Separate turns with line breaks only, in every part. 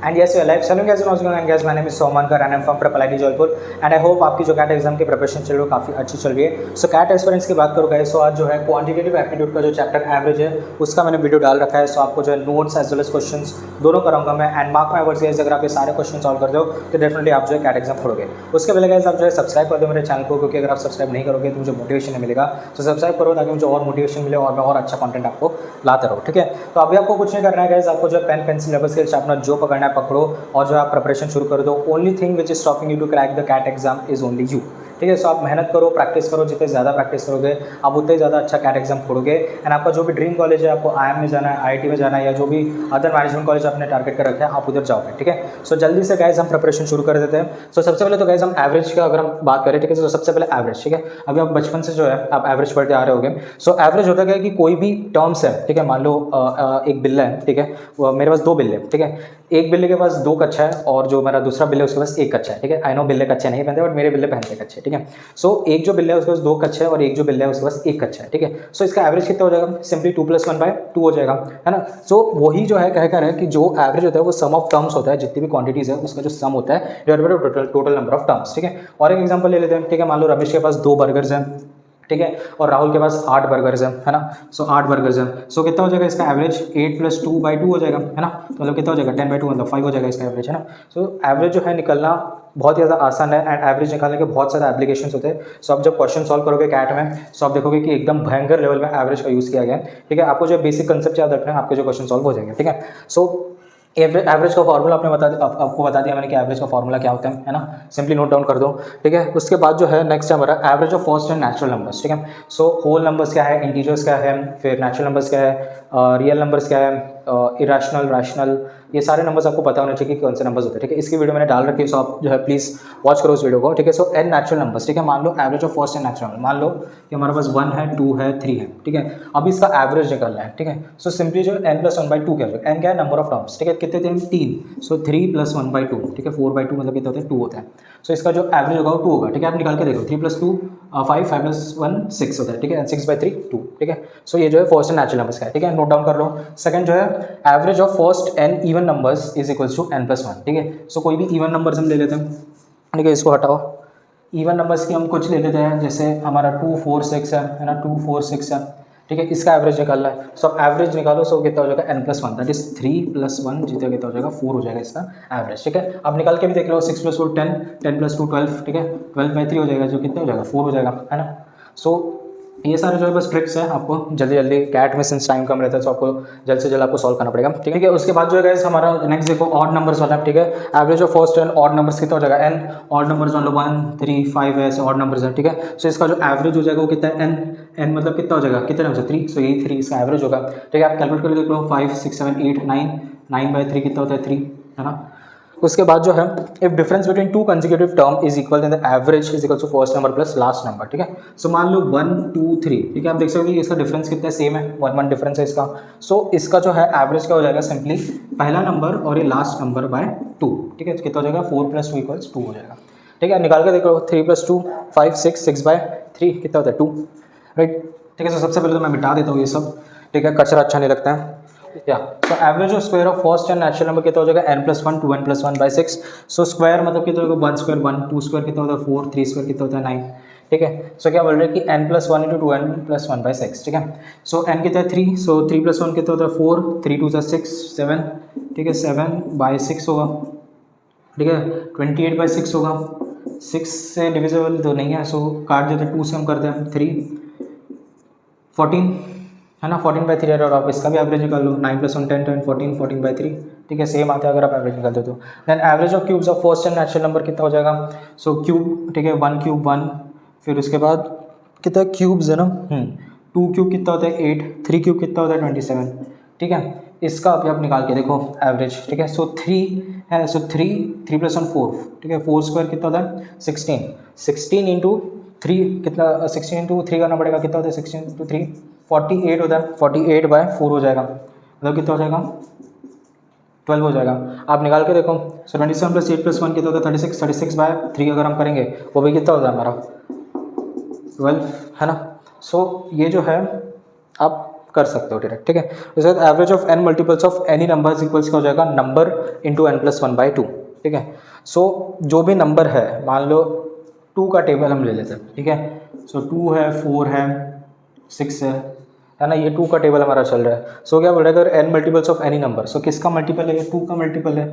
And yes you life saloon guys and guys my name is सोमनकर and I am from triple IT Jaipur and I hope आपकी जो cat exam की preparation चल रही है काफ़ी अच्छी चल रही है। सो कैट एस्पिरेंट्स की बात करो गाइस, सो आज जो है क्वांटिटेटिव एप्टीट्यूड का जो चैप्टर एवरेज है उसका मैंने वीडियो डाल रखा है। सो आपको जो है notes as well as questions दोनों कराऊंगा मैं and mark my words guys, अगर आप ये सारे क्वेश्चन सॉल्व कर दो तो डेफिनेटली आप जो है कैट एग्जाम छोड़ोगे। उसके पहले गाइस आप जो है सब्सक्राइब कर दो मेरे चैनल को, क्योंकि अगर आप सब्सक्राइब नहीं करोगे तो मुझे मोटिवेशन नहीं मिलेगा। तो सब्सक्राइब करो ताकि मुझे और मोटिवेशन मिले और मैं और अच्छा कंटेंट आपको लाता रहूँ, ठीक है। तो अभी आपको कुछ नहीं करना है गाइस, आपको जो है pen pencil rubber scale sharpener जो पकड़ना है पकड़ो और जो आप प्रिपरेशन शुरू कर दो। Only thing which is stopping you to crack the CAT exam is only you, ठीक है। सो आप मेहनत करो, प्रैक्टिस करो, जितने ज़्यादा प्रैक्टिस करोगे आप उतने ज़्यादा अच्छा कैट एग्जाम छोड़ोगे। एंड आपका जो भी ड्रीम कॉलेज है, आपको आईएम में जाना है, आईआईटी में जाना है, या जो भी अदर मैनेजमेंट कॉलेज आपने टारगेट कर रखा है आप उधर जाओगे, ठीक है। सो जल्दी से गाइस हम प्रिपरेशन शुरू कर देते हैं। सो सबसे पहले तो गाइस हम एवरेज का अगर हम बात करें, ठीक है, तो सबसे पहले एवरेज, ठीक है। अभी आप बचपन से जो है आप एवरेज पढ़ते आ रहे होगे। सो एवरेज होता है कि कोई भी टर्म्स है, ठीक है, मान लो एक बिल्ला है, ठीक है, मेरे पास दो बिल्ले, ठीक है, एक बिल्ले के पास दो कच्चा है और जो मेरा दूसरा बिल्ले उसके पास एक कच्चा है, ठीक है। आई नो बिल्ले कच्चे नहीं पहनते बट मेरे बिल्ले पहनते कच्चे, ठीक है। सो एक जो बिल्ला है उसके पास दो कच्चे है और एक जो बिल्ला है उसके पास एक कच्चा है, ठीक है। सो इसका एवरेज कितना हो जाएगा, सिंपली 2 + 1/2 हो जाएगा, है ना। सो वही जो है कहकर है कि जो एवरेज होता है वो सम ऑफ टर्म्स होता है, जितनी भी क्वांटिटीज है उसका जो सम होता है divided by total number of terms, ठीक है। और एक एग्जांपल ले लेते हैं, ठीक है, मान लो रमेश के पास 2 बर्गर्स हैं, ठीक है, और राहुल के पास 8 बर्गर्स है ना। सो 8 बर्गर्स हैं, सो कितना हो जाएगा इसका एवरेज 8 + 2/2 हो जाएगा, है ना। तो मतलब कितना हो जाएगा 10/2 मतलब 5 हो जाएगा इसका एवरेज, है ना। सो एवरेज जो है निकलना बहुत ज़्यादा आसान है एंड एवरेज निकालने के बहुत सारे एप्लीकेशंस होते हैं। सो आप जब क्वेश्चन सॉल्व करोगे कैट में, सो आप देखोगे कि एकदम भयंकर लेवल में एवरेज का यूज़ किया गया है, ठीक है। आपको जो बेसिक कंसेप्ट याद रखना है, आपके जो क्वेश्चन सॉल्व हो जाएंगे, ठीक है। सो एवरेज का फॉर्मूला आपको बता दिया मैंने कि एवरेज का फॉर्मूला क्या होता है ना। सिंपली नोट डाउन कर दो, ठीक है। उसके बाद जो है नेक्स्ट है हमारा average of first and natural numbers, ठीक है। सो होल नंबर्स क्या है, इंटीजर्स क्या है, फिर नेचुरल नंबर्स क्या है, रियल नंबर्स क्या है, इरेशनल, रैशनल, ये सारे नंबर्स आपको पता होने चाहिए कि कौन से नंबर्स होते हैं, ठीक है। इसकी वीडियो मैंने डाल रखी है, सो आप जो है प्लीज़ वॉच करो उस वीडियो को, ठीक है। सो एन नेचुरल नंबर्स, ठीक है, मान लो average of first and natural, मान लो कि हमारे पास 1 है, 2 है, 3 है, ठीक है। अब इसका एवरेज निकलना है, ठीक है। सो सिंपली जो n + 1/2 क्या है, n क्या है, नंबर ऑफ टर्म्स, ठीक है, कितने थे 3, सो 3 + 1/2, ठीक है, 4/2 मतलब कितना होता है 2 होता है। सो इसका जो एवरेज होगा वो 2 होगा, ठीक है। आप निकाल के देखो, 3 + 2 5, 5 + 1 6 होता है, ठीक है, 6/3 2, ठीक है। सो ये जो है फर्स्ट एंड नेचुरल नंबर्स का है, ठीक है, नोट डाउन कर लो। सेकंड जो है average of first n even numbers is equals to n + 1, ठीक है। सो कोई भी इवन नंबर्स हम ले लेते हैं, ठीक है, इसको हटाओ। इवन नंबर्स की हम कुछ ले लेते हैं, जैसे हमारा 2 4 6 है ना, 2 4 6 है, ठीक है। इसका एवरेज निकालना है, सो एवरेज निकालो। सो कितना हो जाएगा n + 1 दैट इज 3 + 1 जितना कितना हो जाएगा 4 हो जाएगा इसका एवरेज, ठीक है। आप निकाल के भी देख लो, 6 + 4 10, 10 + 2 12, ठीक है, 12/3 हो जाएगा, जो कितना हो जाएगा 4 हो जाएगा, है ना। सो ये सारे जो है बस ट्रिक्स हैं, आपको जल्दी जल्दी कैट में सिंस टाइम कम रहता है तो आपको जल्द से जल्द आपको सॉल्व करना पड़ेगा, ठीक है। उसके बाद जो है गाइस हमारा नेक्स्ट देखो ऑड नंबर्स वाला, ठीक है। Average of first and odd numbers कितना हो जाएगा n, ऑड नंबर्स मान लो 1 3 5 है, ऐसे ऑड नंबर्स हैं, ठीक है। सो इसका जो एवरेज हो जाएगा वो कितना है n मतलब कितना हो जाएगा, कितने नंबर 3, सो यही 3 इसका एवरेज होगा, ठीक है। आप कैलकुलेट करके देख लो 5 6 7 8 9, 9/3 कितना होता है 3, है ना। उसके बाद जो है if difference between 2 consecutive term is equal then the average is equal to first number plus last number, ठीक है। सो मान लो 1 2 3, ठीक है, आप देख सकते हो कि इसका डिफरेंस कितना है, सेम है, 1 1 डिफरेंस है इसका। सो इसका जो है एवरेज क्या हो जाएगा, सिंपली पहला नंबर और ये लास्ट नंबर बाय 2, ठीक है। कितना हो जाएगा 4 + 2 = 2 हो जाएगा, ठीक है। निकाल के देखो 3 + 2 5 6 6/3 कितना होता है 2, राइट, ठीक है। सो सबसे पहले तो मैं मिटा देता हूँ ये सब, ठीक है, कचरा अच्छा नहीं लगता है, या। So average of square of first and natural number कितना हो जाएगा n + 1 2n + 1/6। सो स्क्वायर मतलब कितना होगा 1 स्क्वायर 1, 2 स्क्वायर कितना होता है 4, 3 स्क्वायर कितना होता है 9, ठीक है। सो क्या बोल रहे हैं कि n + 1 × 2n + 1/6, ठीक है। सो n कितना है 3, सो 3 + 1 कितना होता है 4, 3 2 6 7, ठीक है, 7/6 होगा, ठीक है, 28/6 होगा, 6 से डिविजिबल तो नहीं है, सो काट देते, 2 से हम करते हैं 3 14, है ना, 14/3 और आप इसका भी एवरेज निकाल लो, 9 + 1 10 10 14 14/3, ठीक है, सेम आता है अगर आप एवरेज निकालते हो तो। Then average of cubes of first and natural number कितना हो जाएगा, सो क्यूब, ठीक है, 1 क्यूब 1, फिर उसके बाद कितना क्यूब्स है ना, 2 क्यूब कितना होता है 8, 3 क्यूब कितना होता है 27, ठीक है। इसका अभी आप निकाल के देखो एवरेज, ठीक है। सो 3 है, सो 3 + 1 4, ठीक है, 4 स्क्वायर कितना होता है 16, 16 × 3 कितना, 16 × 3 करना पड़ेगा, कितना होता है 16 × 3 48 होता है, 48/4 हो जाएगा, मतलब कितना हो जाएगा 12 हो जाएगा। आप निकाल के देखो, सो 27 + 8 + 1 कितना होता है 36, 36/3 अगर हम करेंगे वो भी कितना होता है हमारा 12, है ना। सो ये जो है आप कर सकते हो डायरेक्ट, ठीक है। उसके बाद average of n multiples of any numbers equals क्या हो जाएगा, नंबर इंटू n+1/2, ठीक है। सो जो भी नंबर है, मान लो 2 का टेबल हम ले लेते हैं, ठीक है। सो 2 है, 4 है, 6 है ना, ये 2 का टेबल हमारा चल रहा है। सो क्या बोल रहा है, अगर n multiples of any number, so किसका मल्टीपल है, 2 का मल्टीपल है,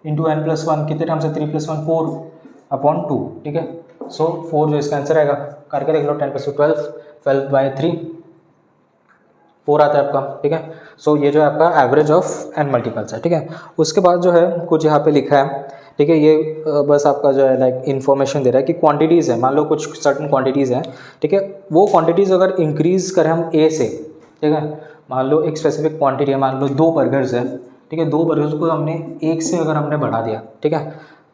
इंटू n+1, कितने टाइम्स है, 3+1 4/2, ठीक है। सो 4 जो इसका आंसर आएगा, करके देख लो, 10+2 12/3 4 आता है आपका, ठीक है। सो ये जो है आपका एवरेज ऑफ n मल्टीपल्स है, ठीक है। उसके बाद जो है कुछ यहाँ पे लिखा है, ठीक है, ये बस आपका जो है लाइक इन्फॉर्मेशन दे रहा है कि क्वांटिटीज़ है, मान लो कुछ सर्टन क्वांटिटीज़ हैं, ठीक है। वो क्वांटिटीज़ अगर इंक्रीज करें हम ए से, ठीक है, मान लो एक स्पेसिफिक क्वांटिटी है, मान लो 2 बर्गर्स है, ठीक है, 2 बर्गर्स को हमने 1 से अगर हमने बढ़ा दिया, ठीक है,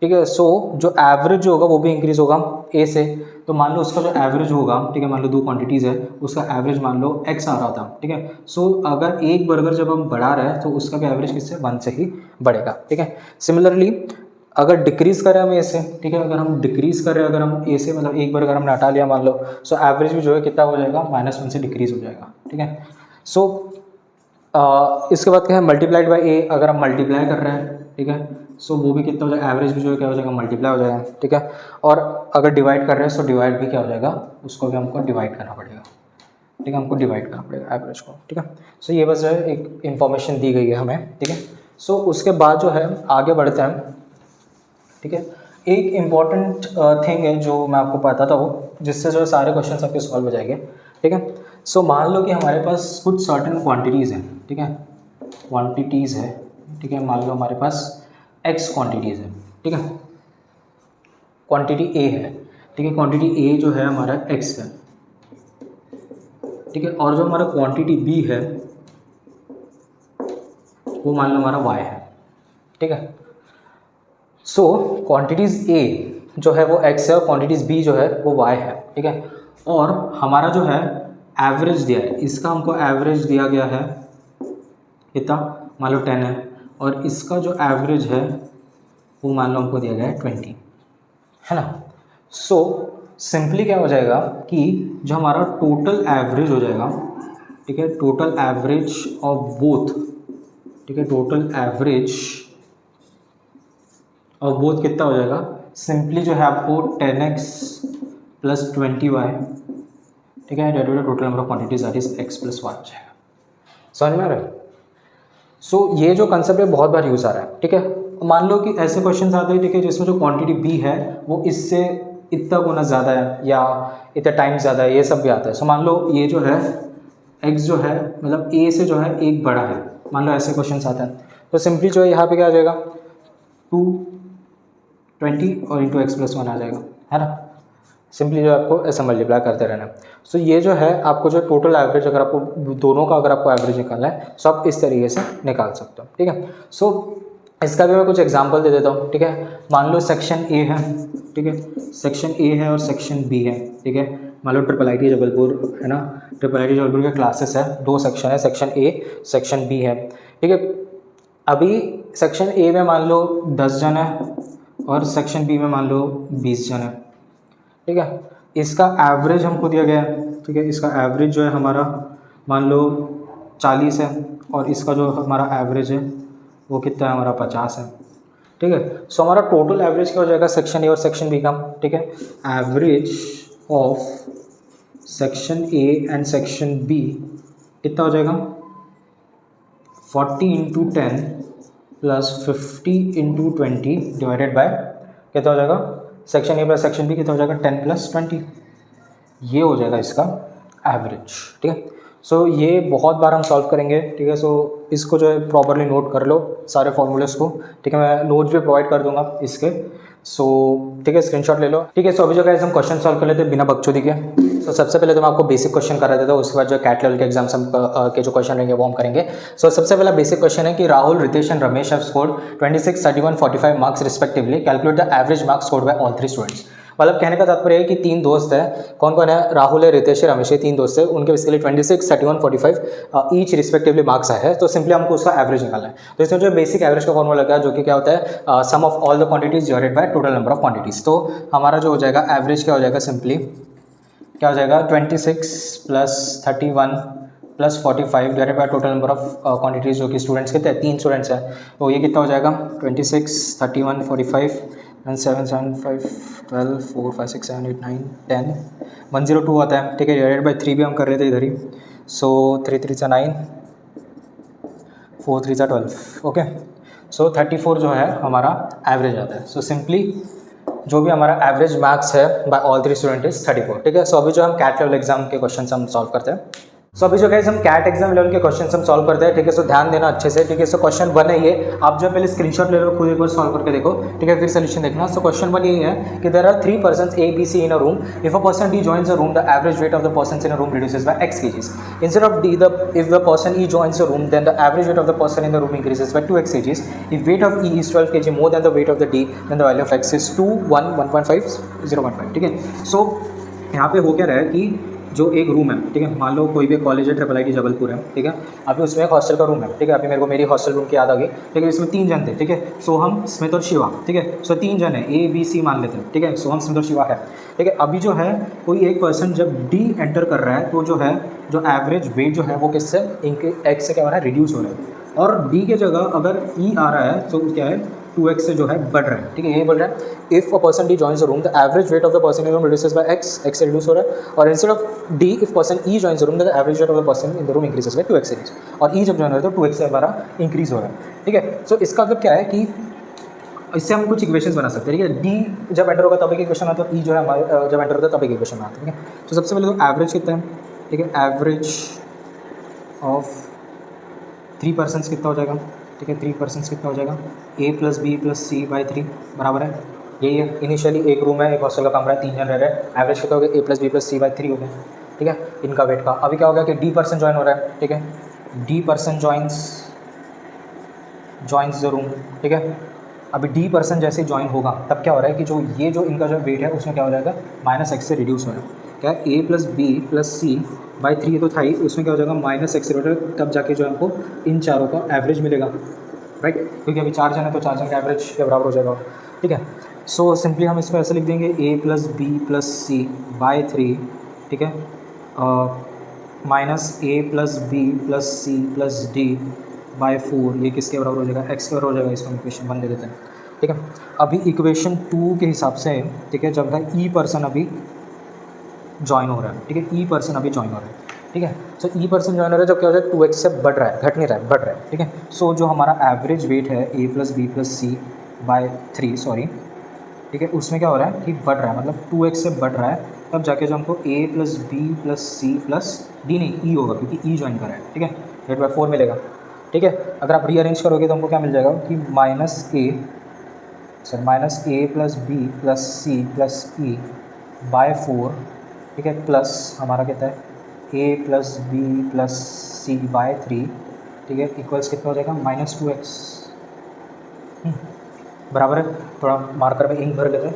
ठीक है। सो जो एवरेज जो होगा वो भी इंक्रीज होगा ए से, तो मान लो उसका जो एवरेज होगा, ठीक है, मान लो 2 क्वांटिटीज़ है, उसका एवरेज मान लो x आ रहा था, ठीक है। सो अगर एक बर्गर जब हम बढ़ा रहे हैं तो उसका भी एवरेज किससे, 1 से ही बढ़ेगा, ठीक है। सिमिलरली अगर डिक्रीज़ करें हम ए से, ठीक है, अगर हम डिक्रीज़ करें, अगर हम ए से मतलब एक बर्गर हमने हटा लिया मान लो, सो एवरेज भी जो है कितना हो जाएगा, -1 से डिक्रीज़ हो जाएगा, ठीक है। सो इसके बाद क्या है, मल्टीप्लाइड बाई ए, अगर हम मल्टीप्लाई कर रहे हैं, ठीक है, सो वो भी कितना हो जाएगा, एवरेज भी जो है क्या हो जाएगा, मल्टीप्लाई हो जाएगा, ठीक है। और अगर डिवाइड कर रहे हैं, सो डिवाइड भी क्या हो जाएगा, उसको भी हमको डिवाइड करना पड़ेगा, ठीक है, हमको डिवाइड करना पड़ेगा एवरेज को, ठीक है। सो ये बस जो है एक इन्फॉर्मेशन दी गई है हमें, ठीक है। सो उसके बाद जो है आगे बढ़ते हैं, ठीक है। एक इम्पॉर्टेंट थिंग है जो मैं आपको बताता हूँ, जिससे जो सारे क्वेश्चन आपके सॉल्व हो जाएंगे, ठीक है। सो मान लो कि हमारे पास कुछ सर्टन क्वांटिटीज़ हैं, ठीक है, क्वांटिटीज़ है, ठीक है, मान लो हमारे पास x क्वांटिटीज़ है, ठीक है, क्वांटिटी a है, ठीक है, क्वांटिटी a जो है हमारा x है, ठीक है, और जो हमारा क्वांटिटी b है वो मान लो हमारा y है, ठीक है। सो क्वांटिटीज़ a जो है वो x है और क्वांटिटीज़ b जो है वो y है, ठीक है। और हमारा जो है एवरेज दिया है, इसका हमको एवरेज दिया गया है कितना, मान लो 10 है, और इसका जो एवरेज है वो मान लो हमको दिया गया है 20, है ना। सो सिंपली क्या हो जाएगा कि जो हमारा टोटल एवरेज हो जाएगा, ठीक है, टोटल एवरेज ऑफ बोथ, ठीक है, टोटल एवरेज ऑफ बोथ कितना हो जाएगा, सिंपली जो है आपको 10x + 20y, ठीक है, that total number of quantities that is x + y हो जाएगा। समझ में आ रहा है। सो ये जो कंसेप्ट है बहुत बार यूज़ आ रहा है, ठीक है। मान लो कि ऐसे क्वेश्चन आते हैं, ठीक है, जिसमें जो क्वांटिटी b है वो इससे इतना गुना ज़्यादा है या इतना टाइम ज़्यादा है, ये सब भी आता है। सो मान लो ये जो है x जो है मतलब a से जो है एक बड़ा है, मान लो ऐसे क्वेश्चन आते हैं, तो सिंपली जो है यहाँ पे क्या आ जाएगा, 220 और इंटू x + 1 आ जाएगा, है ना। सिंपली जो आपको ऐसा मल्टीप्लाई करते रहना है। सो ये जो है आपको जो टोटल एवरेज, अगर आपको दोनों का अगर आपको एवरेज निकालना है, सो आप इस तरीके से निकाल सकते हो, ठीक है। सो इसका भी मैं कुछ एग्जांपल दे देता हूँ, ठीक है। मान लो सेक्शन ए है, ठीक है, सेक्शन ए है और सेक्शन बी है, ठीक है। मान लो IIIT जबलपुर है ना, IIIT जबलपुर के क्लासेस है, 2 सेक्शन है, सेक्शन ए सेक्शन बी है, ठीक है। अभी सेक्शन ए में मान लो 10 जन है और सेक्शन बी में मान लो 20 जन है, ठीक है। इसका एवरेज हमको दिया गया है, ठीक है, इसका एवरेज जो है हमारा मान लो 40 है और इसका जो हमारा एवरेज है वो कितना है, हमारा 50 है, ठीक है। सो हमारा टोटल एवरेज क्या हो जाएगा सेक्शन ए और सेक्शन बी का, ठीक है। Average of section A and section B कितना हो जाएगा, 40 × 10 + 50 × 20 डिवाइडेड बाय कितना हो जाएगा, section A plus section B कितना हो जाएगा, 10 + 20, ये हो जाएगा इसका एवरेज, ठीक है। सो ये बहुत बार हम सॉल्व करेंगे, ठीक है। सो इसको जो है प्रॉपरली नोट कर लो सारे फॉर्मूलेस को, ठीक है, मैं नोट्स भी प्रोवाइड कर दूंगा इसके। सो ठीक है, स्क्रीनशॉट ले लो, ठीक है। सो अभी जो गाइस हम क्वेश्चन सॉल्व कर लेते हैं बिना बकचोदी के। सो सबसे पहले तो मैं आपको बेसिक क्वेश्चन करा देता हूँ, उसके बाद जो कैट लेवल के एग्जाम्स हम के जो क्वेश्चन रहेंगे वो हम करेंगे। सो सबसे पहला बेसिक क्वेश्चन है कि Rahul, Ritesh and Ramesh have scored 26, 31, 45 marks respectively, calculate the average marks scored by all 3 students. मतलब कहने का तात्पर्य है कि 3 दोस्त हैं, कौन कौन है, राहुल है, रितेश है, रमेश है, 3 दोस्त है, उनके बेसिकली 26, 31, 45 ईच रिस्पेक्टिवली मार्क्स आए हैं, तो सिंपली हमको उसका एवरेज निकालना है। तो इसमें जो बेसिक एवरेज का फॉर्मूला लगा है, जो कि क्या होता है, sum of all the quantities divided by total number of quantities. तो हमारा जो हो जाएगा एवरेज क्या हो जाएगा, सिंपली क्या हो जाएगा, 26 + 31 plus 45 divided by total number of quantities जो कि स्टूडेंट्स कितने हैं, 3 स्टूडेंट्स हैं, तो ये कितना हो जाएगा 26, 31, 45 एंड 7, 7, 5, 12, 4, 5, 6, 7, 8, 9, 10, 102 आता है, ठीक है। डिवाइडेड बाई 3 भी हम कर रहे थे इधर ही, सो 3 3 9, 4 3 12, ओके। सो 34 जो है हमारा एवरेज आता है। सो सिंपली जो भी हमारा एवरेज मार्क्स है बाय ऑल 3 स्टूडेंट इज 34, ठीक है। सो अभी जो हम कैट लेवल एग्जाम के क्वेश्चन हम सॉल्व करते हैं। सो अभी जो गाइस हम कैट एग्जाम लेवल के क्वेश्चन हम सॉल्व करते हैं, ठीक है। सो ध्यान देना अच्छे से, ठीक है। सो क्वेश्चन 1 है ये, आप जो पहले स्क्रीनशॉट ले लो, खुद एक बार सॉल्व करके देखो, ठीक है, फिर सोल्यूशन देखना। सो क्वेश्चन 1 ये है कि there are 3 persons A, B, C in a room, if a person D joins a room, the average weight of the persons in a room reduces by x kgs. Instead of D, if the person E joins a room, then the average weight of the person in the room increases by 2x kgs. If weight of E is 12 kg more than the weight of the D, then the value of x is 2, 1, 1.5, 0.5, ठीक है। सो यहाँ पे हो क्या रहा है कि जो एक रूम है, ठीक है, मान लो कोई भी कॉलेज है, IIIT जबलपुर है, ठीक है। अभी उसमें एक हॉस्टल का रूम है, ठीक है। अभी मेरे को मेरी हॉस्टल रूम की याद आ गई, ठीक है। इसमें 3 जन थे, ठीक है। सो हम स्मित और शिवा, ठीक है। सो 3 जन है, A, B, C मान लेते हैं, ठीक है। सो हम स्मित और शिवा है, ठीक है। अभी जो है कोई एक पर्सन जब D एंटर कर रहा है, तो जो है जो एवरेज वेट जो है वो किससे x से क्या हो रहा है, रिड्यूस हो रहा है। और D के जगह अगर E आ रहा है तो क्या है 2x से जो है बढ़ रहा है, ठीक है। यही बोल रहा है if a person D joins the room, the average weight of the person in the room reduces by x से रिड्यूस हो रहा है। और instead of D, if person E joins the room, the average weight of the person in the room increases by 2x से, और E जब join हो रहा है तो 2x से हमारा इंक्रीज हो रहा है, ठीक है। सो इसका मतलब क्या है कि इससे हम कुछ इक्वेशंस बना सकते हैं, ठीक है। D जब एंटर होगा तब एक इक्वेशन आता है, E जो है हमारे जब एंटर होता है तब एक इक्वेशन आता है, ठीक है। तो सबसे पहले तो एवरेज कितना है, ठीक है। एवरेज ऑफ 3 पर्सन्स कितना हो जाएगा, ठीक है। 3 पर्सन्स कितना हो जाएगा, A + B + C बाई 3 बराबर है, यही है। इनिशियली एक रूम है, एक हॉस्टल का कमरा है, 3 जन रह रहे हैं, एवरेज कितना हो गया A + B + C बाई 3 हो गया, ठीक है, इनका वेट का। अभी क्या हो गया कि D पर्सन ज्वाइन हो रहा है, ठीक है। D person joins the room, ठीक है। अभी D पर्सन जैसे ज्वाइन होगा तब क्या हो रहा है कि जो इनका जो वेट है उसमें क्या हो जाएगा, -x से रिड्यूस हो रहा है। क्या A + B + C बाई 3 तो था ही, उसमें क्या हो जाएगा -x से रिड्यूस, तब जाके जो हमको इन चारों का एवरेज मिलेगा, राइट। क्योंकि अभी 4 जन है तो 4 जन का एवरेज के बराबर हो जाएगा, ठीक है। सो सिंपली हम इसको ऐसे लिख देंगे A + B + C बाई 3, ठीक है, minus A + B + C + D by 4, ये किसके बराबर हो जाएगा, x के बराबर हो जाएगा। इसको इक्वेशन 1 दे देते हैं, ठीक है। अभी इक्वेशन 2 के हिसाब से, ठीक है, जब है E पर्सन अभी ज्वाइन हो रहा है, ठीक है। E पर्सन अभी ज्वाइन हो रहा है, ठीक है। सो E पर्सन ज्वाइन हो रहा है जब क्या हो जाए 2x से बढ़ रहा है, घट नहीं रहा है, बढ़ रहा है, ठीक है। सो जो हमारा एवरेज वेट है A + B + C by 3, sorry, ठीक है, उसमें क्या हो रहा है कि बढ़ रहा है, मतलब 2x से बढ़ रहा है, तब जाके जो हमको A + B + C + D नहीं E होगा, क्योंकि E ज्वाइन कर रहा है, ठीक है। डिवाइड बाई 4 मिलेगा, ठीक है। अगर आप रीअरेंज करोगे तो हमको क्या मिल जाएगा कि -A + B + C + E by 4, ठीक है, प्लस हमारा कहता है A + B + C बाई 3, ठीक है, इक्वल्स कितना हो जाएगा -2x, बराबर है। थोड़ा मार्कर में इंक भर लेते हैं,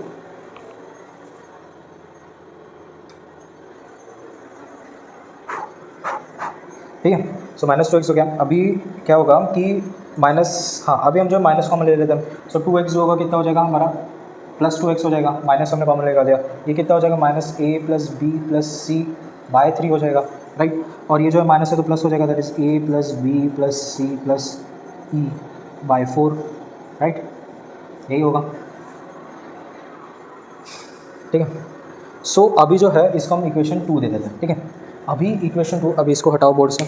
ठीक है। सो -2x हो गया। अभी क्या होगा कि अभी हम जो माइनस कॉमन ले लेते हैं, सो 2x जो होगा कितना हो जाएगा हमारा +2x हो जाएगा, माइनस हमने कॉमन लगा दिया, ये कितना हो जाएगा -A + B + C बाई 3 हो जाएगा, राइट। और ये जो है माइनस है तो प्लस हो जाएगा, that is A + B + C + E by 4, right, यही होगा, ठीक है। सो अभी जो है इसको हम इक्वेशन 2 दे देते हैं, ठीक है। अभी इक्वेशन 2, अभी इसको हटाओ बोर्ड से,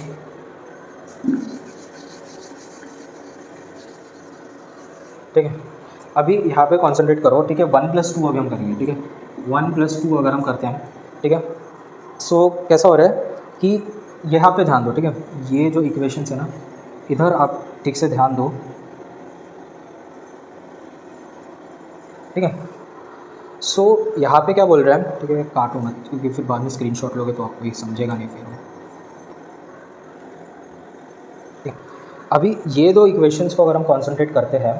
ठीक है। अभी यहाँ पे कॉन्सेंट्रेट करो, ठीक है। 1 + 2 अभी हम करेंगे, ठीक है। 1 + 2 अगर हम करते हैं, ठीक है। सो कैसा हो रहा है कि यहाँ पे ध्यान दो, ठीक है। ये जो इक्वेशन है ना, इधर आप ठीक से ध्यान दो, ठीक है। सो यहाँ पे क्या बोल रहा है, ठीक है, काटो मत, क्योंकि फिर बाद में स्क्रीनशॉट लोगे तो आपको ये समझेगा नहीं फिर, ठीक। अभी ये दो इक्वेशंस को अगर हम कॉन्सेंट्रेट करते हैं,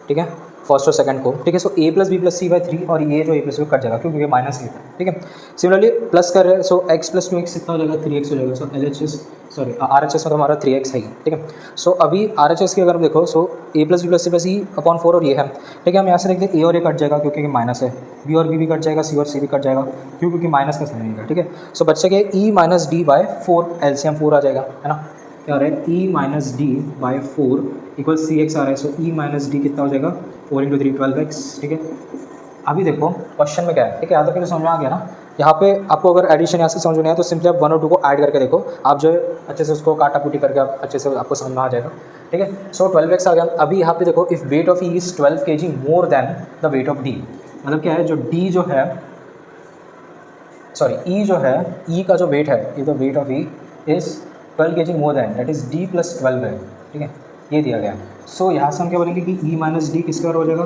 ठीक है, फर्स्ट और सेकंड को, ठीक है। So A plus B plus C by 3 और ये जो ए प्लस बी कट जाएगा क्योंकि ये माइनस लेता है, ठीक है। सिमिलरली प्लस कर रहे हैं, सो एक्स प्लस 2x कितना हो जाएगा, 3x हो जाएगा। सो आर एच एस में तो हमारा 3x है, ठीक है। सो अभी आर एच एस की अगर हम देखो, so A plus B plus C plus E upon 4 और ये है, ठीक है। हम यहाँ से देखते हैं ए और ए कट जाएगा क्योंकि माइनस है, बी और बी भी कट जाएगा, सी और सी भी कट जाएगा क्योंकि माइनस का साइन है, ठीक है। सो बच्चे के E minus D by 4 LCM 4 आ जाएगा, है ना। क्या आ रहा है, E minus D by 4 equal C X आ रहा है। सो ई माइनस डी कितना हो जाएगा, 4 × 3 12x, ठीक है। अभी देखो क्वेश्चन में क्या है, ठीक है। यहाँ तक समझ में आ गया ना। यहाँ पे आपको अगर एडिशन यहाँ से समझ में नहीं आया तो सिंपली आप 1 और 2 को ऐड करके देखो, आप जो है अच्छे से उसको काटा कुटी करके आप अच्छे से आपको समझ में आ जाएगा, ठीक है। सो 12x आ गया। अभी यहाँ पे देखो, if weight of E is 12 kg more than the weight of D, मतलब क्या है, जो डी जो है, सॉरी ई जो है, ई का जो वेट है, if the weight of E is 12 kg more than, that is D plus 12 है, ठीक है। ये दिया गया। सो यहाँ से हम क्या बोलेंगे कि ई माइनस डी किसके बराबर हो जाएगा,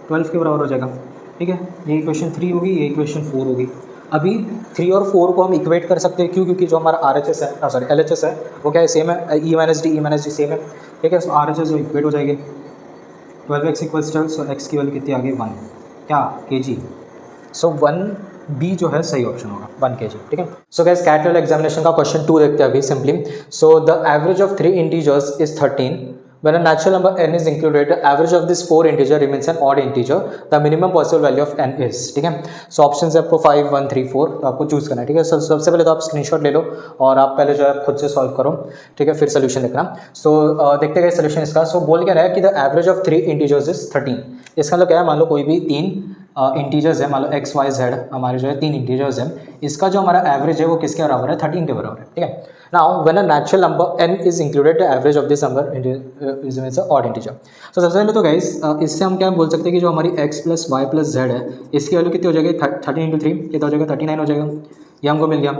12 के बराबर हो जाएगा, ठीक है। ये इक्वेशन 3 होगी, ये इक्वेशन 4 होगी। अभी 3 और 4 को हम इक्वेट कर सकते हैं, क्यों, क्योंकि जो हमारा आर एच एस है, सॉरी एल एच एस है, वो क्या है, सेम है, ई माइनस डी सेम है, ठीक है। सो आर एच एस जो इक्वेट हो जाएगी 12x इक्वल्स 12, सो एक्स की वैल्यू कितनी आ गई 1, क्या, kg। सो 1 बी जो है सही ऑप्शन होगा, 1 kg, ठीक है। सो गाइस कैट एग्जामिनेशन का क्वेश्चन 2 देखते हैं अभी simply. So the average of 3 integers is 13 when a natural number n is included, the average of this 4 integer remains an odd integer, the minimum possible value of n is, ठीक है। So option है आपको 5 1 3 4, तो आपको choose करना है, ठीक है। सबसे पहले तो आप स्क्रीनशॉट ले लो और आप पहले जो है खुद से सॉल्व करो, ठीक है, फिर सोल्यूशन देखना। सो देखते गए सोल्यूशन इसका। सो बोल क्या रहा है कि the average of 3 integers is 13। इसका मतलब क्या है, मान लो कोई भी 3 इंटीजर्स है, मान लो x y z हमारे जो है 3 इंटीजर्स हैं, इसका जो हमारा एवरेज है वो किसके बराबर है, 13 के बराबर है, ठीक है। Now when a natural number n is included, the average of this number is means odd integer. तो सबसे पहले तो गाइस इससे हम क्या बोल सकते हैं कि जो हमारी x plus y plus z है, इसकी वैल्यू कितनी हो जाएगी, 13 × 3 कितना हो जाएगा, 39 हो जाएगा, ये हमको मिल गया,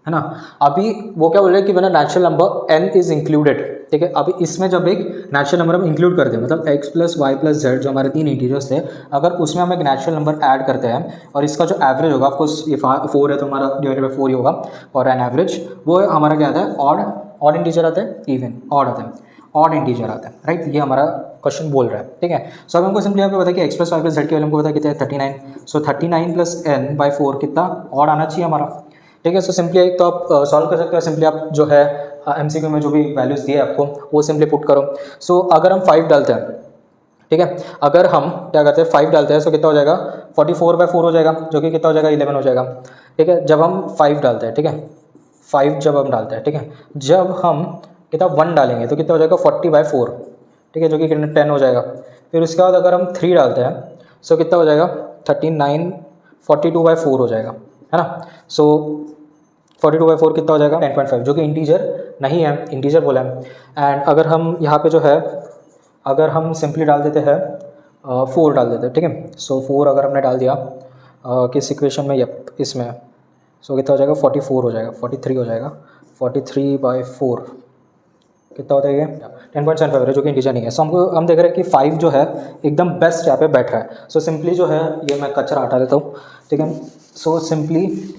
है ना। अभी वो क्या बोल रहे हैं कि when a natural number n is included, ठीक है। अभी इसमें जब एक नेचुरल नंबर हम इंक्लूड करते हैं, मतलब x plus y plus z जो हमारे 3 इंटीजर्स थे, अगर उसमें हम एक नेचुरल नंबर ऐड करते हैं और इसका जो एवरेज होगा, ऑफकोर्स ये 4 है तो हमारा डिवाइडेड बाई 4 ही होगा, और एन एवरेज वो हमारा क्या आता है, ऑड इंटीजर आता है, इवन ऑड आता है, ऑड इंटीजर आता है, राइट। ये हमारा क्वेश्चन बोल रहा है, ठीक है। सो अब हमको सिंपली आपको पता है कि x plus y plus z की वैल्यू हमको पता है कितना है, 39। सो 39 प्लस n बाई 4 कितना ऑड आना चाहिए हमारा, ठीक है। सो सिंपली एक तो आप सॉल्व कर सकते हो, सिंपली आप जो है MCQ में जो भी वैल्यूज़ दिए आपको वो सिंपली पुट करो। सो अगर हम 5 डालते हैं, ठीक है, अगर हम क्या करते हैं 5 डालते हैं, सो कितना हो जाएगा, 44/4 हो जाएगा, जो कि कितना हो जाएगा, 11 हो जाएगा, ठीक है। जब हम 5 डालते हैं, ठीक है, 5 जब हम डालते हैं, ठीक है, जब हम कितना 1 डालेंगे तो कितना हो जाएगा, 40/4, ठीक है, जो कि 10 हो जाएगा। फिर उसके बाद अगर हम 3 डालते हैं, सो कितना हो जाएगा, 39 42/4 हो जाएगा, है ना। सो 42/4 कितना हो जाएगा, 10.5, जो कि इंटीजर नहीं है, इंटीजर बोला है। एंड अगर हम यहाँ पे जो है, अगर हम सिंपली डाल देते हैं 4 डाल देते हैं, ठीक है। सो 4 अगर हमने डाल दिया किस इक्वेशन में, यप इसमें, सो कितना हो जाएगा, 44 हो जाएगा, 43 हो जाएगा, 43/4 कितना होता है, ये 10.75 है, जो कि इंटीजर नहीं है। सो हम देख रहे हैं कि 5 जो है एकदम बेस्ट यहाँ पे बैठ रहा है। सो सिंपली जो है ये मैं कचरा हटा देता हूँ, ठीक है। सो सिंपली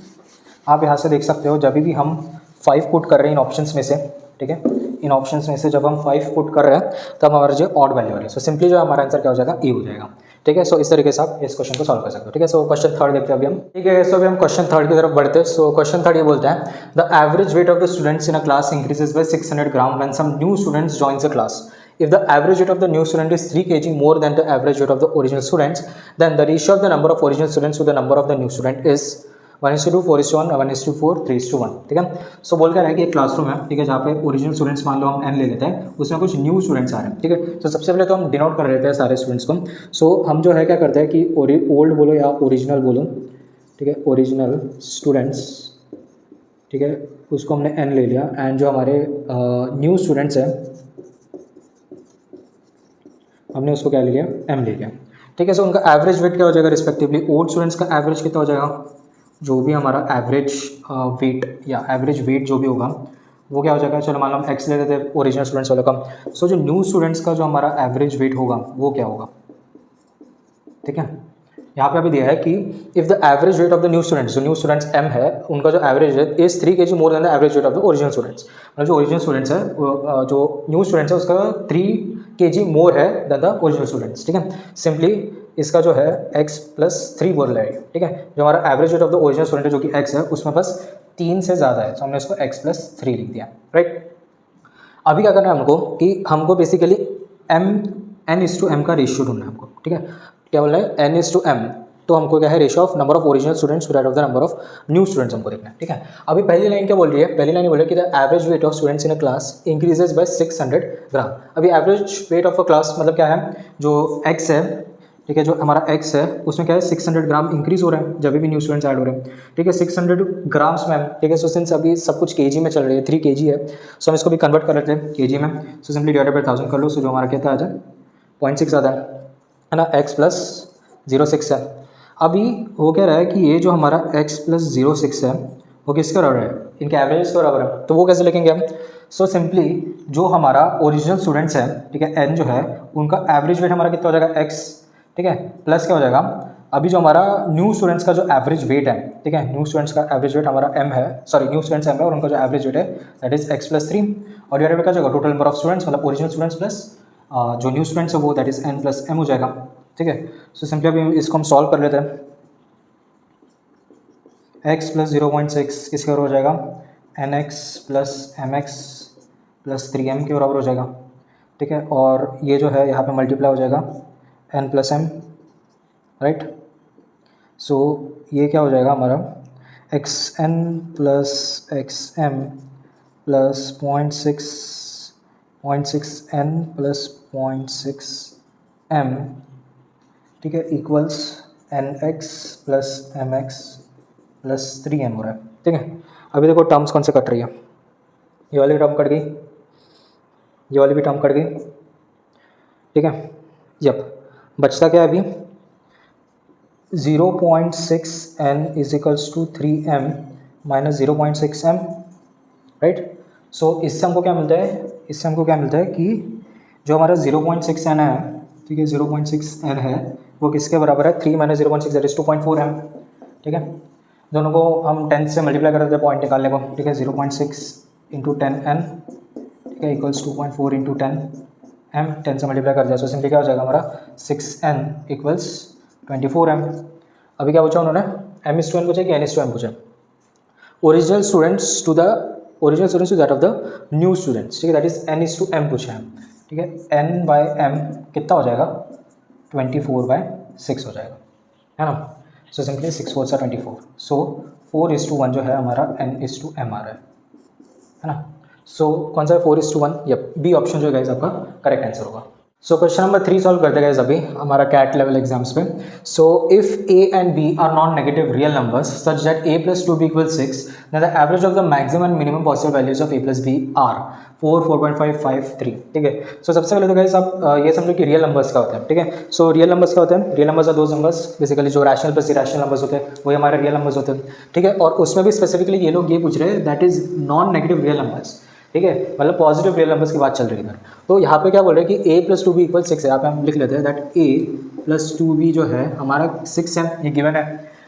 आप यहाँ से देख सकते हो, जब भी हम 5 पुट कर रहे हैं इन ऑप्शंस में से, ठीक है, इन ऑप्शंस में से जब हम 5 पुट कर रहे हैं तब हमारा जो ऑड वैल्यू है, सो सिंपली जो हमारा आंसर क्या हो जाएगा, ए हो जाएगा, ठीक है। सो इस तरीके से आप इस क्वेश्चन को सॉल्व कर सकते हो, ठीक है। सो क्वेश्चन 3 देखते हैं अभी हम, ठीक है। सो अभी हम क्वेश्चन 3 की तरफ बढ़ते हैं। सो क्वेश्चन 3 ये बोलता है, the average weight of the students in a class increases by 600 gram when some new students joins the class. If the average weight of the new student is 3 kg more than the average weight of the original students, then the ratio of the number of original students to the number of the new student is 1:2, 4:1, 1:4, 3:1, ठीक है। सो बोल कर है कि एक classroom है, ठीक है, जहाँ पे ओरिजिनल स्टूडेंट्स मान लो हम n ले लेते हैं, उसमें कुछ न्यू स्टूडेंट्स आ रहे हैं, ठीक है। तो सबसे पहले तो हम डिनोट कर लेते हैं सारे स्टूडेंट्स को। सो हम जो है क्या करते हैं कि ओल्ड बोलो या ओरिजिनल बोलो, ठीक है, ओरिजिनल स्टूडेंट्स, ठीक है, उसको हमने n ले लिया। एंड जो हमारे न्यू स्टूडेंट्स हैं हमने उसको क्या ले लिया, m ले लिया, ठीक है। सो उनका एवरेज वेट क्या हो जाएगा रिस्पेक्टिवली, ओल्ड स्टूडेंट्स का एवरेज कितना हो जाएगा, जो भी हमारा एवरेज वेट या एवरेज वेट जो भी होगा वो क्या हो जाएगा, चलो मान लो हम x ले लेते हैं ओरिजिनल स्टूडेंट्स वालों का। सो जो न्यू स्टूडेंट्स का जो हमारा एवरेज वेट होगा वो क्या होगा, ठीक है। यहाँ पे अभी दिया है कि if the average weight of the new students, जो न्यू स्टूडेंट्स m है, उनका जो एवरेज है is 3 kg more than the average weight of the original students, मतलब जो ओरिजिनल स्टूडेंट्स है, जो न्यू स्टूडेंट्स है उसका 3 kg मोर है देन द ओरिजिनल स्टूडेंट्स, ठीक है। सिंपली इसका जो है x+3 बोल रहा है, ठीक है। जो हमारा average weight of the original student है जो कि x है, उसमें बस 3 से ज़्यादा है, तो हमने इसको x+3 लिख दिया, राइट। अभी क्या करना है हमको कि हमको बेसिकली n/m का रेशियो ढूंढना है हमको, ठीक है। क्या बोल रहा है, n/m, तो हमको क्या है, ratio of number of original students divide of the number of new students हमको देखना है, ठीक है। अभी पहली लाइन क्या बोल रही है, पहली लाइन बोल रही है कि the average weight of students in a class increases by 600 ग्राम। अभी average weight of a class मतलब क्या है, जो x है, ठीक है, जो हमारा x है उसमें क्या है 600 ग्राम इंक्रीज हो रहा है जब भी न्यू स्टूडेंट्स ऐड हो रहे हैं, ठीक है। 600 ग्राम्स में, ठीक है। सो सिंस अभी सब कुछ केजी में चल रही है, 3 kg है, सो हम इसको भी कन्वर्ट कर लेते हैं केजी में। सो सिंपली डिवाइडेड बाय 1000 कर लो, सो जो हमारा कितना आ जाए 0.6 आता है ना, x+06 है। अभी वो कह रहा है कि ये जो हमारा x+06 है वो किसके बराबर है, इनके एवरेज के बराबर है, तो वो कैसे लिखेंगे हम। सो सिंपली जो हमारा ओरिजिनल स्टूडेंट्स है, ठीक है, n जो है उनका एवरेज वेट हमारा कितना हो जाएगा x, ठीक है, प्लस क्या हो जाएगा अभी जो हमारा न्यू स्टूडेंट्स का जो एवरेज वेट है, ठीक है, न्यू स्टूडेंट्स का एवरेज वेट हमारा m है, सॉरी न्यू स्टूडेंट्स m है, और उनका जो एवरेज वेट है दैट इज x+3, और डिवाइडेड बाय क्या हो जाएगा टोटल नंबर ऑफ स्टूडेंट्स, मतलब ओरिजिनल स्टूडेंट्स प्लस जो न्यू स्टूडेंट्स है वो दैट इज n+m हो जाएगा, ठीक है। सो सिंपली अभी इसको हम सॉल्व कर लेते हैं। x+0.6 किसके बराबर हो जाएगा, nx+mx+3m के बराबर हो जाएगा, ठीक है। और ये जो है यहाँ पे मल्टीप्लाई हो जाएगा n+m, राइट। सो ये क्या हो जाएगा हमारा xn+x m+0.6n+0.6m, ठीक है, इक्वल्स nx+mx+3m हो रहा है, ठीक है। अभी देखो टर्म्स कौन से कट रही है, ये वाली टर्म कट गई, ये वाली भी टर्म कट गई, ठीक है। यप, बचता क्या है अभी 0.6n = 3m - 0.6m, राइट। सो इससे हमको क्या मिलता है, इससे हमको क्या मिलता है कि जो हमारा 0.6n है, ठीक है, 0.6n है वो किसके बराबर है 3 - 0.6 दैट इज 2.4m, ठीक है। दोनों को हम 10 से मल्टीप्लाई कर देते हैं पॉइंट निकालने को, ठीक है। 0.6 × 10n, ठीक है, इक्वल्स 2.4 × 10m, 10 से मल्टीप्लाई कर दिया, सो सिंपली क्या हो जाएगा हमारा 6n = 24m। अभी क्या पूछा उन्होंने, m/n पूछा कि n/m पूछा, original students to that of the new students, ठीक है, दैट इज n/m पूछा है, ठीक है। n/m कितना हो जाएगा 24/6 हो जाएगा, है ना। सो सिंपली 6 4 सा 24, सो 4:1 जो है हमारा n/m आ रहा है ना। सो कौन सा है 4:1, यप, बी ऑप्शन जो है गाइस आपका करेक्ट आंसर होगा। सो क्वेश्चन नंबर 3 सॉल्व करते हैं अभी हमारा कैट लेवल एग्जाम्स पे। So if a and b are non negative real numbers such that a + 2b = 6, then the average of the maximum and minimum possible values of a + b are 4, 4.5, 5, 3, ठीक है। सो सबसे पहले तो guys आप ये समझो कि रियल नंबर्स क्या होते हैं, ठीक है। सो रियल नंबर्स क्या होते हैं, real numbers are those numbers basically जो रैशनल प्लस इरेशनल नंबर्स होते हैं वही हमारे रियल नंबर्स होते हैं, ठीक है। और उसमें भी स्पेसिफिकली ये लोग ये पूछ रहे हैं that is non negative real numbers, ठीक है, मतलब पॉजिटिव रियल नंबर्स की बात चल रही है इधर। तो यहाँ पे क्या बोल रहे हैं कि a + 2b = 6 है, यहाँ पे हम लिख लेते हैं दैट a + 2b जो है हमारा 6 है, ये गिवन है,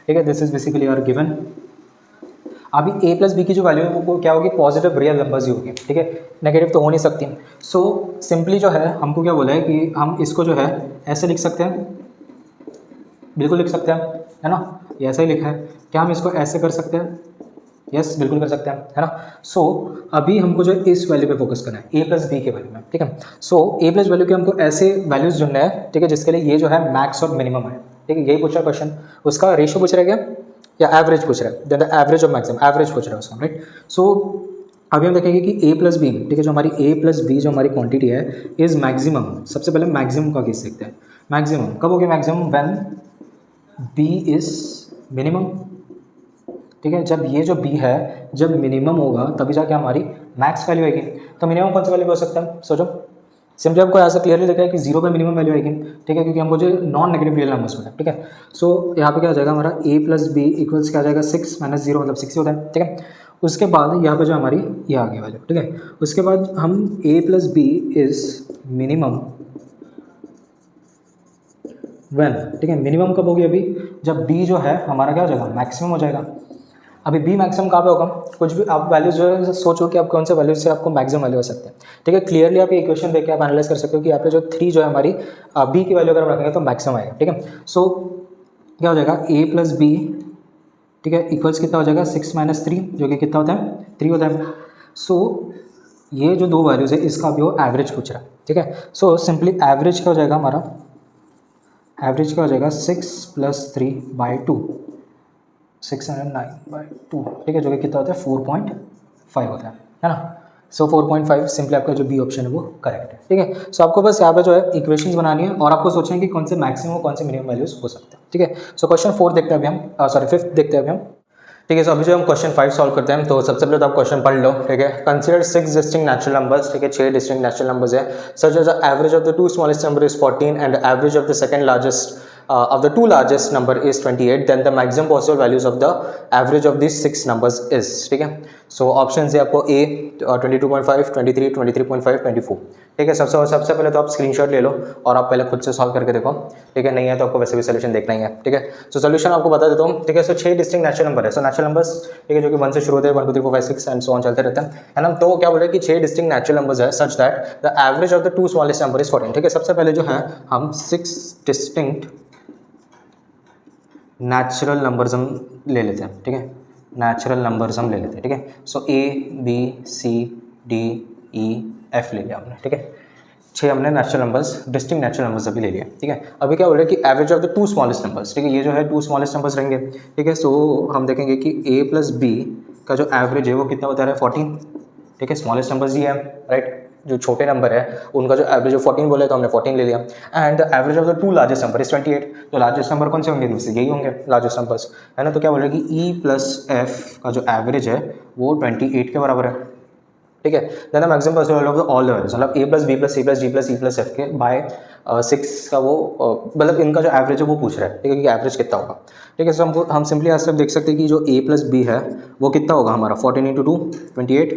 ठीक है, this is basically our given. अभी a + b की जो वैल्यू है वो क्या होगी, पॉजिटिव रियल नंबर्स ही होगी, ठीक है, नेगेटिव तो हो नहीं सकती। सो सिंपली जो है हमको क्या बोला है कि हम इसको जो है ऐसे लिख सकते हैं, बिल्कुल लिख सकते हैं, है ना, ये ऐसा ही लिखा है। क्या हम इसको ऐसे कर सकते हैं, यस बिल्कुल कर सकते हैं, है ना। सो अभी हमको जो इस वैल्यू पे फोकस करना है a + b के वैल्यू में, ठीक है। सो a + वैल्यू के हमको ऐसे वैल्यूज ढूंढना है, ठीक है, जिसके लिए ये जो है मैक्स और मिनिमम है, ठीक है, यही पूछ रहा है क्वेश्चन। उसका रेशियो पूछ रहा है क्या, या एवरेज पूछ रहा है, then the average of maximum, average पूछ रहा है उसका, राइट। सो अभी हम देखेंगे कि a + b, ठीक है, जो हमारी a + b जो हमारी क्वांटिटी है इज मैक्सिमम। सबसे पहले मैक्सिमम का केस देखते हैं, मैक्सिमम कब होगी, maximum when b is minimum, ठीक है। जब ये जो b है जब मिनिमम होगा तभी जाके हमारी मैक्स वैल्यू आएगी। तो मिनिमम कौन सा वैल्यू हो सकता है, सोचो, सिंपली आपको ऐसा क्लियरली दिख रहा है कि 0 पे मिनिमम वैल्यू आएगी, ठीक है, क्योंकि हमको जो नॉन नेगेटिव रियल नंबर्स होता है, ठीक है। सो यहाँ पे क्या आ जाएगा हमारा a + b = क्या आ जाएगा 6 - 0 मतलब 6 ही होता है, ठीक है। उसके बाद यहाँ पे जो हमारी ये आ गई वैल्यू, ठीक है। उसके बाद हम a + b is minimum when, ठीक है, मिनिमम कब होगी अभी, जब b जो है हमारा क्या हो जाएगा मैक्सिमम हो जाएगा। अभी बी मैक्सिमम कहाँ पे होगा, कुछ भी आप वैल्यूज जो है सोचो कि आप कौन से वैल्यूज से आपको मैक्सिमम वैल्यू हो सकते हैं, ठीक है। क्लियरली आप ये इक्वेशन देख के आप एनालाइज कर सकते हो कि यहाँ पे जो 3 जो है हमारी बी की वैल्यू अगर हम रखेंगे तो मैक्सिमम आएगा, ठीक है। सो क्या हो जाएगा ए प्लस बी, ठीक है, इक्वल्स कितना हो जाएगा 6 माइनस 3 जो कि कितना होता है 3 होता है। सो ये जो दो वैल्यूज है इसका भी वो एवरेज पूछ रहा है, ठीक है। सो सिंपली एवरेज क्या हो जाएगा हमारा, एवरेज क्या हो जाएगा 6 प्लस 3 बाई 2, 609/2, ठीक है, जो कि कितना होता है 4.5 होता है ना। सो 4.5 सिंपली आपका जो बी ऑप्शन है वो करेक्ट है, ठीक है। सो आपको बस यहाँ पे जो है इक्वेशंस बनानी है और आपको सोचना है कि कौन से मैक्सिमम कौन से मिनिमम वैल्यूज हो सकते हैं, ठीक है। सो क्वेश्चन 4 देखते हैं अभी हम, सॉरी 5 देखते हैं अभी हम, ठीक है। सो अभी जो हम क्वेश्चन 5 सॉल्व करते हैं तो सबसे पहले तो आप क्वेश्चन पढ़ लो, ठीक है। कंसीडर 6 डिस्टिंक्ट नेचुरल नंबर्स, ठीक है, 6 डिस्टिंक्ट नेचुरल नंबर्स है, such as the average of द 2 smallest number is 14 and the average of the second largest of the 2 largest number is 28, then the maximum possible values of the average of these 6 numbers is, ठीक है। So option है आपको ए 22.5, 23, 23.5, 24, ठीक है। सबसे पहले तो आप स्क्रीनशॉट ले लो और आप पहले खुद से सॉल्व करके देखो, ठीक है। नहीं है तो आपको वैसे भी सोल्यूशन देखना ही है, ठीक है। सो सोल्यूशन आपको बता देता हूँ, ठीक है। सो 6 डिस्टिंक्ट नेचुरल नंबर है, सो नेचुरल नंबर्स, ठीक है, जो कि 1 से शुरू होते हैं, 1 2 3 4 5 6 एंड सो ऑन चलते रहते हैं, है ना। तो क्या बोल रहे हैं कि 6 डिस्टिंक्ट नेचुरल नंबर्स है such that the average of द 2 स्मॉलेस्ट नंबर इज 14, ठीक है। सबसे पहले जो है हम 6 डिस्टिंक्ट नेचुरल नंबर्स हम ले लेते हैं, ठीक है, नेचुरल नंबर्स हम ले लेते हैं, ठीक है। So A B C D E F ले लिया हमने, ठीक है। 6 हमने natural numbers, distinct natural numbers अभी ले लिया, ठीक है। अभी क्या बोल रहे हैं कि एवरेज ऑफ द 2 स्मॉलेस्ट नंबर्स, ठीक है, ये जो है 2 स्मॉलेस्ट नंबर्स रहेंगे, ठीक है। सो हम देखेंगे कि ए प्लस बी का जो एवरेज है वो कितना बता रहा है 14, ठीक है। स्मॉलेस्ट नंबर्स ही है, राइट, जो छोटे नंबर है उनका जो एवरेज जो 14 बोले तो हमने 14 ले लिया, एंड द एवरेज ऑफ द 2 लार्जेस्ट नंबर इज 28, तो लार्जेस्ट नंबर कौन से होंगे इनमें से, यही होंगे लार्जेस्ट नंबर्स, है ना। तो क्या बोल रहे हैं कि ई प्लस एफ का जो एवरेज है वो 28 के बराबर है, ठीक है। Then the maximum possible of all the values, मतलब A plus B plus C plus D plus E plus F के बाय 6 का वो मतलब इनका जो एवरेज है वो पूछ रहा है, ठीक है, कि एवरेज कितना होगा, ठीक है। सो हम सिंपली आज देख सकते हैं कि जो ए प्लस बी है वो कितना होगा हमारा 14 × 2 28,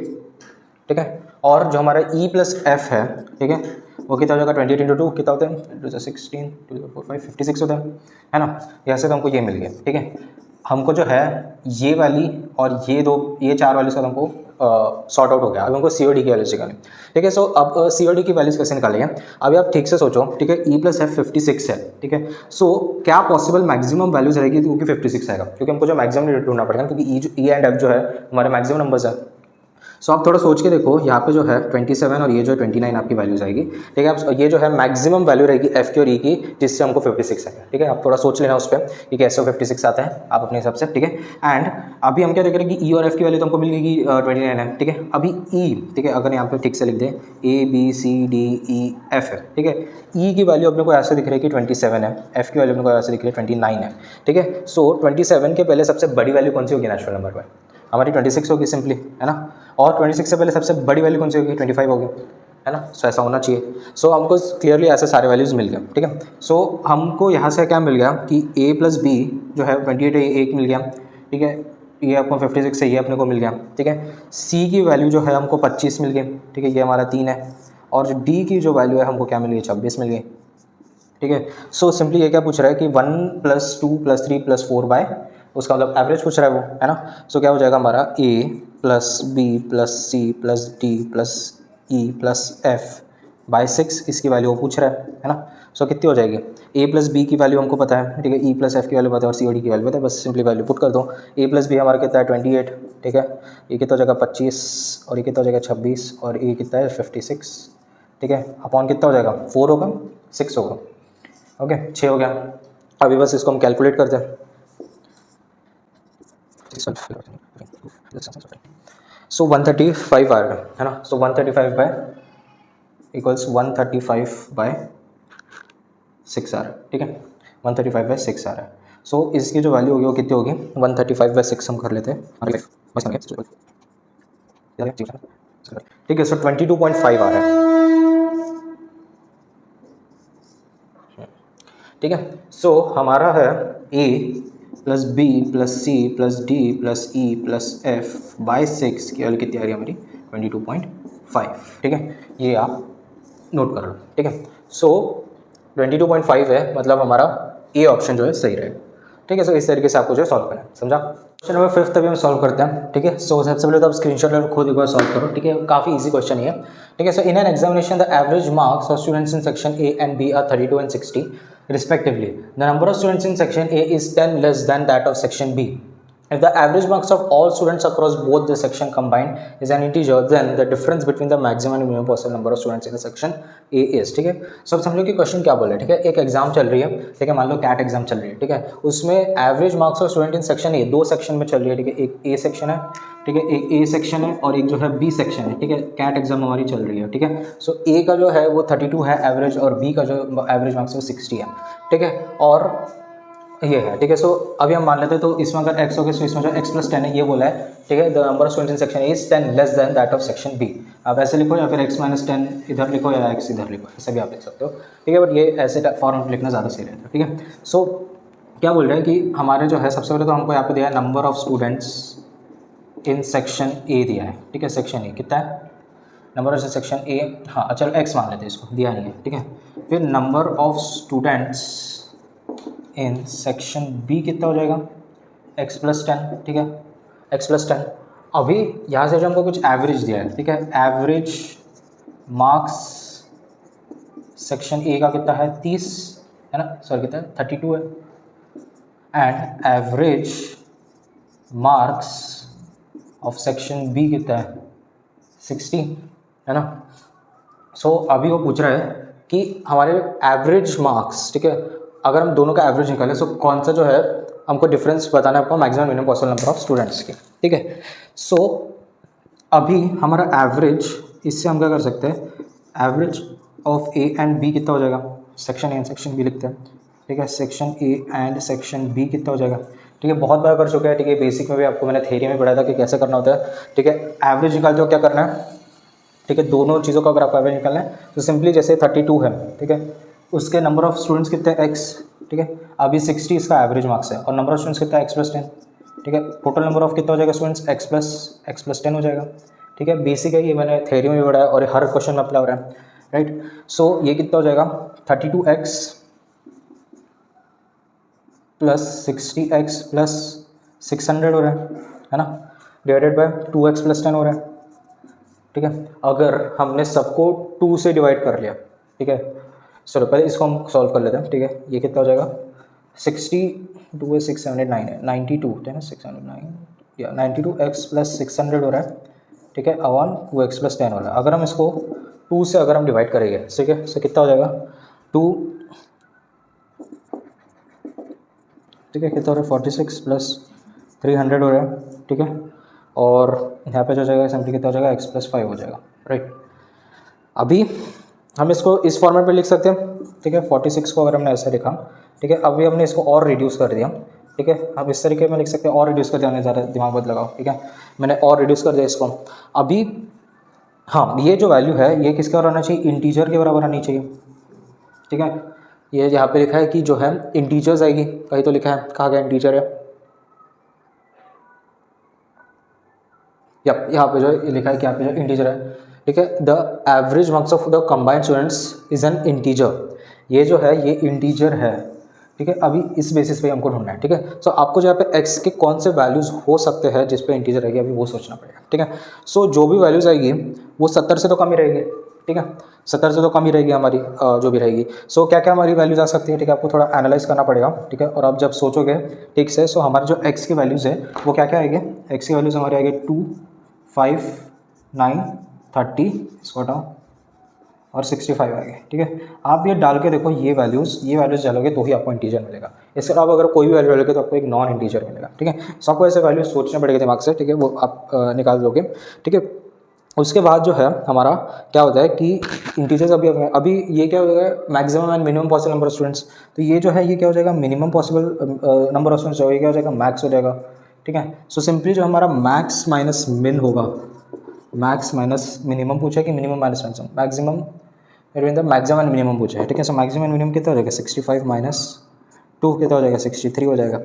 ठीक है। और जो हमारा ई प्लस एफ है, ठीक है, वो कितना हो जाएगा 28 × 2 कितना होता है 16 2 4 5 56 होता है ना। यहाँ से तो हमको ये मिल गया, ठीक है। हमको जो है ये वाली और ये 4 वैल्यूज का हमको सॉर्ट आउट हो गया। अब हमको सी ओ डी की वैल्यूज निकालें, ठीक है। सो अब सी ओ डी की वैल्यूज कैसे निकालेंगे, अभी आप ठीक से सोचो, ठीक है। ई प्लस एफ 56 है, ठीक है। सो क्या पॉसिबल मैक्सिमम वैल्यूज रहेगी क्योंकि 56 आएगा, क्योंकि हमको जो मैक्सिमम ढूंढना पड़ेगा, क्योंकि ई एंड एफ जो है हमारे मैक्सिमम नंबर्स है। सो आप थोड़ा सोच के देखो, यहाँ पे जो है 27 और ये जो है 29 आपकी वैल्यूज आएगी, ठीक है। आप ये जो है मैक्सिमम वैल्यू रहेगी एफ की और ई की, जिससे हमको 56 आएगा, ठीक है। आप थोड़ा सोच लेना उस पर कि कैसे 56 आता है आप अपने हिसाब से, ठीक है। एंड अभी हम क्या देख रहे हैं कि ई और एफ की वैल्यू तो हमको मिल गई 29 है, ठीक है। अभी ई, ठीक है, अगर यहाँ पे ठीक से लिख दें A B C D E F है, ठीक है। ई की वैल्यू अपने को ऐसे दिख रही है कि 27 है, एफ की वैल्यू अपने को ऐसे दिख रही है 29 है, ठीक है। सो 27 के पहले सबसे बड़ी वैल्यू कौन सी होगी नेचुरल नंबर पर, हमारी 26 होगी सिंपली, है ना। और 26 से पहले सबसे बड़ी वैल्यू कौन सी होगी 25 होगी, है ना। सो ऐसा होना चाहिए। सो हमको क्लियरली ऐसे सारे वैल्यूज़ मिल गए, ठीक है। सो हमको यहाँ से क्या मिल गया कि a प्लस बी जो है 28 एक मिल गया, ठीक है। ये आपको 56 है, ये अपने को मिल गया, ठीक है। c की वैल्यू जो है हमको 25 मिल गई, ठीक है, ये हमारा 3 है। और जो d की जो वैल्यू है हमको क्या मिल गई 26 मिल गई, ठीक है। सो सिंपली ये क्या पूछ रहा है कि 1 + 2 + 3 + 4 बाय उसका मतलब एवरेज पूछ रहा है वो, है ना। सो क्या हो जाएगा हमारा a + b + c + d + e + f bye 6 इसकी वैल्यू वो पूछ रहा है ना। सो कितनी हो जाएगी, a + b की वैल्यू हमको पता है, ठीक है, e + f की वैल्यू पता है और c और d की वैल्यू पता है, बस सिंपली वैल्यू पुट कर दो। a + b हमारा कितना है 28, ठीक है। ये कितना हो जाएगा 25 और ये कितना हो जाएगा 26 और ये कितना है 56, ठीक है। अपॉन कितना हो जाएगा 4 होगा 6 होगा, ओके 6 हो गया। अभी बस इसको हम कैलकुलेट करते हैं। सो 135 आ रहा है ना। सो 135 बाय इक्वल्स 135/6 आ रहा है, ठीक है। 135/6 आ रहा है। सो इसकी जो वैल्यू होगी वो कितनी होगी 135/6 हम कर लेते हैं, ठीक है। सो 22.5 आ रहा है, ठीक है। सो हमारा है a + b + c + d + e + f bye 6 की वैल्यू कितनी आ रही है हमारी 22.5, ठीक है। ये आप नोट कर लो, ठीक है। सो 22.5 है, मतलब हमारा ए ऑप्शन जो है सही रहेगा, ठीक है। सो इस तरीके से आपको जो सॉल्व करना है, समझा। क्वेश्चन नंबर 5 अभी हम सॉल्व करते हैं, ठीक है। सो सबसे पहले तो आप स्क्रीनशॉट लेकर खुद एक बार सॉल्व करो, ठीक है। काफ़ी इजी क्वेश्चन है, ठीक है। So in an examination the average marks of students in section A and B are 32 and 60 respectively. The number of students in section A is 10 less than that of section B. If the average marks of all students across both the section combined is an integer, then the difference between the maximum and minimum possible number of students in the section A is, ठीक है। सो अब समझो कि question क्या बोल रहा है, ठीक है। एक एग्जाम चल रही है, ठीक है, मान लो कैट एग्जाम चल रही है, ठीक है। उसमें average marks of student in section ए, दो सेक्शन में चल रही है, ठीक है। एक ए सेक्शन है, ठीक है, एक ए सेक्शन है और एक जो है बी सेक्शन है, ठीक है। कैट एग्जाम हमारी चल रही है, ठीक है। सो ए का जो है वो 32 है एवरेज और बी का जो एवरेज मार्क्स है वो 60 है, ठीक है। और ये है, ठीक है। सो अभी हम मान लेते हैं, तो इसमें अगर x हो गया, सो इसमें जो x + 10 है ये बोला है, ठीक है। The number of students in section A is 10 less than that of section B. आप ऐसे लिखो या फिर x - 10 इधर लिखो या x इधर लिखो, ऐसे भी आप लिख सकते हो, ठीक है। बट ये ऐसे फॉर्म में लिखना ज़्यादा सही रहता है, ठीक है। सो क्या बोल रहे हैं कि हमारे जो है सबसे पहले तो हमको यहाँ पे दिया है number of students in section ए दिया है, ठीक है। सेक्शन ए कितना है, नंबर ऑफ सेक्शन ए, हाँ चलो x मान लेते हैं, इसको दिया नहीं है, ठीक है। फिर number of students in section B कितना हो जाएगा, x + 10, ठीक है, x + 10। अभी यहाँ से जो हमको कुछ एवरेज दिया है, ठीक है। एवरेज मार्क्स सेक्शन ए का कितना है 30 है ना, सॉरी कितना है 32 है। And average marks of section B कितना है 60 है ना। सो अभी वो पूछ रहा है कि हमारे एवरेज मार्क्स, ठीक है, अगर हम दोनों का एवरेज निकालें तो कौन सा जो है हमको डिफरेंस बताना है आपको maximum minimum possible number of students की, ठीक है। सो अभी हमारा एवरेज, इससे हम क्या कर सकते हैं, average of A and B कितना हो जाएगा, section A and section B लिखते हैं, ठीक है। Section A and section B कितना हो जाएगा, ठीक है। बहुत बार कर चुके हैं, ठीक है। बेसिक में भी आपको मैंने थ्योरी में पढ़ाया था कि कैसे करना होता है, ठीक है। एवरेज निकालते हो क्या करना है, ठीक है। दोनों चीज़ों का अगर आपको एवरेज निकालना है तो सिंपली जैसे 32 है, ठीक है, उसके नंबर ऑफ स्टूडेंट्स कितने हैं x, ठीक है। अभी 60 इसका एवरेज मार्क्स है और नंबर ऑफ स्टूडेंट्स कितना है x + 10, ठीक है। टोटल नंबर ऑफ कितना हो जाएगा स्टूडेंट्स x + 10 हो जाएगा, ठीक है। बेसिक है, ये मैंने थ्योरी में भी पढ़ा है और हर क्वेश्चन में अप्लाई हो रहा है, राइट। सो ये कितना हो जाएगा 32x + 60x + 600 हो रहा है ना, डिवाइडेड बाय 2x + 10 हो रहा है, ठीक है। अगर हमने सबको 2 से डिवाइड कर लिया, ठीक है। चलो पहले इसको हम सॉल्व कर लेते हैं, ठीक है। ये कितना हो जाएगा 62 है 6 7 8 9 है 92, ठीक है, 609 या 92x + 600 हो रहा है, ठीक है, अपॉन 2x + 10 हो रहा है। अगर हम इसको 2 से अगर हम डिवाइड करेंगे, ठीक है, तो कितना हो जाएगा 2, ठीक है, कितना हो रहा है 46 + 300 हो रहा है, ठीक है। और यहाँ पे जो जाएगा सिंपली कितना हो जाएगा x + 5 हो जाएगा, राइट। अभी हम इसको इस फॉर्मेट में लिख सकते हैं, ठीक है। 46 को अगर हमने ऐसे लिखा, ठीक है, अभी हमने इसको और रिड्यूस कर दिया, ठीक है। अब इस तरीके में लिख सकते हैं, और रिड्यूस कर दिया, ज़्यादा दिमाग मत लगाओ, ठीक है। मैंने और रिड्यूस कर दिया इसको। अभी हाँ, ये जो वैल्यू है ये किसके बराबर आना चाहिए, इंटीजर के बराबर आनी चाहिए, ठीक है। ये यहाँ पे लिखा है कि जो है इंटीजर्स आएगी, कहीं तो लिखा है, कहा गया इंटीजर है, यहाँ पे जो लिखा है कि यहाँ पे जो इंटीजर है, ठीक है। The average marks of the combined students is an integer, ये जो है ये इंटीजर है, ठीक है। अभी इस बेसिस पे हमको ढूंढना है, ठीक है। सो आपको जो यहाँ पे x के कौन से वैल्यूज़ हो सकते हैं जिस पे इंटीजर रहेगी, अभी वो सोचना पड़ेगा, ठीक है। सो जो भी वैल्यूज़ आएगी वो 70 से तो कम ही रहेगी, ठीक है। 70 से तो कम ही रहेगी हमारी जो भी रहेगी। सो क्या क्या हमारी वैल्यूज़ आ सकती है, ठीक है, आपको थोड़ा एनालाइज करना पड़ेगा, ठीक है। और आप जब सोचोगे ठीक से, सो हमारे जो x की वैल्यूज़ है वो क्या क्या आएगी, x की वैल्यूज़ हमारे आएगी 2 5 9 30, इसको हटाओ, और 65 आ गए, ठीक है। आप ये डाल के देखो, ये वैल्यूज़ डालोगे तो ही आपको इंटीजर मिलेगा। इसके अलावा अगर कोई भी वैल्यू डालोगे तो आपको एक नॉन इंटीजर मिलेगा, ठीक है। सो आपको ऐसे वैल्यूज सोचने पड़ेगा दिमाग से, ठीक है, वो आप निकाल दोगे, ठीक है। उसके बाद जो है हमारा क्या होता है कि इंटीजर्स अभी ये क्या हो जाएगा, maximum and minimum possible number of students. तो ये जो है ये क्या हो जाएगा, minimum possible number of students, ये क्या हो जाएगा, मैक्स हो जाएगा, ठीक है। सो सिंपली जो हमारा मैक्स माइनस मिन होगा, मैक्स माइनस मिनिमम पूछा कि minimum minus maximum, maximum between the maximum and minimum पूछा है, ठीक है। सो मैक्सिमम एंड मिनिमम कितना हो जाएगा 65 - 2 कितना हो जाएगा 63 हो जाएगा।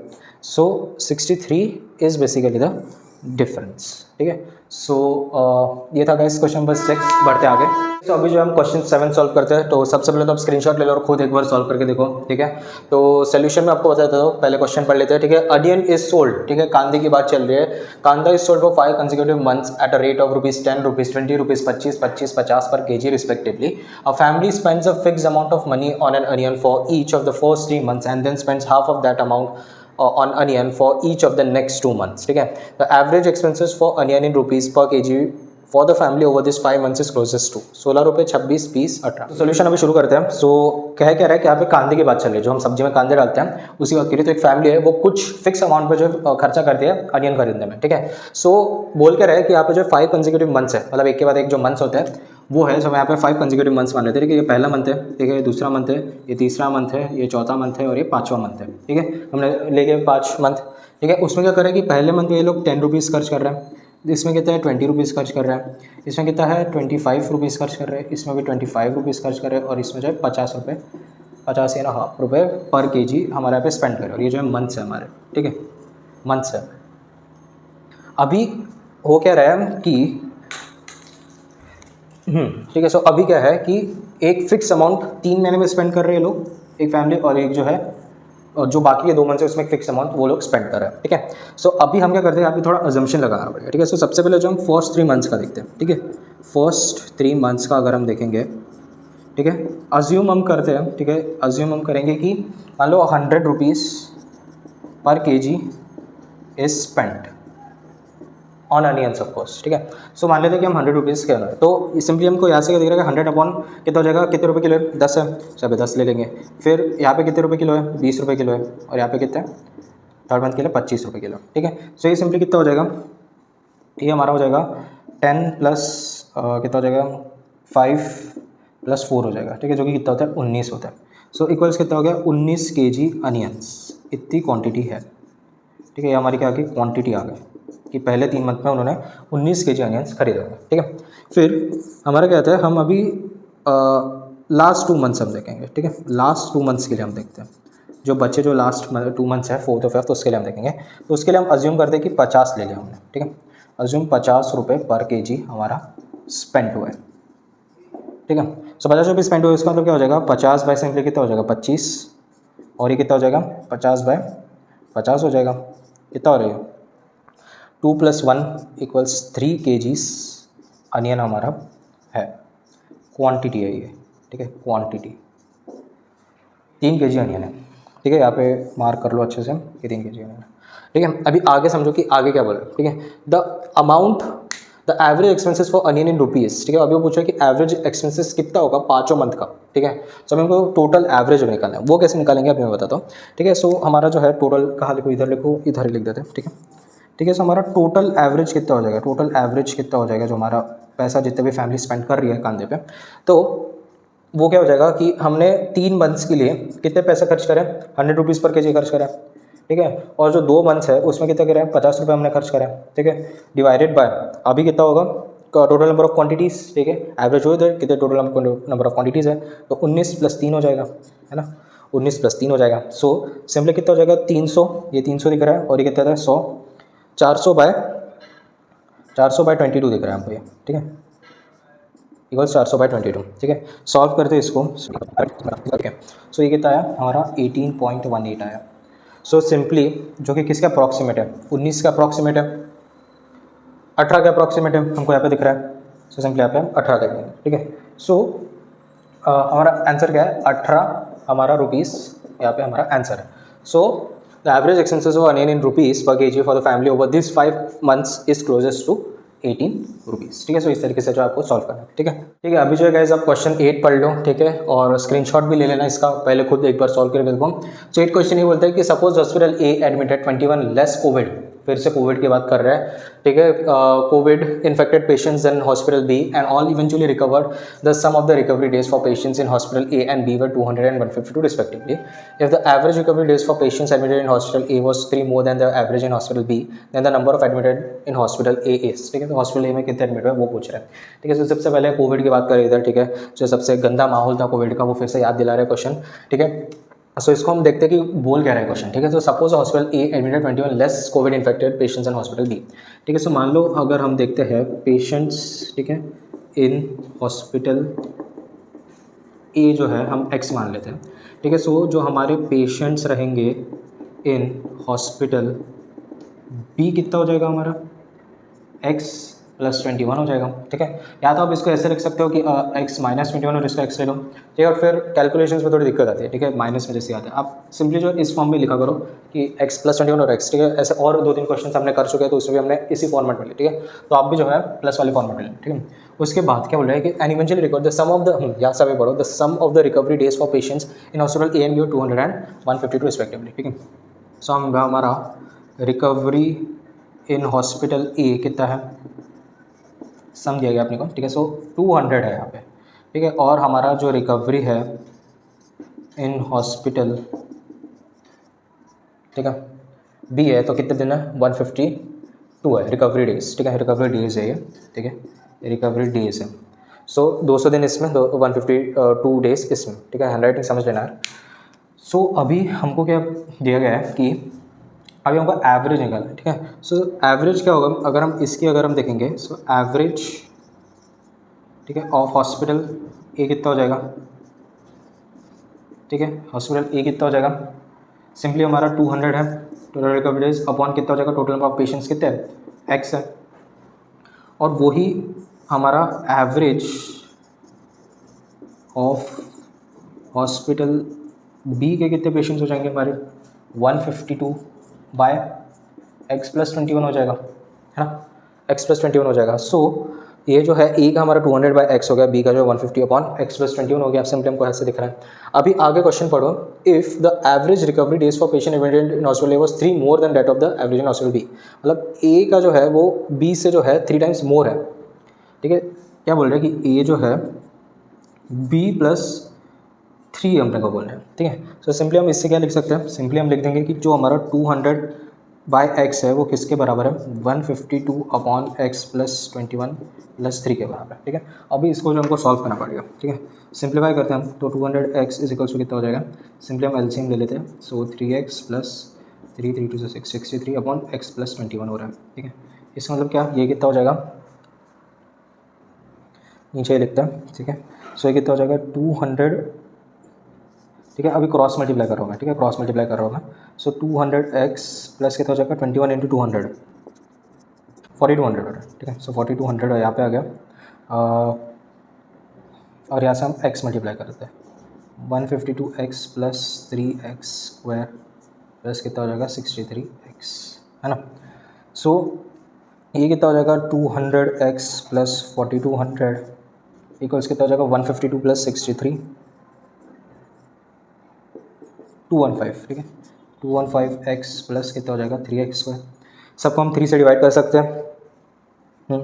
सो 63 इज़ बेसिकली द डिफरेंस। ठीक है, सो ये था गाइस क्वेश्चन नंबर 6। बढ़ते आगे। तो अभी जो हम क्वेश्चन 7 सॉल्व करते हैं, तो सबसे पहले तो आप स्क्रीनशॉट ले लो और खुद एक बार सॉल्व करके देखो। ठीक है, तो सोल्यूशन में आपको बता देता हूँ, पहले क्वेश्चन पढ़ लेते हैं। ठीक है, अनियन इज सोल्ड। ठीक है, कांदे की बात चल रही है। Kanda is sold for 5 consecutive months at a rate of ₹10, ₹20, ₹25, 25, 50 per kg respectively. A family spends a fixed amount of money on an onion for each of the first 3 months and then spends half of that amount on onion for each of the next 2 months. ठीक है, the average expenses for onion in rupees per kg for the family over this 5 months is closest to 16 रुपये, 26, 20, 18। तो solution अभी शुरू करते हैं। सो कह रहा है कि यहाँ पे कांदे की बात चल रही है, जो हम सब्जी में कांदे डालते हैं उसी बात के लिए। तो एक फैमिली है, वो कुछ फिक्स अमाउंट पे जो खर्चा करती है अनियन खरीदने में। ठीक है, सो बोल के रहे कि यहाँ पे जो 5 कंसेक्यूटिव मंथ्स है, मतलब एक के बाद एक जो मंथ्स होते हैं वो है। जब यहाँ पे 5 कंसेक्यूटिव मंथ्स मान लेते हैं कि ये पहला मंथ है, ठीक है, ये दूसरा मंथ है, ये तीसरा मंथ है, ये चौथा मंथ है और ये 5वां मंथ है। ठीक है, हमने ले गए 5 मंथ। ठीक है, उसमें क्या करें कि पहले मंथ में ये लोग 10 रुपीज़ खर्च कर रहे हैं, इसमें कितना है 20 रुपीज़ खर्च कर रहे हैं, इसमें कितना है 25 रुपीज़ खर्च कर रहे हैं, इसमें भी 25 रुपीज़ खर्च कर रहे हैं और इसमें जो है 50 रुपये, 50 या ना हाफ रुपये पर केजी हमारे यहाँ पे स्पेंड करें। और ये जो है मंथ्स है हमारे। ठीक है, मंथ्स है। अभी हो क्या रहा है कि ठीक है, सो अभी क्या है कि एक फिक्स अमाउंट 3 महीने में स्पेंड कर रहे हैं लोग, एक फैमिली, और एक जो है और जो बाकी के 2 मंथ है उसमें एक फिक्स अमाउंट वो लोग स्पेंड कर रहे हैं। ठीक है, सो अभी हम क्या करते हैं, यहाँ पे थोड़ा अजम्पशन लगाना पड़ेगा। ठीक है, सो सबसे पहले जो हम फर्स्ट 3 मंथ्स का देखते हैं। ठीक है, फर्स्ट 3 मंथ्स का अगर हम देखेंगे, ठीक है, अज्यूम हम करते हैं। ठीक है, अज्यूम हम करेंगे कि मान लो 100 रुपीज़ पर KG is spend on onions of course. ठीक है, सो मान लेते हैं कि हम 100 रुपीज़ के तो सिंपली हमको यहाँ से क्या दिख रहा है कि 100 अपॉन कितना हो जाएगा, कितने रुपये किलो है, 10 है, सब 10 ले लेंगे। फिर यहाँ पे कितने रुपये किलो है, 20 रुपये किलो है, और यहाँ पे कितना है थर्ड मंथ के लिए 25 रुपये किलो। ठीक है, सो ये सिंपली कितना हो जाएगा, ये हमारा हो जाएगा 10 प्लस कितना हो जाएगा 5 + 4 हो जाएगा। ठीक है, जो कि कितना होता है 19 होता है। सो इक्वल्स कितना हो गया 19 kg अनियंस, इतनी क्वांटिटी है। ठीक है, ये हमारी क्या आ गई क्वांटिटी आ गई कि पहले 3 मंथ में उन्होंने 19 kg अनियंस खरीदे होंगे। ठीक है, फिर हमारा क्या होता है, हम अभी लास्ट 2 मंथ्स हम देखेंगे। ठीक है, लास्ट 2 मंथ्स के लिए हम देखते हैं, जो बच्चे जो लास्ट 2 मंथ्स है 4th और 5th, उसके लिए हम देखेंगे। तो उसके लिए हम अज्यूम करते हैं कि 50 ले लिया हमने। ठीक है, अज्यूम 50 रुपये पर kg हमारा स्पेंड हुआ है। ठीक है, सो 50 रुपये स्पेंड हुआ है, इसका मतलब क्या हो जाएगा 50 बाई सिंपली कितना हो जाएगा 25, और ये कितना हो जाएगा 50 बाई 50 हो जाएगा। कितना हो रहा है 2 + 1 = 3 kg अनियन हमारा है, क्वांटिटी है ये। ठीक है, क्वांटिटी 3 kg अनियन है। ठीक है, यहाँ पे मार्क कर लो अच्छे से, ये 3 kg अनियन है। ठीक है, अभी आगे समझो कि आगे क्या बोल रहे हैं। ठीक है, the amount the average expenses for onion in rupees. ठीक है, अभी वो पूछा कि एवरेज एक्सपेंसेस कितना होगा 5 मंथ का। ठीक है, सो हमको टोटल एवरेज निकालना है, वो कैसे निकालेंगे अभी मैं बताता हूँ। ठीक है, सो हमारा जो है टोटल कहाँ लिखो, इधर लिखो, इधर लिख देते हैं। ठीक है, ठीक है, सो हमारा टोटल एवरेज कितना हो जाएगा, टोटल एवरेज कितना हो जाएगा, जो हमारा पैसा जितने भी फैमिली स्पेंड कर रही है कांदे पे, तो वो क्या हो जाएगा कि हमने 3 मंथ्स के लिए कितने पैसे खर्च करें, 100 रुपीज़ पर kg खर्च करें। ठीक है, और जो 2 मंथ्स है उसमें कितना करें 50 रुपये हमने खर्च करें। ठीक है, डिवाइडेड बाय अभी कितना होगा टोटल नंबर ऑफ क्वांटिटीज़। ठीक है, एवरेज हो तो कितने टोटल नंबर ऑफ क्वांटिटीज़ है, तो 19 + 3 हो जाएगा, है ना, 19 + 3 हो जाएगा। सो सिंपली कितना हो जाएगा 300, ये 300 दिख रहा है, और ये कितना है 100, 400 बाय 22 दिख रहा है हमको ये। ठीक है, इक्वल 400 बाई 22। ठीक है, सॉल्व करते इसको। ठीक है, सो ये कितना आया हमारा 18.18 आया। सो सिंपली जो कि किसका अप्रॉक्सीमेट है, 19 का अप्रॉक्सीमेट है, 18 का अप्रॉक्सीमेट है, हमको यहाँ पे दिख रहा है। सो सिंपली यहाँ पे हम 18 देखेंगे। ठीक है, सो हमारा आंसर क्या है 18 हमारा रुपीज़, यहाँ पे हमारा आंसर है। So the average expenses of onion in rupees per kg for the family over this 5 months is closest to 18 rupees. ठीक है, सो इस तरीके से जो आपको सॉल्व करना है। ठीक है, ठीक है, अभी जो है गाइस आप क्वेश्चन 8 पढ़ लो। ठीक है, और स्क्रीनशॉट भी ले लेना इसका, पहले खुद एक बार सॉल्व करके देखो। सो 8 क्वेश्चन ये बोलता है कि suppose hospital A admitted 21 less Covid, फिर से कोविड की बात कर रहा है। ठीक है, Covid infected patients in hospital B and all eventually recovered the sum of the recovery days for patients in hospital A and B were 200 and 152 respectively. If the average recovery days for patients admitted in hospital A was 3 more than the average in hospital B, then the number of admitted in hospital A is. ठीक है, तो hospital ए में कितने admit हुए वो पूछ रहे हैं। ठीक है, तो सबसे पहले कोविड की बात करें इधर। ठीक है, जो सबसे गंदा माहौल था कोविड का वो फिर से याद दिला रहे क्वेश्चन। ठीक है, सो इसको हम देखते हैं कि बोल क्या रहा है क्वेश्चन, ठीक है। तो suppose hospital A admitted 21 less Covid infected patients in hospital B, ठीक है। सो मान लो अगर हम देखते हैं पेशेंट्स, ठीक है, इन हॉस्पिटल ए जो है हम एक्स मान लेते हैं, ठीक है। सो जो हमारे पेशेंट्स रहेंगे इन हॉस्पिटल बी कितना हो जाएगा हमारा, एक्स प्लस 21 हो जाएगा, ठीक है। या तो आप इसको ऐसे लिख सकते हो कि एक्स माइनस 21 और इसका एक्स ले लो, ठीक है। और फिर कैलकुलेशंस में थोड़ी दिक्कत आती है, ठीक है, माइनस में जैसे आता है। आप सिंपली जो इस फॉर्म में लिखा करो कि एक्स प्लस 21 और एक्स, ठीक है। ऐसे और 2-3 क्वेश्चन हमने कर चुके हैं तो उसमें भी हमने इसी फॉर्मेट में लिया, ठीक है। तो आप भी जो है प्लस वाले फॉर्मेट में लें, ठीक है। उसके बाद क्या बोल रहा है कि and eventually record the sum of the, यहाँ से पढ़ो, the sum of the recovery days for patients in hospital A and B 200 and 152 respectively, ठीक है। सो हमारा रिकवरी इन हॉस्पिटल ए कितना है, सम दिया गया अपने को, ठीक है। सो 200 है यहाँ पे, ठीक है। और हमारा जो रिकवरी है इन हॉस्पिटल, ठीक है, बी है, तो कितने दिन है, 152 है रिकवरी डेज, ठीक है। रिकवरी डेज है ये, ठीक है, रिकवरी डेज है। सो 200 दिन इसमें, 152 डेज इसमें, ठीक है। हैंड राइटिंग समझ लेना है। सो अभी हमको क्या दिया गया है कि अभी हमको एवरेज निकालना है, ठीक है। सो एवरेज क्या होगा, अगर हम इसकी अगर हम देखेंगे, सो एवरेज, ठीक है, ऑफ हॉस्पिटल ए कितना हो जाएगा, ठीक है। हॉस्पिटल ए कितना हो जाएगा, सिंपली हमारा 200 है टोटल रिकवरी डेज अपॉन कितना हो जाएगा, टोटल नंबर ऑफ पेशेंट्स कितने हैं, एक्स है। और वही हमारा एवरेज ऑफ हॉस्पिटल बी के कितने पेशेंट्स हो जाएंगे हमारे, 152 बाय एक्स प्लस 21 हो जाएगा, है ना, एक्स प्लस 21 हो जाएगा। सो ये जो है ए का हमारा 200 बाय एक्स हो गया, बी का जो 150 अपॉन एक्स प्लस 21 हो गया। सिंपली हमको ऐसे दिख रहा है। अभी आगे क्वेश्चन पढ़ो, if the average recovery days for patient admitted in hospital A was 3 more than that of the average in hospital B, मतलब ए का जो है वो बी से जो है 3 टाइम्स मोर है, ठीक है। क्या बोल रहे हैं कि ए जो है बी प्लस 3 हमने को बोल रहे हैं, ठीक है। सो सिंपली हम इससे क्या लिख सकते हैं, सिंपली हम लिख देंगे कि जो हमारा 200 बाय एक्स है वो किसके बराबर है, 152 अपॉन एक्स प्लस 21 प्लस 3 के बराबर है, ठीक है। अभी इसको जो हमको सॉल्व करना पड़ेगा, ठीक है। सिंप्लीफाई करते हैं हम, तो 200 एक्स इज इक्वल्स टू कितना हो जाएगा, सिंपली हम एलसीएम ले लेते हैं। सो 3x plus 3 2 6 63 upon x plus 21 हो रहा है, ठीक है। इसका मतलब क्या, ये कितना हो जाएगा, नीचे लिखते हैं, ठीक है। सो ये कितना हो जाएगा 200, ठीक है। अभी क्रॉस मल्टीप्लाई कर रहा हूँ मैं, ठीक है, क्रॉस मल्टीप्लाई कर रहा हूँ मैं। सो 200x प्लस कितना हो जाएगा 21 इंटू 200, 4200 हो रहा है, ठीक है। सो 4200 यहाँ पे आ गया। और यहाँ से हम x मल्टीप्लाई कर देते हैं, 152x plus 3x square plus कितना हो जाएगा 63x, है ना। सो ये कितना हो जाएगा 200x प्लस 4200 इक्वल्स कितना हो जाएगा 152 प्लस 63 215, ठीक है। 215x प्लस कितना हो जाएगा 3x स्क्वायर। सबको हम 3 से डिवाइड कर सकते हैं,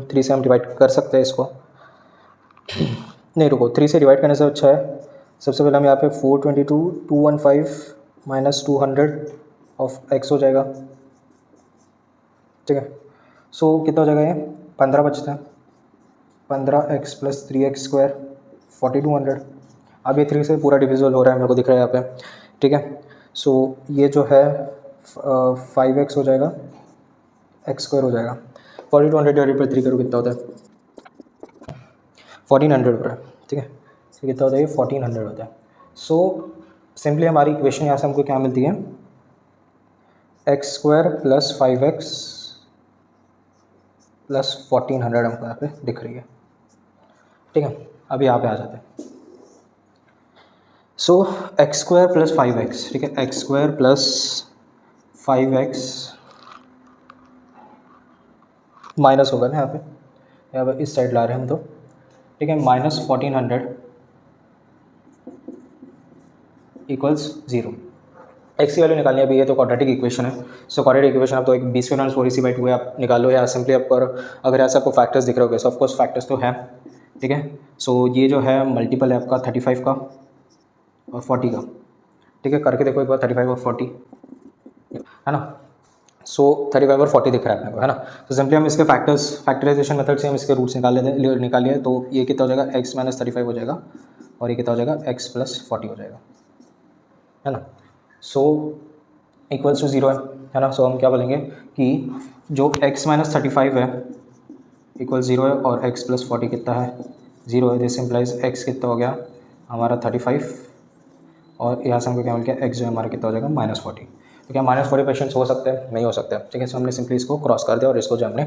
3 से हम डिवाइड कर सकते हैं इसको, नहीं रुको, 3 से डिवाइड करने से अच्छा है। सबसे पहले हम यहाँ पे 422 215 माइनस 200 ऑफ x हो जाएगा, ठीक है। सो कितना हो जाएगा, ये 15 बचता है, 15x प्लस 3x स्क्वायर 4200। अब ये 3 से पूरा डिविजिबल हो रहा है, मेरे को दिख रहा है यहाँ पे, ठीक है। सो ये जो है 5x हो जाएगा, x स्क्वायर हो जाएगा, 4200 डिवाइडेड बाई 3 करो कितना होता है 1400 हो रहा है, ठीक है। तो कितना होता है, ये 1400 होता है। सो सिंपली हमारी इक्वेशन यहाँ से हमको क्या मिलती है, x square plus 5x plus 1400 हमको यहाँ पे दिख रही है, ठीक है। अब यहाँ पे आ जाते हैं। सो एक्स स्क्वायर प्लस 5x, ठीक है, x square plus 5x minus होगा ना यहाँ पे इस साइड ला रहे हैं हम तो, ठीक है, माइनस 1400 इक्वल्स 0। एक्स की वैल्यू निकालनी है अभी, ये तो क्वाड्रेटिक इक्वेशन है। सो क्वाड्रेटिक इक्वेशन आप तो एक 20 के 4ac/2 है, आप निकाल लो, या सिंपली आप पर अगर ऐसे आपको फैक्टर्स दिख रहे होंगे, सो ऑफकोर्स फैक्टर्स तो हैं, ठीक है। सो ये जो है मल्टीपल है आपका 35 का और 40 का, ठीक है, करके देखो एक बार 35 और 40, है ना। सो 35 और 40 दिख रहा है अपने को, है ना। तो सिंपली हम इसके फैक्टराइजेशन मेथड से हम इसके रूट्स निकालिए, तो ये कितना हो जाएगा x माइनस 35 हो जाएगा और ये कितना हो जाएगा x प्लस 40 हो जाएगा, है ना। सो इक्वल्स टू 0 है ना। सो हम क्या बोलेंगे कि जो x माइनस 35 है इक्वल 0 है और x प्लस 40 कितना है 0 है। दिस इम्प्लाइज x कितना हो गया हमारा 35 और यहाँ से हमको क्या मिल गया x जो है हमारा कितना हो जाएगा -40। तो क्या -40 पेशेंट्स हो सकते हैं, नहीं हो सकते, ठीक है। सो हमने सिंपली इसको क्रॉस कर दिया और इसको जो हमने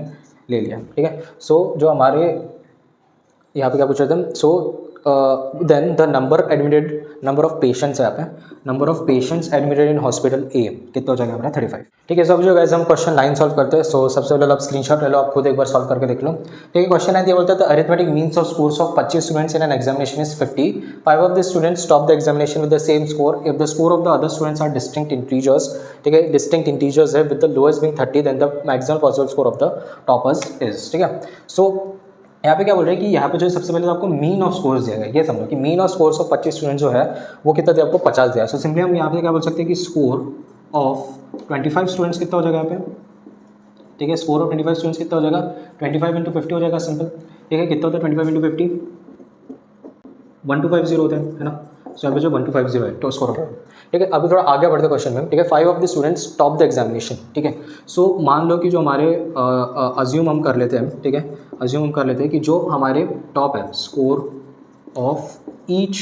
ले लिया, ठीक है। सो जो हमारे यहाँ पे क्या पूछ रहे थे, so then the number of patients है यहाँ पे, number of patients admitted in hospital A कितना हो जाएगा हमारा 35, ठीक है। सब जो गाइस हम क्वेश्चन 9 सॉल्व करते हैं। सो सबसे पहले आप स्क्रीनशॉट ले लो, आप खुद एक बार सॉल्व करके देख लो, ठीक है। क्वेश्चन 9 ये बोलता है arithmetic means of scores of 25 students in an examination is 50, 5 of the students top the examination with the same score, if the score of the other students are distinct integers, ठीक है, distinct integers है with the lowest being 30 then the maximum possible score of the toppers is, ठीक है। सो यहाँ पे क्या बोल रहे हैं कि यहाँ पे जो सबसे पहले तो आपको मीन ऑफ स्कोर्स दिया गया, ये समझो कि mean of scores of 25 student जो है वो कितना दिया आपको 50 दिया। सो सिंपली हम यहाँ पे क्या बोल सकते हैं कि स्कोर ऑफ 25 स्टूडेंट्स कितना हो जाएगा यहाँ पे, ठीक है। स्कोर ऑफ 25 स्टूडेंट्स कितना हो जाएगा 25 इंटू 50 हो जाएगा सिंपल, ठीक है। कितना होता है 25 इंटू 50 1250 होता है ना। सो यहाँ पे जो 1250 है तो स्कोर ऑफ, ठीक है। अभी थोड़ा आगे बढ़ते क्वेश्चन में, ठीक है। 5 of the students top the examination, ठीक है। सो मान लो कि जो हमारे अज्यूम हम कर लेते हैं, ठीक है, अज्यूम हम कर लेते हैं कि जो हमारे टॉप है score of each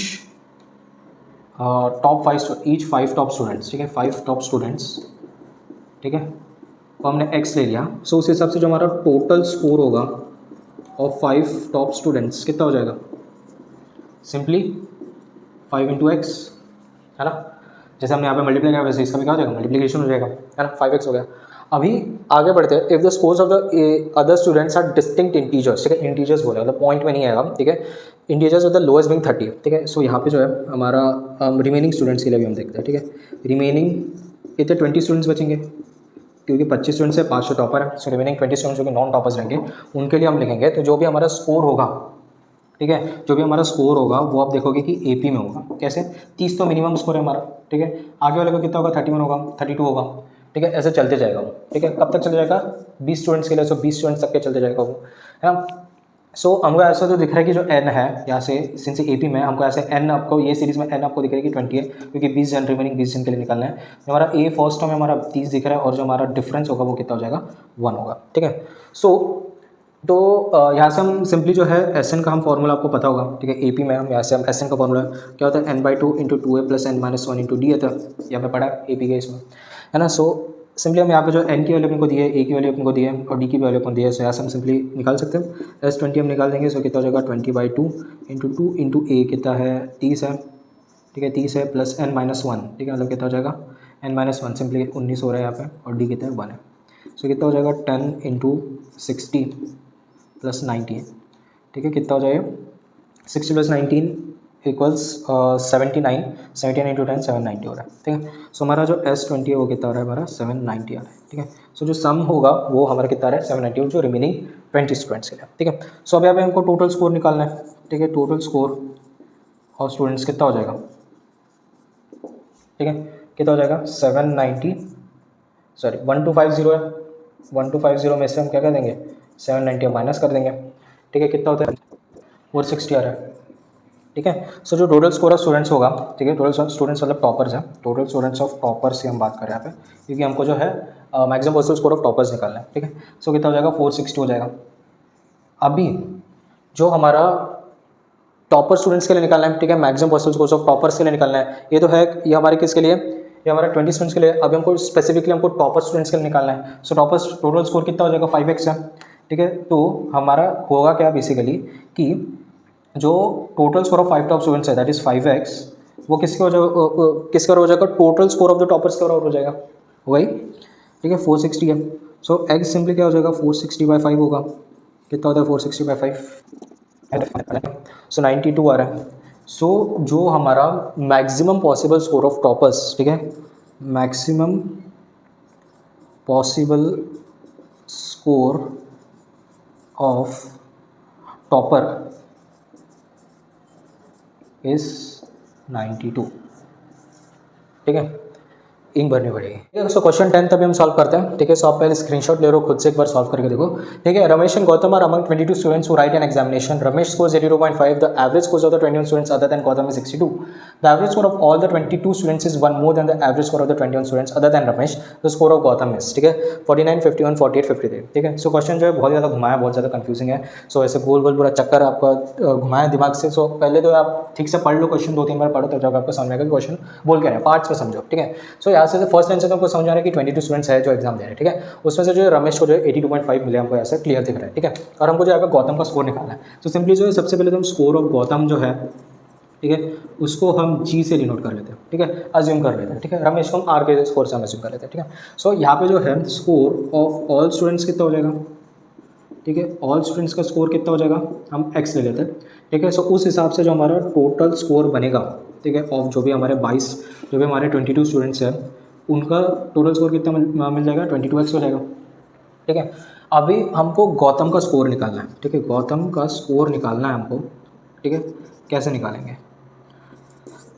top 5 top students, ठीक है, 5 टॉप स्टूडेंट्स, ठीक है। तो हमने x ले लिया। सो उस हिसाब से जो हमारा टोटल स्कोर होगा ऑफ 5 टॉप स्टूडेंट्स कितना हो जाएगा, सिंपली 5 इंटू एक्स, है ना। जैसे हमने यहाँ पे मल्टीप्लाई किया वैसे इसका भी क्या हो जाएगा मल्टीप्लिकेशन हो जाएगा, है ना, 5x हो गया। अभी आगे बढ़ते हैं, if the scores of the other students are distinct integers, ठीक है, इंटीजर्स बोले मतलब पॉइंट में नहीं आएगा, ठीक है, integers with the lowest being 30, ठीक है। सो यहाँ पे जो है हमारा रिमेनिंग स्टूडेंट्स के लिए भी हम देखते हैं, ठीक है। रिमेनिंग कितने 20 स्टूडेंट्स बचेंगे क्योंकि 25 स्टूडेंट्स है, 5 टॉपर है। सो रिमेनिंग 20 स्टूडेंट्स जो कि नॉन टॉपर्स रहेंगे उनके लिए हम लिखेंगे। तो जो भी हमारा स्कोर होगा, ठीक है, जो भी हमारा स्कोर होगा वो आप देखोगे कि एपी में होगा। कैसे 30 तो मिनिमम स्कोर है हमारा, ठीक है। आगे वाले को कितना होगा 31 होगा, 32 होगा, ठीक है। ऐसे चलते जाएगा वो, ठीक है। कब तक चल जाएगा 20 स्टूडेंट्स के लिए, सो 20 स्टूडेंट्स तक के चलते जाएगा वो, है ना। सो हमको ऐसा तो दिख रहा है कि जो एन है यहाँ से सिंस एपी में हमको ऐसे एन आपको ये सीरीज में एन आपको दिख रहा है कि 20 है क्योंकि 20 जन रिमेनिंग 20 जन के लिए निकालना है। जो हमारा ए फर्स्ट टर्म में हमारा 30 दिख रहा है और जो हमारा डिफरेंस होगा वो कितना हो जाएगा 1 होगा, ठीक है। सो तो यहाँ से हम सिंपली जो है एस एन का हम फॉर्मूला आपको पता होगा, ठीक है। ए पी में हम यहाँ से हम एस एन का फॉर्मूला क्या होता है n/2 into 2a plus n-1 into D है, यहाँ पे पढ़ा है ए पी के इसमें, है ना। सो सिंपली हम यहाँ पे जो n की वैल्यू अपन को दी है, ए की वैल्यू अपन को दी है और डी की वैल्यू अपन दी है। सो यहाँ से हम सिंपली निकाल सकते हैं S20 हम निकाल देंगे। सो कितना हो जाएगा 20/2 इंटू 2 इंटू ए कितना है 30 है, ठीक है, 30 है प्लस n-1, ठीक है, मतलब कितना हो जाएगा n-1 सिंपली 19 हो रहा है यहाँ पे और डी कितना है 1 है। सो कितना हो जाएगा 10 इंटू 60 प्लस 90 है, ठीक है। कितना हो जाएगा 60 प्लस 19 इक्वल्स 79, 79 इंटू 10 790 हो रहा है, ठीक है। सो हमारा जो S20 है वो कितना हो रहा है हमारा 790 आ रहा है, ठीक है। सो जो सम होगा वो हमारा कितना आ रहा है 790 जो रिमेनिंग 20 स्टूडेंट्स के लिए, ठीक है। सो अब यहाँ पे हमको टोटल स्कोर निकालना है, ठीक है। टोटल स्कोर और स्टूडेंट्स कितना हो जाएगा, ठीक है, कितना हो जाएगा 790 सॉरी 1250 है, 1250 में से हम क्या कर देंगे 790 माइनस कर देंगे, ठीक है। कितना होता है 460 आ रहा है, ठीक है। सो जो टोटल स्कोर ऑफ स्टूडेंट्स होगा, ठीक है, टोटल स्टूडेंट्स मतलब टॉपर्स हैं, टोटल स्टूडेंट्स ऑफ टॉपर्स की हम बात कर रहे हैं यहाँ पे क्योंकि हमको जो है maximum possible score of toppers निकालना है, ठीक है। सो कितना हो जाएगा 460 हो जाएगा। अभी जो हमारा टॉपर स्टूडेंट्स के लिए निकालना है, ठीक है, maximum possible scores of toppers के लिए निकालना है। ये तो है ये हमारे किसके लिए, ये हमारा 20 स्टूडेंट्स के लिए। अभी हमको स्पेसिफिकली हमको टॉपर स्टूडेंट्स के लिए निकालना है। सो टॉपर टोटल स्कोर कितना हो जाएगा 5x है, ठीक है। तो हमारा होगा क्या बेसिकली कि जो total score of 5 top students है दैट इज 5x, वो किसके हो जाएगा total score of the toppers के बराबर हो जाएगा वही, ठीक है, 460 है। सो x सिंपली क्या हो जाएगा 460/5 होगा। कितना होता है 460/5, सो 92 आ रहा है। सो जो हमारा maximum possible score of toppers, ठीक है, maximum possible score of topper is 92, ठीक है। इंक भरनी पड़ेगी। ठीक है, सो क्वेश्चन 10 तभी हम सॉल्व करते हैं। ठीक है, सो आप पहले स्क्रीनशॉट ले रहे हो, खुद से एक बार सॉल्व करके देखो। ठीक है, Ramesh and Gautam are among 22 students who write an examination. Ramesh scores 82.5, the average scores of the 21 students other than Gautam is 62। The average score of all the 22 students is 1 more than the average score of the 21 students other than Ramesh. The score of Gautam is, ठीक है, 49, 51, 48, 53। ठीक है, so question जो है बहुत ज़्यादा घुमाया, बहुत ज़्यादा कंफ्यूजिंग है। सो ऐसे गोल गोल पूरा चक्कर आपका घुमाया दिमाग से। सो पहले तो आप ठीक से पढ़ लो क्वेश्चन, 2-3 बार पढ़ो, तो जब आपको समझ आएगा कि क्वेश्चन बोल क्या रहे हैं, पार्ट्स में समझो। ठीक है, सो यहाँ से फर्स्ट लाइन से तो आपको समझ आ रहा है कि 22 स्टूडेंट्स है जो एग्जाम दे रहे हैं। ठीक है, उसमें से जो रमेश को जो है 82.5 मिले, हमको ऐसा क्लियर दिख रहा है। ठीक है, और हमको जो है गौतम का स्कोर निकालना है। तो सिंपली जो है सबसे पहले तो हम स्कोर ऑफ गौतम जो है, ठीक है, उसको हम जी से डिनोट कर लेते हैं। ठीक है, अज्यूम कर लेते हैं। ठीक है, रमेश को हम आर के स्कोर से हम अज्यूम कर लेते हैं। ठीक है, सो यहाँ पे जो है स्कोर ऑफ ऑल स्टूडेंट्स कितना हो जाएगा। ठीक है, ऑल स्टूडेंट्स का स्कोर कितना हो जाएगा, हम एक्स ले लेते हैं। ठीक है, सो उस हिसाब से जो हमारा टोटल स्कोर बनेगा, ठीक है, ऑफ जो भी हमारे 22 जो भी हमारे 22 स्टूडेंट्स हैं, उनका टोटल स्कोर कितना मिल जाएगा, 22x हो जाएगा। ठीक है, अभी हमको गौतम का स्कोर निकालना है। ठीक है, गौतम का स्कोर निकालना है हमको। ठीक है, कैसे निकालेंगे,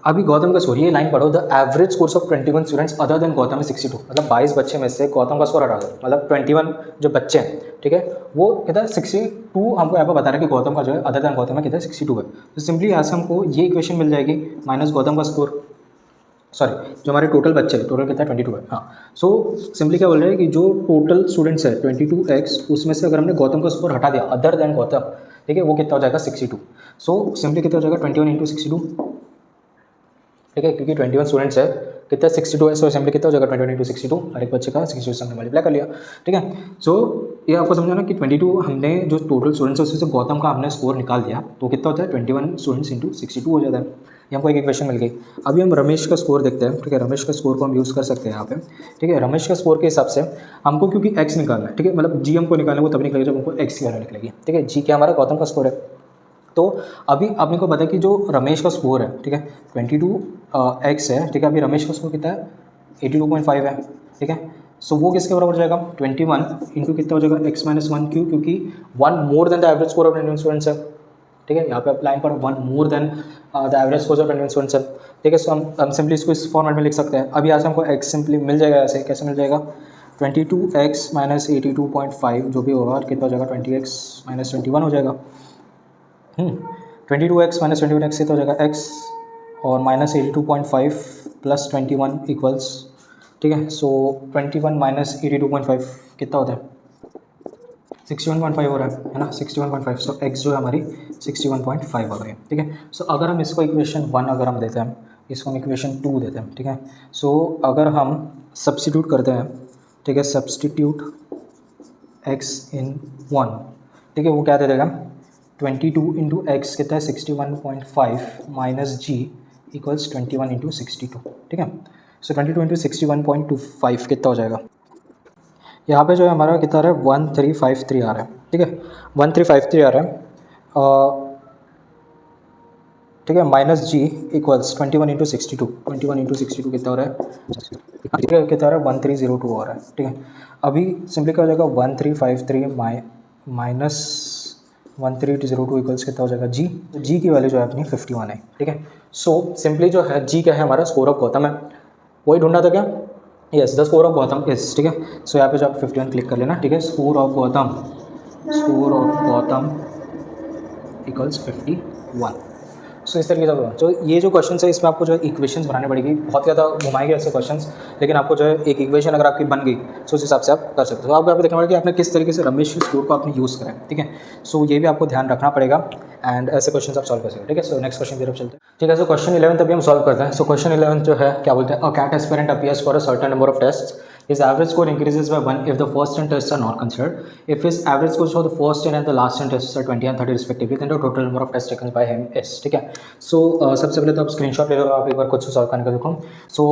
अभी गौतम का स्कोर, ये लाइन पढ़ो, the average scores of 21 students other than Gautam है 62। मतलब 22 बच्चे में से गौतम का स्कोर हटा दो, मतलब 21 जो बच्चे हैं, ठीक है, वो कितना है 62। हमको यहाँ पर बता रहा है कि गौतम का जो है अदर देन गौतम है कितना 62 है। तो सिंपली यहाँ से हमको ये इक्वेशन मिल जाएगी, माइनस गौतम का स्कोर, सॉरी जो हमारे टोटल बच्चे हैं, टोटल कितना है 22 है। हाँ, सो सिंपली क्या बोल रहे हैं कि जो टोटल स्टूडेंट्स है 22x, उसमें से अगर हमने गौतम का स्कोर हटा दिया अदर देन गौतम, ठीक है, वो कितना हो जाएगा 62। सो सिंपली कितना हो जाएगा 21 × 62। ठीक है, क्योंकि 21 स्टूडेंट्स है, कितना 62 है, सो सिंपली कितना हो जाएगा 21 × 62, हर एक बच्चे का 62 से हमने मल्टीप्लाई कर लिया। ठीक है, सो ये आपको समझाना कि 22 हमने जो टोटल स्टूडेंट्स है उसमें से गौतम का हमने स्कोर निकाल दिया, तो कितना होता है 21 स्टूडेंट्स इंटू 62 हो जाता है। ये हमको एक इक्वेशन मिल गई। अभी हम रमेश का स्कोर देखते हैं। ठीक है, रमेश का स्कोर को हम यूज़ कर सकते हैं यहाँ पे। ठीक है, रमेश का स्कोर के हिसाब से हमको क्योंकि एक्स निकालना है, ठीक है, मतलब जी हमको निकालना है, वो तभी निकलेगा जब हमको एक्स की वैल्यू निकलेगी। ठीक है, जी क्या हमारा गौतम का स्कोर है। तो अभी आपने को पता है कि जो रमेश का स्कोर है, ठीक है, 22x है। ठीक है, अभी रमेश का स्कोर कितना है 82.5 है। ठीक है, सो वो किसके बराबर जाएगा 21 इंटू कितना हो जाएगा x-1। क्यों, क्योंकि 1 more than the average score of 21 students है। ठीक है, यहाँ पे आप लाइन पर 1 more than the average score of 21 students है। ठीक है, सो हम सिंपली इसको इस फॉर्मेट में लिख सकते हैं। अभी यहाँ से हमको x सिंपली मिल जाएगा, ऐसे कैसे मिल जाएगा 22x - 82.5 जो भी होगा, और कितना हो जाएगा 20x - 21 हो जाएगा। 22x - 21x कितना हो जाएगा x, और -82.5 + 21 इक्वल्स, ठीक है, सो 21 - 82.5 कितना होता है 61.5 हो रहा है ना, 61.5। सो x जो है हमारी 61.5 हो गई। ठीक है, सो अगर हम इसको इक्वेशन 1 अगर हम देते हैं, इसको हम इक्वेशन 2 देते हैं। ठीक है, सो अगर हम सब्स्टिट्यूट करते हैं, ठीक है, सब्स्टिट्यूट x इन 1, ठीक है, वो क्या दे देगा 22 इंटू एक्स कितना है 61.5 माइनस जी इक्वल्स 21 इंटू 62। ठीक है, सो 22 इंटू 61.25 कितना हो जाएगा, यहाँ पे जो है हमारा कितना आ रहा है 1353 आ रहा है। ठीक है, 1353 आ रहा है। ठीक है, minus G equals 21 into 62, 21 into 62 कितना हो रहा है, ठीक है, कितना हो रहा है 1302 हो रहा है। ठीक है, अभी सिंपली क्या हो जाएगा 1353 माइनस 1302 इक्वल्स कितना हो जाएगा जी, तो जी की वैल्यू जो है अपनी 51 है। ठीक है, सो सिंपली जो है जी क्या है हमारा स्कोर ऑफ गौतम है, वही ढूंढना था क्या, yes the score of Gautam इस। ठीक है, सो यहाँ पे जो आप 51 क्लिक कर लेना। ठीक है, स्कोर ऑफ गौतम इक्वल्स 51। सो इस तरीके से होगा। तो ये जो क्वेश्चन है इसमें आपको जो है इक्वेशंस बनानी पड़ेगी, बहुत ज़्यादा घुमाएंगे ऐसे क्वेश्चंस, लेकिन आपको जो है एक इक्वेशन अगर आपकी बन गई तो उस हिसाब से आप कर सकते हो। तो आपको यहाँ पे देखना पड़ेगा कि आपने किस तरीके से रमेश के स्कोर को आपने यूज़ करा है। ठीक है, सो ये भी आपको ध्यान रखना पड़ेगा एंड ऐसे क्वेश्चन आप सॉल्व कर सकते हैं। ठीक है, सो नेक्स्ट क्वेश्चन की तरफ चलते हैं। ठीक है, सो क्वेश्चन 11 अभी हम सॉल्व करते हैं। सो क्वेश्चन 11 जो है क्या बोलते हैं, a CAT aspirant appears for a certain number of tests, his average score increases by 1 if the first 10 tests are not considered. If his average scores for the first 10 and the last 10 tests are 20 and 30 respectively, then the total number of tests taken by him is। ठीक है, सो सबसे पहले तो आप screenshot ले लो, आप एक बार खुद से सॉल्व करने का देखो। सो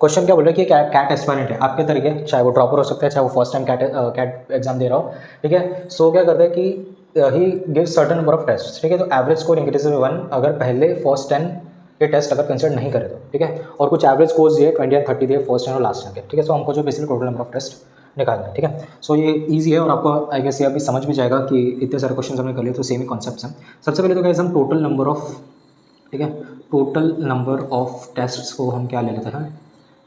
क्वेश्चन क्या बोल रहा है कि कैट एस्पिरेंट है आपके तरीके, चाहे वो ड्रॉपर हो सकता है, चाहे वो फर्स्ट टाइम कैट एग्जाम दे रहा हो। ठीक है, सो क्या करता है कि he give certain number of test. ठीक है, तो एवरेज स्कोर इंक्रीज बाय 1 अगर पहले फर्स्ट 10 ये टेस्ट अगर कंसिडर नहीं करे तो। ठीक है, और कुछ एवरेज स्कोर्स दिए 20 और 30 दिए फर्स्ट एंड और लास्ट एंड के। ठीक है, सो हमको जो basically total number of test निकालना है। ठीक है, सो ये इजी है और आपको आई गेस ये अभी समझ भी जाएगा कि इतने सारे क्वेश्चन हमने कर लिए तो सेम ही कॉन्सेप्ट्स हैं। सबसे पहले तो गाइस हम टोटल नंबर ऑफ, ठीक है, टोटल नंबर ऑफ टेस्ट्स को हम क्या ले लेते हैं,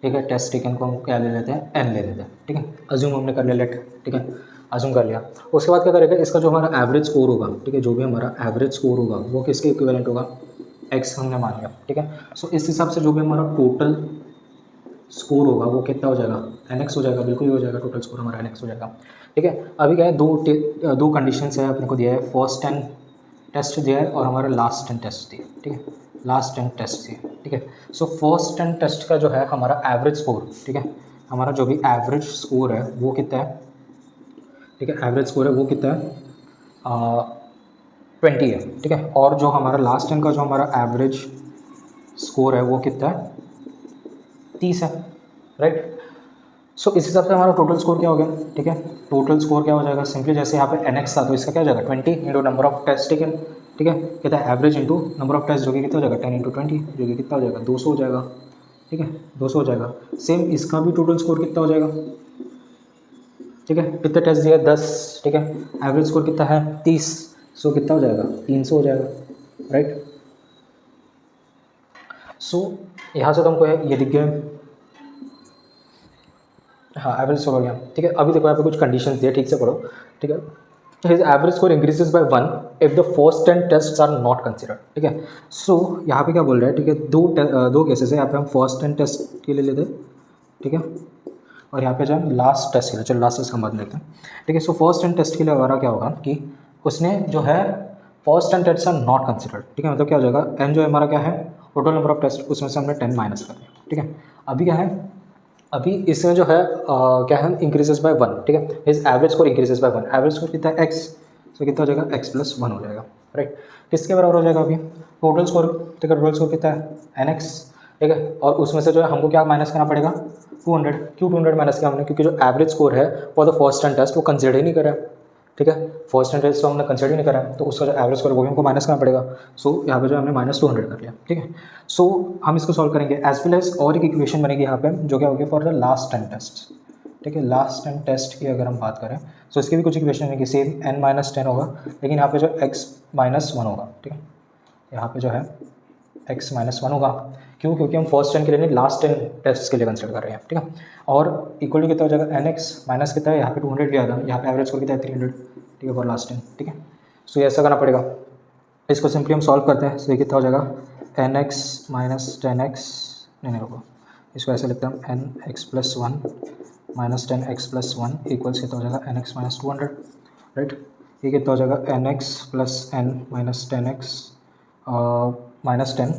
ठीक है, टेस्ट टेकन को हम क्या ले लेते हैं, n ले लेते हैं, ठीक है, अज्यूम हमने कर लिया, लेट, ठीक है, अज्यूम कर लिया। उसके बाद क्या करेगा, इसका जो हमारा एवरेज स्कोर होगा, ठीक है, जो भी हमारा एवरेज स्कोर होगा वो किसके इक्विवेलेंट होगा, x हमने मान लिया, ठीक है। सो इस हिसाब से जो भी हमारा टोटल स्कोर होगा वो कितना हो जाएगा, nx हो जाएगा, बिल्कुल ही हो जाएगा, टोटल स्कोर हमारा nx हो जाएगा, ठीक है। अभी क्या है, दो कंडीशंस है अपने को दिया है, फर्स्ट 10 टेस्ट दिया है और हमारा लास्ट 10 टेस्ट दिया, ठीक है, लास्ट 10 टेस्ट दिया, ठीक है। सो फर्स्ट 10 टेस्ट का जो है हमारा एवरेज स्कोर, ठीक है, हमारा जो भी एवरेज स्कोर है वो कितना है, ठीक है, एवरेज स्कोर है वो कितना है, 20 है, ठीक है। और जो हमारा लास्ट 10 का जो हमारा एवरेज स्कोर है वो कितना है, 30 है, राइट। सो इस हिसाब से हमारा टोटल स्कोर क्या हो गया, ठीक है, टोटल स्कोर क्या हो जाएगा, सिंपली जैसे यहाँ पे nx था तो इसका क्या हो जाएगा 20 इंटू नंबर ऑफ टेस्ट, ठीक है, कितना है average into number of test, जो कि कितना हो जाएगा 10 इंटू 20, जो कि कितना हो जाएगा 200 हो जाएगा, ठीक है, 200 हो जाएगा। सेम इसका भी टोटल स्कोर कितना हो जाएगा, ठीक है, कितने टेस्ट दिया 10, ठीक है, एवरेज स्कोर कितना है 30, सो कितना हो जाएगा 300 हो जाएगा, राइट। सो यहाँ से तो हमको ये दिख गया, हाँ एवरेज स्कोर हो गया, ठीक है। अभी देखो यहाँ पे कुछ कंडीशंस दिए, ठीक से पढ़ो, ठीक है। His average score increases by 1 if the first 10 test are not considered, ठीक है। सो यहाँ पे क्या बोल रहा है, ठीक है, दो केसेस है, यहाँ पे हम फर्स्ट 10 टेस्ट के लिए लेते हैं, ठीक है, और यहाँ पे जो हम लास्ट टेस्ट के लिए, चलो लास्ट टेस्ट का मत लेते हैं, ठीक है। सो फर्स्ट 10 टेस्ट के लिए हमारा क्या होगा कि उसने जो है first 10 test are not considered, ठीक है, मतलब क्या हो जाएगा, एन जो हमारा क्या है टोटल नंबर ऑफ टेस्ट, उसमें से हमने 10 माइनस कर दिया, ठीक है। अभी क्या है, अभी इसमें जो है क्या है, इंक्रीजेस बाय 1, ठीक है, इस average score increases by 1, average score कितना है x, तो कितना हो जाएगा x प्लस 1 हो जाएगा, राइट। किसके बराबर हो जाएगा अभी, टोटल स्कोर, ठीक है, टोटल स्कोर कितना है nx, ठीक है, और उसमें से जो है हमको क्या माइनस करना पड़ेगा 200, क्यों 200 माइनस किया हमने, क्योंकि जो एवरेज स्कोर है फॉर द फर्स्ट 10 टेस्ट वो कंसिडर ही नहीं करा, ठीक है, फर्स्ट 10 टेस्ट तो हमने कंसिडर ही नहीं करा, तो उसका जो एवरेज स्कोर वो भी हमको माइनस करना पड़ेगा। सो यहाँ पे जो हमने -200 कर लिया, ठीक है। सो हम इसको सॉल्व करेंगे एज वेल एज और एक इक्वेशन बनेगी यहाँ पे, जो क्या होगी फॉर द लास्ट 10 टेस्ट, ठीक है, लास्ट 10 टेस्ट की अगर हम बात करें तो इसकी भी कुछ इक्वेशन बनेगी, सेम n-10 होगा, लेकिन यहाँ पे जो x-1 होगा, ठीक है, यहाँ पे जो है x-1 होगा, क्यों, क्योंकि हम फर्स्ट 10 के लिए नहीं लास्ट 10 टेस्ट के लिए कंसिडर कर रहे हैं, ठीक है। और इक्वल टू कितना हो जाएगा nx माइनस कितना है, यहाँ पे 200 लिया था, यहाँ पे एवरेज स्कोर कितना है 300, ठीक है, फॉर लास्ट 10, ठीक है। सो ये ऐसा करना पड़ेगा, इसको सिंपली हम सॉल्व करते हैं, सो ये कितना हो जाएगा nx माइनस 10x, नहीं रुको, इसको ऐसे लिखते हैं हम nx plus 1 minus 10x plus 1 equals कितना हो जाएगा nx माइनस 200, राइट। ये कितना हो जाएगा nx plus n minus 10x minus 10,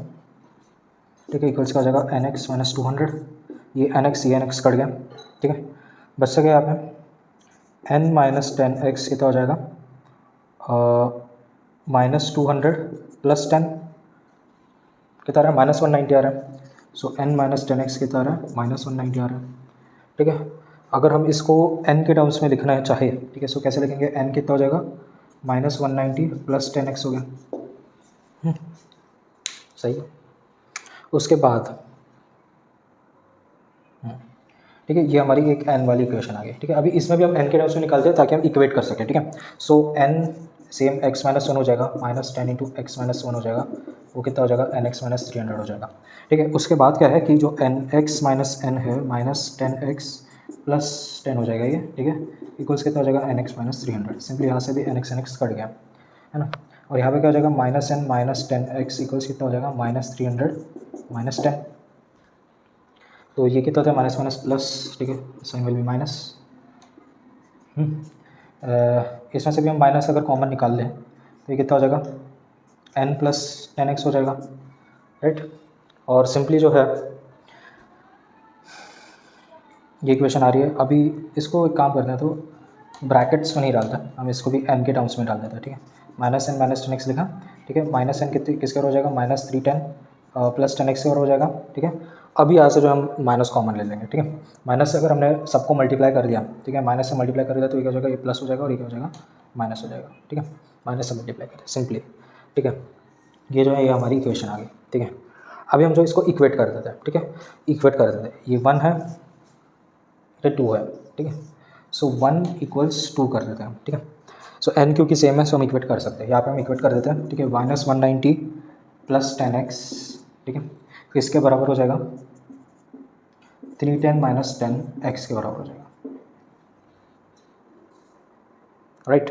ठीक है, इक्वल्स का हो जाएगा nx माइनस 200, ये nx कट गया, ठीक है, बच सके यहाँ पे n माइनस 10x कितना हो जाएगा -200 प्लस 10 कितना आ रहा है -190 आ रहा है, सो n माइनस 10x कितना आ रहा है -190 आ रहा है, ठीक है। अगर हम इसको n के टर्म्स में लिखना है चाहे, ठीक है, सो कैसे लिखेंगे, n कितना हो जाएगा -190 प्लस 10x हो गया, सही है। उसके बाद ठीक है, ये हमारी एक n वाली इक्वेशन आ गई, ठीक है। अभी इसमें भी हम n के टर्म्स में निकालते हैं ताकि हम इक्वेट कर सकें, ठीक है। सो n सेम x-1 हो जाएगा, -10 इंटू x-1 हो जाएगा, वो कितना हो जाएगा nx-300 हो जाएगा, ठीक है। उसके बाद क्या है कि जो nx माइनस n है -10x प्लस 10 हो जाएगा ये, ठीक है, इक्वल्स कितना हो जाएगा nx-300, सिंपली यहाँ से भी nx कट गया, है ना। और यहाँ पे क्या हो जाएगा -n माइनस 10x इक्वल्स कितना हो जाएगा -300 माइनस 10, तो ये कितना होता है माइनस माइनस प्लस, ठीक है, साइन विल बी माइनस, इसमें से भी हम माइनस अगर कॉमन निकाल लें तो ये कितना हो जाएगा n प्लस 10x हो जाएगा, राइट। और सिंपली जो है ये इक्वेशन आ रही है, अभी इसको एक काम करते हैं, तो ब्रैकेट्स में नहीं डालता, हम इसको भी n के टर्म्स में डाल देते हैं, ठीक है, -n माइनस 10x लिखा, ठीक है, -n किसके हो जाएगा -310 प्लस 10x के हो जाएगा, ठीक है। अभी यहाँ से जो हम माइनस कॉमन ले लेंगे, ठीक है, माइनस से अगर हमने सबको मल्टीप्लाई कर दिया, ठीक है, माइनस से मल्टीप्लाई कर दिया तो ये क्या हो जाएगा, ये प्लस हो जाएगा और ये क्या हो जाएगा माइनस हो जाएगा, ठीक है, माइनस से मल्टीप्लाई करें सिंपली, ठीक है। ये जो है ये हमारी इक्वेशन आ गई, ठीक है। अभी हम जो इसको इक्वेट कर देते हैं, ठीक है, इक्वेट कर देते हैं, ये 1 है, ये 2 है, ठीक है, सो 1 इक्वल्स 2 कर देते हैं, ठीक है। सो n क्योंकि सेम है सो हम इक्वेट कर सकते हैं, यहाँ पे हम इक्वेट कर देते हैं, ठीक है, -190 प्लस 10x, ठीक है, तो इसके बराबर हो जाएगा 310 माइनस 10 एक्स के बराबर हो जाएगा, राइट।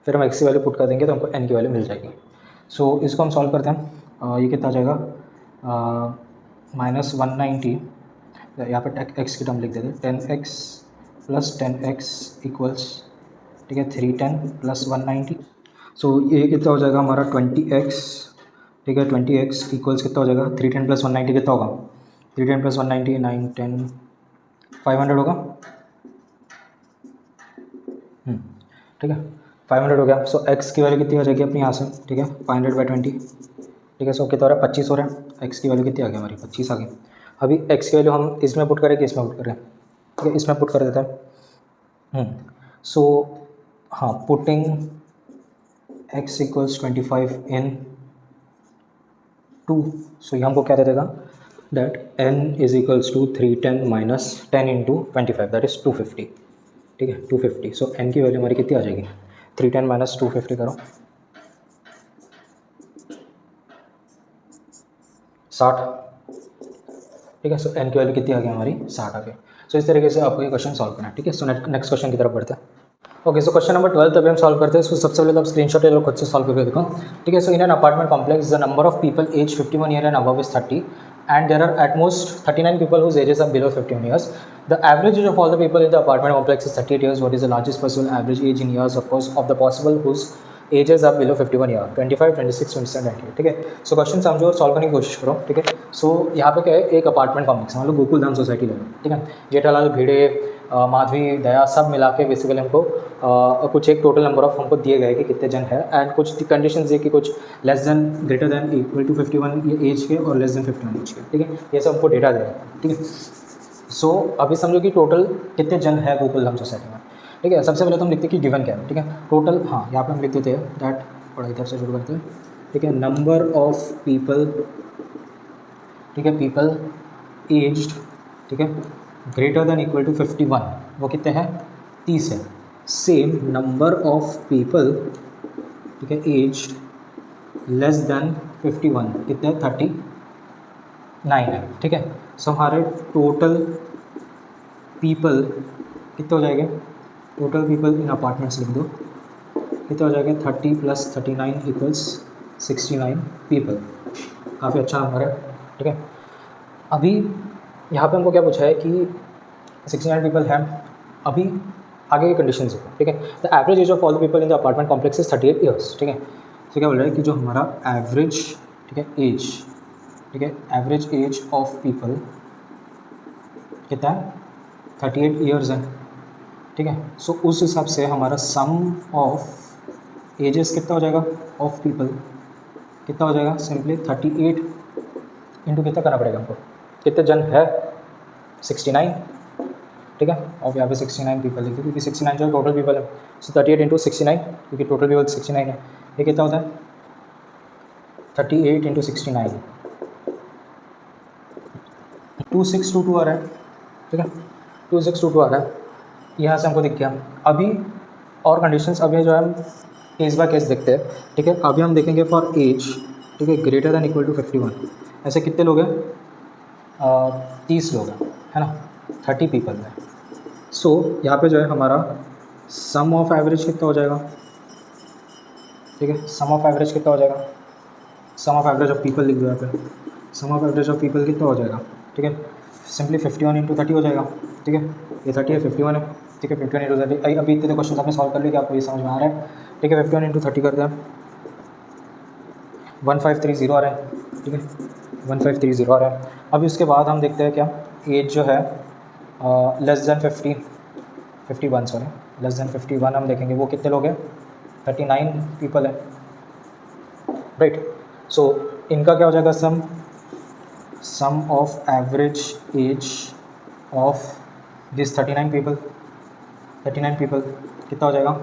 फिर हम एक्स की वैल्यू पुट कर देंगे तो हमको एन की वैल्यू मिल जाएगी। सो इसको हम सॉल्व करते हैं। ये कितना आ जाएगा, -190, यहाँ पर एक्स की टर्म लिख देते हैं, 10x प्लस 10x इक्वल्स, ठीक है, 310 प्लस 190। सो ये कितना हो जाएगा हमारा 20x, ठीक है, 20x इक्वल्स कितना हो जाएगा, 310 प्लस 190 कितना होगा, 310 प्लस 190 9 10 500 होगा, ठीक है, 500 हो गया। सो x की वैल्यू कितनी हो जाएगी अपनी यहाँ से, ठीक है, 500/20, ठीक है। सो कितना हो रहा है, 25 हो रहा है। x की वैल्यू कितनी आ गई हमारी, 25 आ गई। अभी x की वैल्यू हम इसमें पुट करें कि इसमें पुट करें, ठीक है, इसमें पुट कर देते हैं। सो हाँ, putting x equals 25 in 2, so ये हमको क्या दे देगा, that n is equals to 310 minus 10 into 25, that is 250, ठीक है, 250। सो n की वैल्यू हमारी कितनी आ जाएगी, 310 माइनस 250 करो, 60, ठीक है। सो n की वैल्यू कितनी आ गई हमारी, 60 आ गई। सो इस तरीके से आपको ये क्वेश्चन सॉल्व करना है, ठीक है। सो नेक्स्ट क्वेश्चन की तरफ बढ़ते हैं। ओके, सो क्वेश्चन नंबर 12 अभी हम सॉल्व करते हैं। सो सबसे पहले तो आप स्क्रीनशॉट ले लो, खुद से सॉल्व करके देखो, ठीक है। So in an apartment complex the number of people age 51 year and above is 30 and there are at most 39 people whose ages are below 51 years. The average age of all the people in the apartment complex is 38 years. What is the largest possible average age in years, of course, of the possible whose ages are below 51 year, 25, 26, 27, 28, ठीक है। So question समझो और solve करने की कोशिश करो, ठीक है। सो यहाँ पे क्या है, एक अपार्टमेंट कॉम्प्लेक्स, मान लो गोकुलधाम सोसाइटी ले लो, ठीक है। जेठालाल, भिड़े, माधवी, दया सब मिला के बेसिकली हमको कुछ एक टोटल नंबर ऑफ हमको दिए गए कि कितने जन है, एंड कुछ कंडीशंस दिए कि कुछ less than, greater than, equal to 51 ये एज के और लेस देन 51 एज के, ठीक है। ये सब हमको डेटा दे, ठीक है। सो अभी समझो कि टोटल कितने जन है गोकुलधाम सोसाइटी में, ठीक है। सबसे पहले तो हम लिखते हैं कि गिवन क्या है, ठीक है, टोटल, हाँ यहाँ पे हम लिख देते हैं दैट, थोड़ा इधर से शुरू करते हैं, ठीक है, नंबर ऑफ पीपल, ठीक है, पीपल एज्ड, ठीक है, ग्रेटर देन इक्वल टू 51, वो कितने हैं, 30 है। सेम नंबर ऑफ पीपल, ठीक है, एज्ड लेस देन 51 कितने हैं, 39 है, ठीक है। सो हमारे टोटल पीपल कितने हो जाएंगे, टोटल पीपल इन अपार्टमेंट्स लिख दो, कितना हो जाएगा, 30 प्लस 39 इक्वल्स 69 पीपल, काफ़ी अच्छा नंबर है, ठीक है। अभी यहाँ पे हमको क्या पूछा है कि 69 पीपल हैं। अभी आगे की कंडीशन है, ठीक है। The average age of all the people in the apartment complex is 38 years, ठीक है। तो क्या बोल रहा है कि जो हमारा एवरेज, ठीक है, एज, ठीक है, एवरेज एज ऑफ पीपल कितना है, 38 ईयर्स है, ठीक है। सो उस हिसाब से हमारा सम ऑफ एजेस कितना हो जाएगा ऑफ पीपल, कितना हो जाएगा, सिंपली 38 इंटू कितना करना पड़ेगा हमको, कितने जन है, 69, ठीक है। और यहाँ पे 69 पीपल है क्योंकि 69 जो टोटल पीपल है। सो 38 इंटू 69, क्योंकि टोटल पीपल 69 है, ये कितना होता है, 38 इंटू 69, 2622 आ रहा है, ठीक है, 2622 आ रहा है, यहाँ से हमको दिख गया। अभी और कंडीशंस अभी जो है हम केस बाय केस देखते हैं, ठीक है। अभी हम देखेंगे फॉर एज, ठीक है, ग्रेटर दैन इक्वल टू 51, ऐसे कितने लोग हैं, 30 लोग हैं, है ना, 30 पीपल है। सो यहाँ पे जो है हमारा सम ऑफ एवरेज कितना हो जाएगा, ठीक है, सम ऑफ एवरेज कितना हो जाएगा, sum of average of people लिख दो यहाँ पे, सम ऑफ एवरेज ऑफ पीपल कितना हो जाएगा, ठीक है, सिंपली 51 इंटू 30 हो जाएगा, ठीक है, ये 30 है, 51 है, ठीक है, 51 इंटू 30। अभी इतने क्वेश्चन आपने सॉल्व कर लिया कि आपको ये समझ में आ रहा है, ठीक है। 51 इंटू 30 करते हैं, 1530 आ रहा है, ठीक है, 1530 आ रहा है। अभी उसके बाद हम देखते हैं क्या, एज जो है less than 51, sorry, less than 51 हम देखेंगे वो कितने लोग हैं, 39 पीपल है, राइट। सो इनका क्या हो जाएगा, sum of average age of this 39 people कितना हो जाएगा,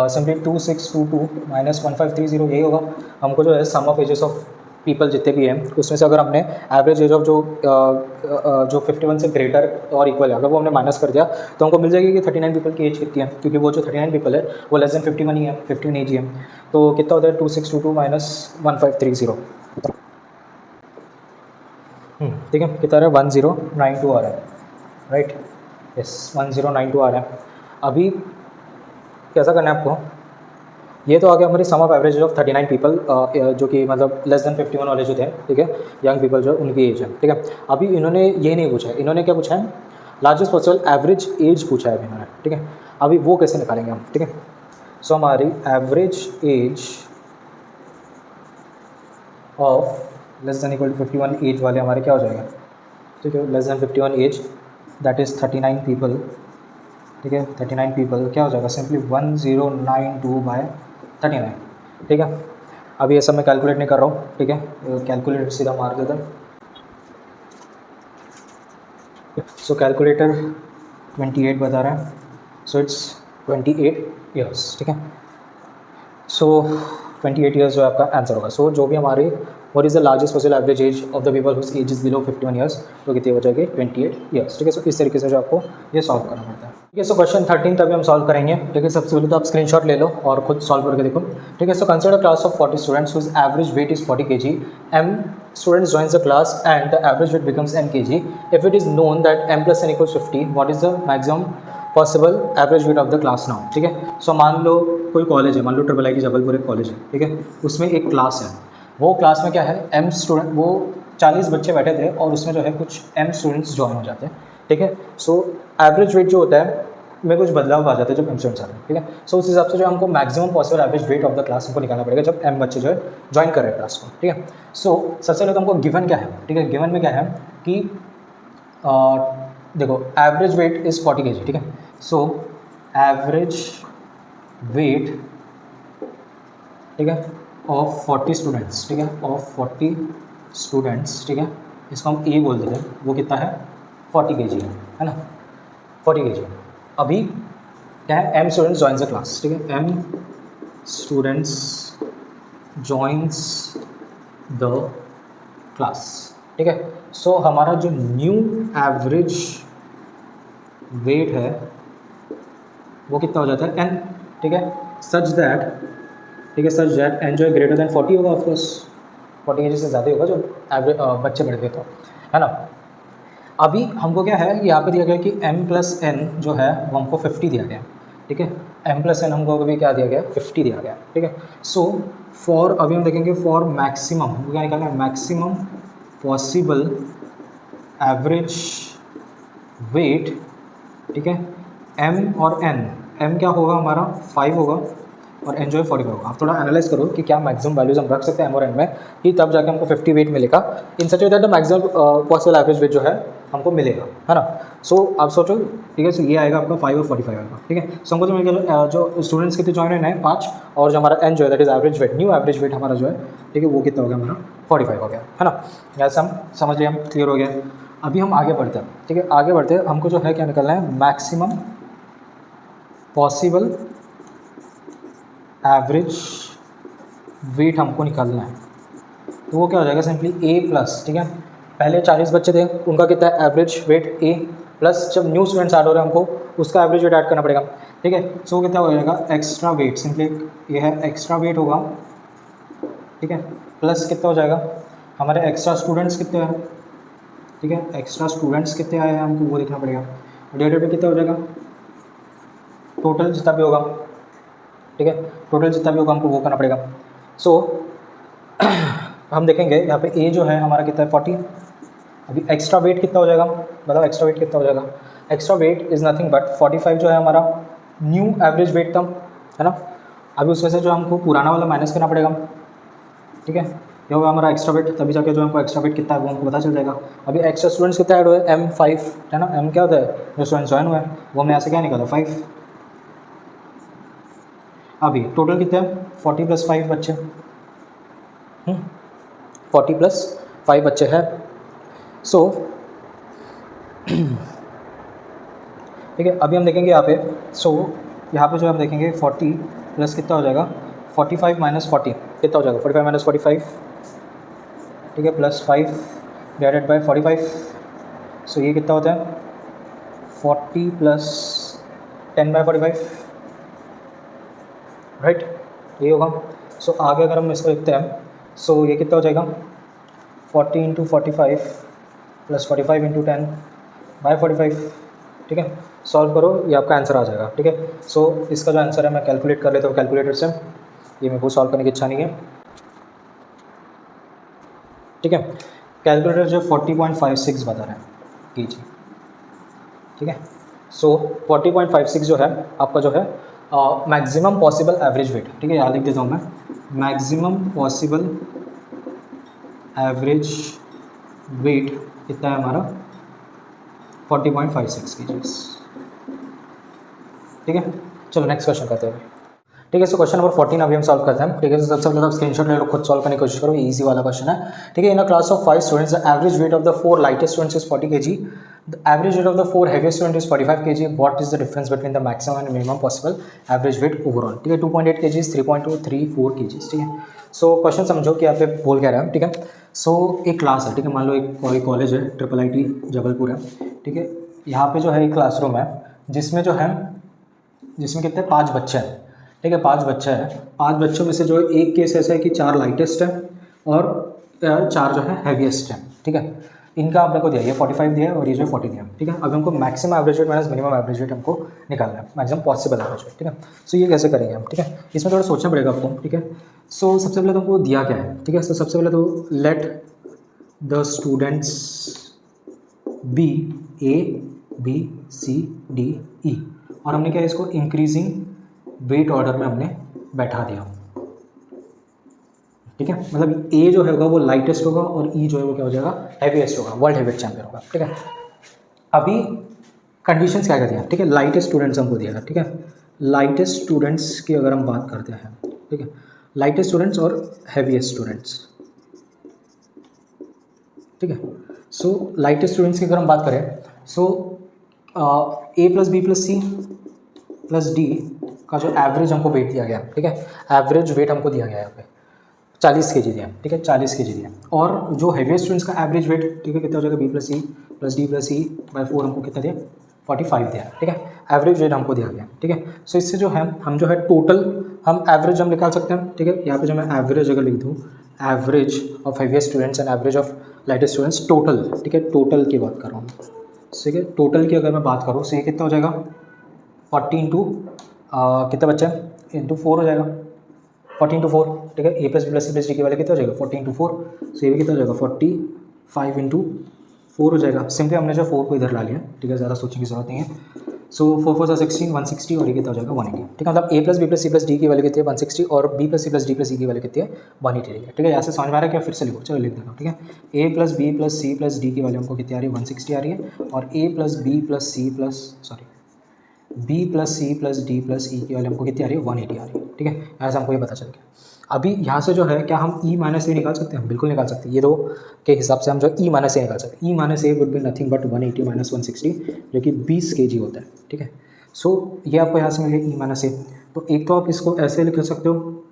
सिंपली 2622 माइनस 1530 यही होगा। हमको जो है sum of edges of people जितने भी हैं उसमें से अगर हमने एवरेज एज ऑफ जो 51 से ग्रेटर और इक्वल है अगर वो हमने माइनस कर दिया तो हमको मिल जाएगी कि 39 पीपल की एज कितनी है, क्योंकि वो जो 39 पीपल है वो लेस देन 51 ही है, 51 एज ही है। तो कितना होता है 2622 माइनस 1530, ठीक है, कितना आ रहा है 1092 आ रहा है, राइट, यस 1092 आ रहा है। अभी कैसा करना है आपको, ये तो आ गया हमारी सम ऑफ एवरेज ऑफ 39 पीपल, जो कि मतलब लेस देन 51 वाले जो थे, ठीक है, यंग पीपल जो उनकी एज है, ठीक है। अभी इन्होंने ये नहीं पूछा है, इन्होंने क्या पूछा है, लार्जेस्ट पॉसिबल एवरेज एज पूछा है अभी इन्होंने, ठीक है। अभी वो कैसे निकालेंगे हम, ठीक है। सो हमारी average age of less than equal to 51 age वाले हमारे क्या हो जाएगा, ठीक है, less than 51 age that is 39 people, ठीक है, 39 पीपल क्या हो जाएगा, सिंपली 1092/39, ठीक है। अभी ये सब मैं कैलकुलेट नहीं कर रहा हूँ, ठीक है, कैलकुलेटर सीधा मार देता। सो कैलकुलेटर 28 बता रहा है, सो इट्स 28 ईयर्स, ठीक है। सो 28 ईयर्स जो आपका आंसर होगा। सो जो भी हमारी what is the largest possible average age of the people whose age is below 51 years, तो कितनी हो जाएगी 28 ईयर्स, ठीक है। सो इस तरीके से जो आपको ये सॉल्व करना पड़ता है, ठीक है। सो क्वेश्चन 13 तभी हम सॉल्व करेंगे, ठीक है। सबसे पहले तो आप स्क्रीनशॉट ले लो और खुद सॉल्व करके देखो, ठीक है। So consider class of 40 students whose average weight is 40 kg, m students joins the class and the average weight becomes m kg. If it is known that m plus n equals 50, what is the maximum possible average weight of the class now, ठीक है। सो मान लो कोई college है, मान लो IIIT Jabalpur एक college है, ठीक है, उसमें एक क्लास है, वो क्लास में क्या है m स्टूडेंट, वो 40 बच्चे बैठे थे और उसमें जो है कुछ m स्टूडेंट्स ज्वाइन हो जाते हैं, ठीक है। सो एवरेज वेट जो होता है में कुछ बदलाव आ जाता है जब m स्टूडेंट्स आते हैं, ठीक है। सो उस हिसाब से जो हमको maximum possible average weight of the class हमको निकालना पड़ेगा जब m बच्चे जो है ज्वाइन कर रहे हैं क्लास को, ठीक है। सो सबसे पहले तो हमको गिवन क्या है, ठीक है, गिवन में क्या है कि देखो एवरेज वेट इज़ 40 kg, ठीक है। सो एवरेज वेट, ठीक है, ऑफ 40 स्टूडेंट्स, ठीक है, ऑफ 40 स्टूडेंट्स, ठीक है, इसको हम ए बोल देते हैं, वो कितना है 40 kg है ना, 40 kg। अभी क्या है, m students joins the class, ठीक है, m students joins the class, ठीक है। सो हमारा जो न्यू एवरेज वेट है वो कितना हो जाता है n, ठीक है, सच दैट, ठीक है, सच दैट n जो है ग्रेटर देन 40 होगा, ऑफकोर्स 40 kg से ज़्यादा होगा जो एवरेज बच्चे बढ़ते तो, है ना। अभी हमको क्या है, यहाँ पे दिया गया कि m + n जो है वो हमको 50 दिया गया, ठीक है, m + n हमको अभी क्या दिया गया 50 दिया गया, ठीक है। सो फॉर अभी हम देखेंगे फॉर मैक्सिमम, हमको क्या निकालना है, मैक्सिमम पॉसिबल एवरेज वेट, ठीक है, m और n, m क्या होगा हमारा 5 होगा और n जो है 45 होगा। आप थोड़ा एनालाइज करो कि क्या मैक्सिमम वैल्यूज हम रख सकते हैं m और n में, कि तब जाके हमको 50 वेट मिलेगा, in such way that the maximum possible average weight जो है हमको मिलेगा, है ना। सो आप सोचो, ठीक है, सो ये आएगा आपका 5 और 45 आएगा, ठीक है। सो हमको जो जो स्टूडेंट्स कितने ज्वाइन हुए हैं 5, और जो हमारा n जो है that is average weight, new average weight हमारा जो है, ठीक है, वो कितना हो गया हमारा 45 हो गया, है ना। ऐसा हम समझ लिया, हम क्लियर हो गया। अभी हम आगे बढ़ते हैं, ठीक है, आगे बढ़ते हैं, हमको जो है क्या निकलना है, मैक्सिमम पॉसिबल एवरेज वेट हमको निकालना है। तो वो क्या हो जाएगा, सिंपली a+, ठीक है, पहले 40 बच्चे थे उनका कितना है एवरेज वेट a, प्लस जब न्यू स्टूडेंट्स ऐड हो रहे हैं हमको उसका एवरेज वेट ऐड करना पड़ेगा, ठीक है। सो कितना हो जाएगा एक्स्ट्रा वेट, सिंपली ये है एक्स्ट्रा वेट होगा, ठीक है, प्लस कितना हो जाएगा हमारे एक्स्ट्रा स्टूडेंट्स कितने हैं, ठीक है, एक्स्ट्रा स्टूडेंट्स कितने आए हैं हमको वो देखना पड़ेगा, डिवाइडेड पे कितना हो जाएगा टोटल जितना भी होगा, ठीक है, टोटल जितना भी होगा हमको वो करना पड़ेगा। सो हम देखेंगे यहाँ पे a जो है हमारा कितना है 40, अभी एक्स्ट्रा वेट कितना हो जाएगा, बताओ एक्स्ट्रा वेट कितना हो जाएगा। Extra weight is nothing but 45 जो है हमारा न्यू एवरेज वेट था, है ना। अभी उसमें से जो हमको पुराना वाला माइनस करना पड़ेगा, ठीक है, ये होगा हमारा एक्स्ट्रा वेट, तभी जाके जो हमको एक्स्ट्रा वेट कितना है वो हमको पता चल जाएगा। अभी एक्स्ट्रा स्टूडेंट्स कितना ऐड हुए m5, है ना, m क्या होता है जो स्टूडेंट्स ज्वाइन हुए हैं वो हमने यहाँ से क्या निकाला 5। अभी टोटल कितने हैं 40 + 5 बच्चे, 40 + 5 बच्चे हैं। सो ठीक है, अभी हम देखेंगे यहाँ पे, सो यहाँ पे जो हम देखेंगे 40 प्लस कितना हो जाएगा 45 - 40 कितना हो जाएगा 45 - 45, ठीक है, +5 डिवाइडेड बाय 45। सो ये कितना होता है 40 + 10/45, राइट, ये होगा। सो आगे अगर हम इसको देखते हैं, सो ये कितना हो जाएगा 40 × 45 प्लस 45 इंटू 10 बाय 45, ठीक है। सॉल्व करो, ये आपका आंसर आ जाएगा, ठीक है। सो इसका जो आंसर है मैं कैलकुलेट कर लेता हूँ कैलकुलेटर से, ये मेरे को सॉल्व करने की इच्छा नहीं है, ठीक है। कैलकुलेटर जो 40.56 बता रहा है केजी, ठीक है। सो 40.56 जो है आपका जो है मैक्सिमम पॉसिबल एवरेज वेट, ठीक है। यहाँ लिख देता हूँ मैं, मैक्सिमम पॉसिबल एवरेज वेट कितना है हमारा 40.56 केजीज, ठीक है। चलो नेक्स्ट क्वेश्चन करते हैं, ठीक है। सो क्वेश्चन नंबर 14 अभी हम सॉल्व करते हैं, ठीक है। सबसे पहले आप स्क्रीनशॉट ले लो, खुद सॉल्व करने की कोशिश करो, ये इजी वाला क्वेश्चन है, ठीक है। In a class of 5 students the average weight of the 4 lightest students is 40 kg, the average weight of the 4 heaviest student is 45 kg, what is the difference between the maximum and minimum possible average weight overall, ठीक है। 2.8 kg, 3.2, 3, 4 kg, ठीक है। So question समझो कि यहाँ पे बोल क्या रहा है, ठीक है। सो एक क्लास है, ठीक है, मान लो एक कॉलेज है, IIIT जबलपुर है, ठीक है। यहाँ पे जो है एक क्लासरूम है जिसमें जो है, जिसमें कितने 5 बच्चे हैं, ठीक है। 5 बच्चे हैं, 5 बच्चों में से जो एक केस ऐसा है कि 4 लाइटेस्ट है और 4 जो है हैवीएस्ट है, ठीक है। इनका आपने को दिया, ये 45 दिया है और ये जो 40 दिया है, ठीक है। अब हमको maximum average weight minus minimum average weight हमको निकालना है, मैक्सिमम पॉसिबल एवरेज वेट, ठीक है। सो ये कैसे करेंगे हम, ठीक है, इसमें थोड़ा सोचना पड़ेगा आपको, ठीक है। सो सबसे पहले तो हमको दिया क्या है, ठीक है। सो सबसे पहले तो let the students be A B C D E, और हमने क्या इसको इंक्रीजिंग वेट ऑर्डर में हमने बैठा दिया, ठीक है। मतलब ए जो होगा वो लाइटेस्ट होगा और ई जो है वो क्या हो जाएगा, हैवीएस्ट होगा, वर्ल्ड हैवीएस्ट चैंपियन होगा, ठीक है। अभी कंडीशंस क्या दिया, ठीक है, लाइटेस्ट स्टूडेंट्स हमको दिया, ठीक है। लाइटेस्ट स्टूडेंट्स की अगर हम बात करते हैं, ठीक है, लाइटेस्ट स्टूडेंट्स और हैवीएस्ट स्टूडेंट्स, ठीक है। सो लाइटेस्ट स्टूडेंट्स की अगर हम बात करें, so A plus B plus C plus D का जो एवरेज हमको वेट दिया गया, ठीक है, एवरेज वेट हमको दिया गया यहाँ पे 40 kg दिया, ठीक है, 40 kg दिया। और जो हैवीएस्ट स्टूडेंट्स का एवरेज वेट, ठीक है, कितना हो जाएगा, B plus C plus D plus C by 4 हमको कितना दिया, 45 दिया, ठीक है। एवरेज वेट हमको दिया गया, ठीक है। सो इससे जो है हम जो है टोटल हम एवरेज हम निकाल सकते हैं, ठीक है। यहाँ पे जो मैं एवरेज अगर लिख दूँ, average of heaviest students and average of lightest students total, ठीक है, टोटल की बात कर रहा हूँ, ठीक है। टोटल की अगर मैं बात करूँ, सो ये कितना हो जाएगा 40 इंटू कितना बच्चा है इंटू 4 हो जाएगा, 40 इंटू 4, ठीक है। A plus B plus C plus D की वैल्यू कितना हो जाएगा 40 इंटू 4, सो ये भी कितना हो जाएगा 45 इंटू 4 हो जाएगा। सिंपली हमने जो 4 को इधर ला लिया, ठीक है, ज़्यादा सोचने की जरूरत नहीं है। सो 4 4 16, 160 और ये कितना हो जाएगा 180, ठीक है। मतलब A plus B plus C plus D की वैल्यू कितनी है 160 और B plus C plus D plus C की वैल्यू कितनी है 180, ठीक है। यहाँ से समझ में आ रहा है क्या, फिर से लिखो, चलो लिख देता हूँ, ठीक है। A plus B plus C plus D की वैल्यू हमको कितनी आ रही है 160 आ रही है, और A plus B plus C plus B plus C plus D plus E की वैल्यू हमको कितनी आ रही है 180 आ रही है, ठीक है। यहाँ से हमको ये पता चल गया। अभी यहाँ से जो है क्या हम ई माइनस ए निकाल सकते हैं, बिल्कुल निकाल सकते हैं। ये दो के हिसाब से हम जो ई माइनस ए निकाल सकते हैं। E minus A would be nothing but 180 minus 160 जो कि 20 kg होता है, ठीक है। सो ये आपको यहाँ से मिल गया ई माइनस ए। तो एक तो आप इसको ऐसे लिख सकते हो,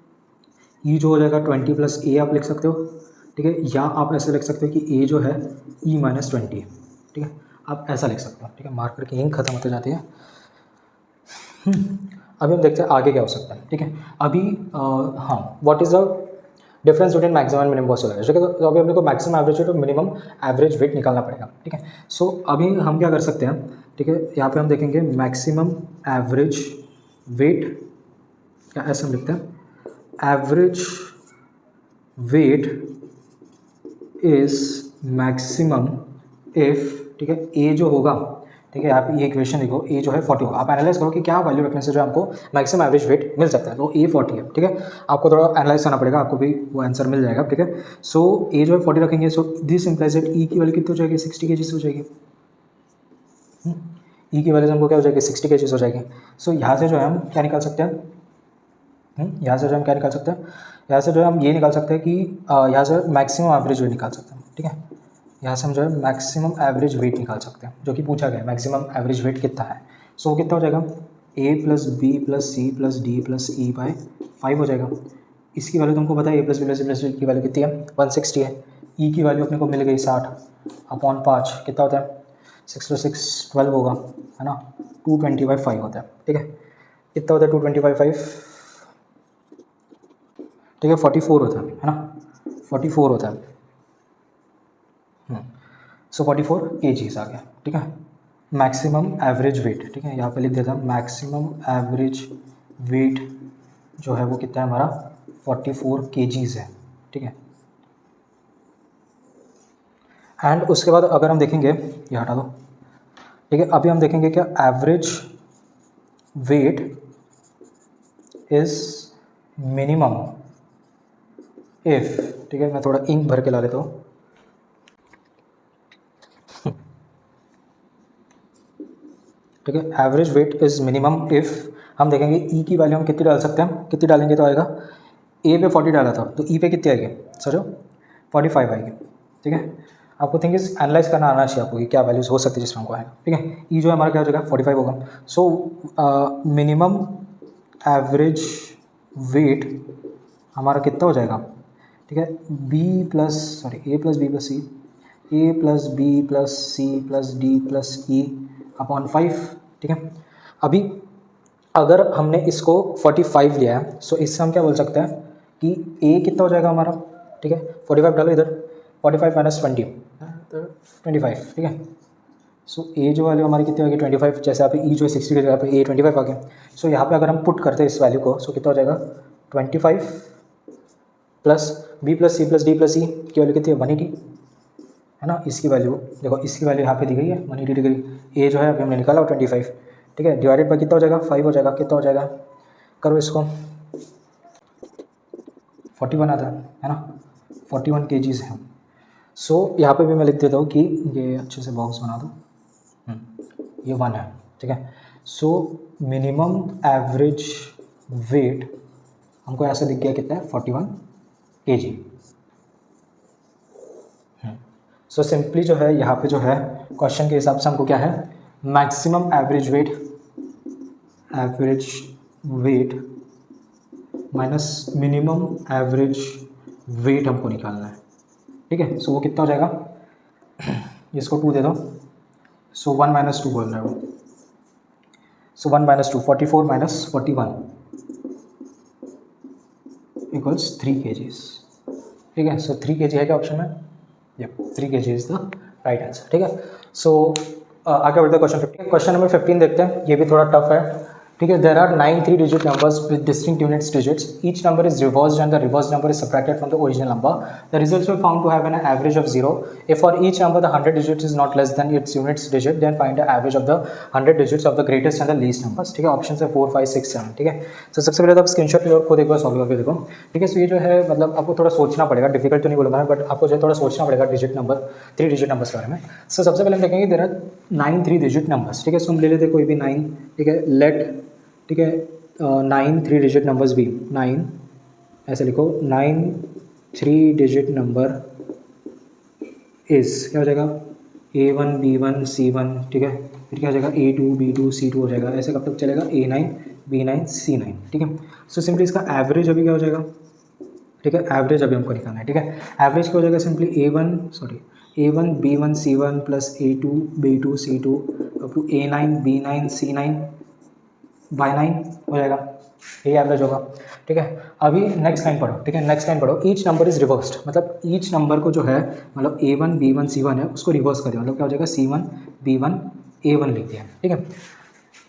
ई जो हो जाएगा 20 प्लस ए आप लिख सकते हो, ठीक है। या आप ऐसे लिख सकते हो कि ए जो है ई माइनस 20, ठीक है, आप ऐसा लिख सकते हो, ठीक है। मार्कर की इंक खत्म होते जाती है। अभी हम देखते हैं आगे क्या हो सकता है, ठीक है। अभी हाँ, what is the difference between maximum and minimum possible है, ठीक है। तो अभी अपने को मैक्सिमम एवरेज वेट और मिनिमम एवरेज वेट निकालना पड़ेगा, ठीक है। सो अभी हम क्या कर सकते हैं, ठीक है, यहाँ पे हम देखेंगे मैक्सिमम एवरेज वेट, क्या ऐसा हम लिखते हैं, average weight is maximum if, ठीक है, ए जो होगा, ठीक है, यहाँ पे ये इक्वेशन देखो, ए जो है 40 होगा। आप एनालाइज करो कि क्या वैल्यू रखने से जो हमको मैक्सिमम एवरेज वेट मिल सकता है, तो ए 40 है, ठीक है। आपको थोड़ा एनालाइज करना पड़ेगा, आपको भी वो आंसर मिल जाएगा, ठीक है। सो ए जो है 40 रखेंगे, सो दिस इम्प्लाइज दैट ई की वैल्यू कितनी हो जाएगी 60 kg से हो जाएगी। ई की वैल्यू हमको क्या हो जाएगी 60 kg हो जाएगी। सो यहाँ से जो है हम क्या निकाल सकते हैं, यहाँ से जो हम क्या निकाल सकते हैं, यहाँ से जो है हम ये निकाल सकते हैं कि यहाँ से मैक्सिमम एवरेज वेट निकाल सकते हैं, ठीक है। यहाँ से हम जो है मैक्सिमम एवरेज वेट निकाल सकते हैं, जो कि पूछा गया है मैक्सिमम एवरेज वेट कितना है। सो कितना हो जाएगा A plus B plus C plus D plus E by 5 हो जाएगा। इसकी वैल्यू तुमको पता है, A plus B plus C plus D की वैल्यू कितनी है 160 है। ई की वैल्यू अपने को मिल गई 60/5, कितना होता है 6 + 6 12 होगा, है ना, 220/5 होता है, ठीक है। कितना होता है 220/5, ठीक है, 44 होता है ना, 44 होता है। सो 44 kgs आ गया, ठीक है। मैक्सिमम एवरेज वेट, ठीक है, यहाँ पे लिख देता हूँ मैक्सिमम एवरेज वेट जो है वो कितना है हमारा 44 kgs है, ठीक है। एंड उसके बाद अगर हम देखेंगे, ये हटा दो, ठीक है, अभी हम देखेंगे क्या average weight is minimum if, ठीक है, मैं थोड़ा इंक भर के ला लेता हूँ, ठीक है। Average weight is minimum if हम देखेंगे ई की वैल्यू हम कितनी डाल सकते हैं, कितनी डालेंगे तो आएगा, ए पे 40 डाला था तो ई पे कितनी आएगी सर 45 आएगी, ठीक है। आपको थिंग्स एनालाइज करना आना चाहिए आपको कि क्या वैल्यूज हो सकती है जिसमें हमको आएगा, ठीक है। ई जो है हमारा क्या हो जाएगा 45 होगा। सो मिनिमम एवरेज वेट हमारा कितना हो जाएगा, ठीक है, B plus sorry A plus B plus C, A plus B plus C plus D plus E upon 5, ठीक है। अभी अगर हमने इसको 45 लिया है सो इससे हम क्या बोल सकते हैं कि ए कितना हो जाएगा हमारा, ठीक है, 45 डालो इधर, 45 माइनस 20 तो 25, ठीक है। सो ए जो वैल्यू हमारी कितनी होगी 25, जैसे यहाँ पे ई जो है 60 की जगह पे ए 25 आ गया। सो यहाँ पे अगर हम पुट करते हैं इस वैल्यू को सो कितना हो जाएगा 25 plus B plus C plus D plus E की वैल्यू कितनी है 180, है ना। इसकी वैल्यू देखो, इसकी वैल्यू यहाँ पे दी गई है 180 डिग्री, ए जो है अभी हमने निकाला 25, ठीक है, डिवाइडेड बाय कितना हो जाएगा 5 हो जाएगा, कितना हो जाएगा करो इसको 41 आता है ना, 41 kgs है। सो यहाँ पे भी मैं लिख देता हूँ कि ये अच्छे से बॉक्स बना दो, ये 1 है, ठीक है। सो मिनिमम एवरेज वेट हमको ऐसा दिख गया कितना है 41 kg। सो सिंपली जो है यहाँ पे जो है क्वेश्चन के हिसाब से हमको क्या है maximum average weight minus minimum average weight हमको निकालना है, ठीक है। सो वो कितना हो जाएगा, इसको 2 दे दो, सो 1 माइनस 2 बोल रहा है वो, सो 1 माइनस 2 44 माइनस 41 इक्वल्स 3 kgs, ठीक है। सो 3 kg है क्या ऑप्शन में, yup 3 kg is the right answer, ठीक है। सो आगे बढ़ते हैं क्वेश्चन 15, क्वेश्चन नंबर 15 देखते हैं, ये भी थोड़ा टफ है, ठीक है। There are 9 3-digit numbers with distinct units digits. Each number is reversed and the reversed number is subtracted from the original number. The results were found to have an average of 0. If for each number the 100 digits is not less than its units digit, then find the average of the 100 digits of the greatest and the least numbers, ठीक है। Option है 4 5 6 7, ठीक है। तो सबसे पहले तो आप स्क्रीनशॉट लो और खुद एक बार सॉल्व करके देखो, ठीक है। सो ये जो है मतलब आपको थोड़ा सोचना पड़ेगा, डिफिकल्ट तो नहीं बोलूँगा बट आपको जो है थोड़ा सोचना पड़ेगा डिजिट नंबर 3-digit नंबर्स के बारे में। सो सबसे पहले हम देखेंगे देर आर 9 3-digit नंबर्स, ठीक है। सो हम ले लेते कोई भी 9, ठीक है, लेट, ठीक है, 9 3-digit नंबर्स भी 9, ऐसे लिखो 9 3-digit नंबर इज़ क्या हो जाएगा A1 B1 C1, ठीक है, फिर क्या हो जाएगा A2 B2 C2 हो जाएगा, ऐसे कब तक चलेगा A9 B9 C9, ठीक है। सो सिंपली इसका एवरेज अभी क्या हो जाएगा, ठीक है, एवरेज अभी हमको निकालना है, ठीक है। एवरेज क्या हो जाएगा simply A1 B1 C1 plus A2 B2 C2 up to A9 B9 C9 by 9 हो जाएगा, ये एवरेज होगा, ठीक है। अभी नेक्स्ट लाइन पढ़ो, ठीक है, नेक्स्ट लाइन पढ़ो, ईच नंबर इज रिवर्स्ड, मतलब ईच नंबर को जो है मतलब A1 B1 C1 है उसको रिवर्स कर दिया, मतलब क्या हो जाएगा C1 B1 A1 लिख दिया, ठीक है।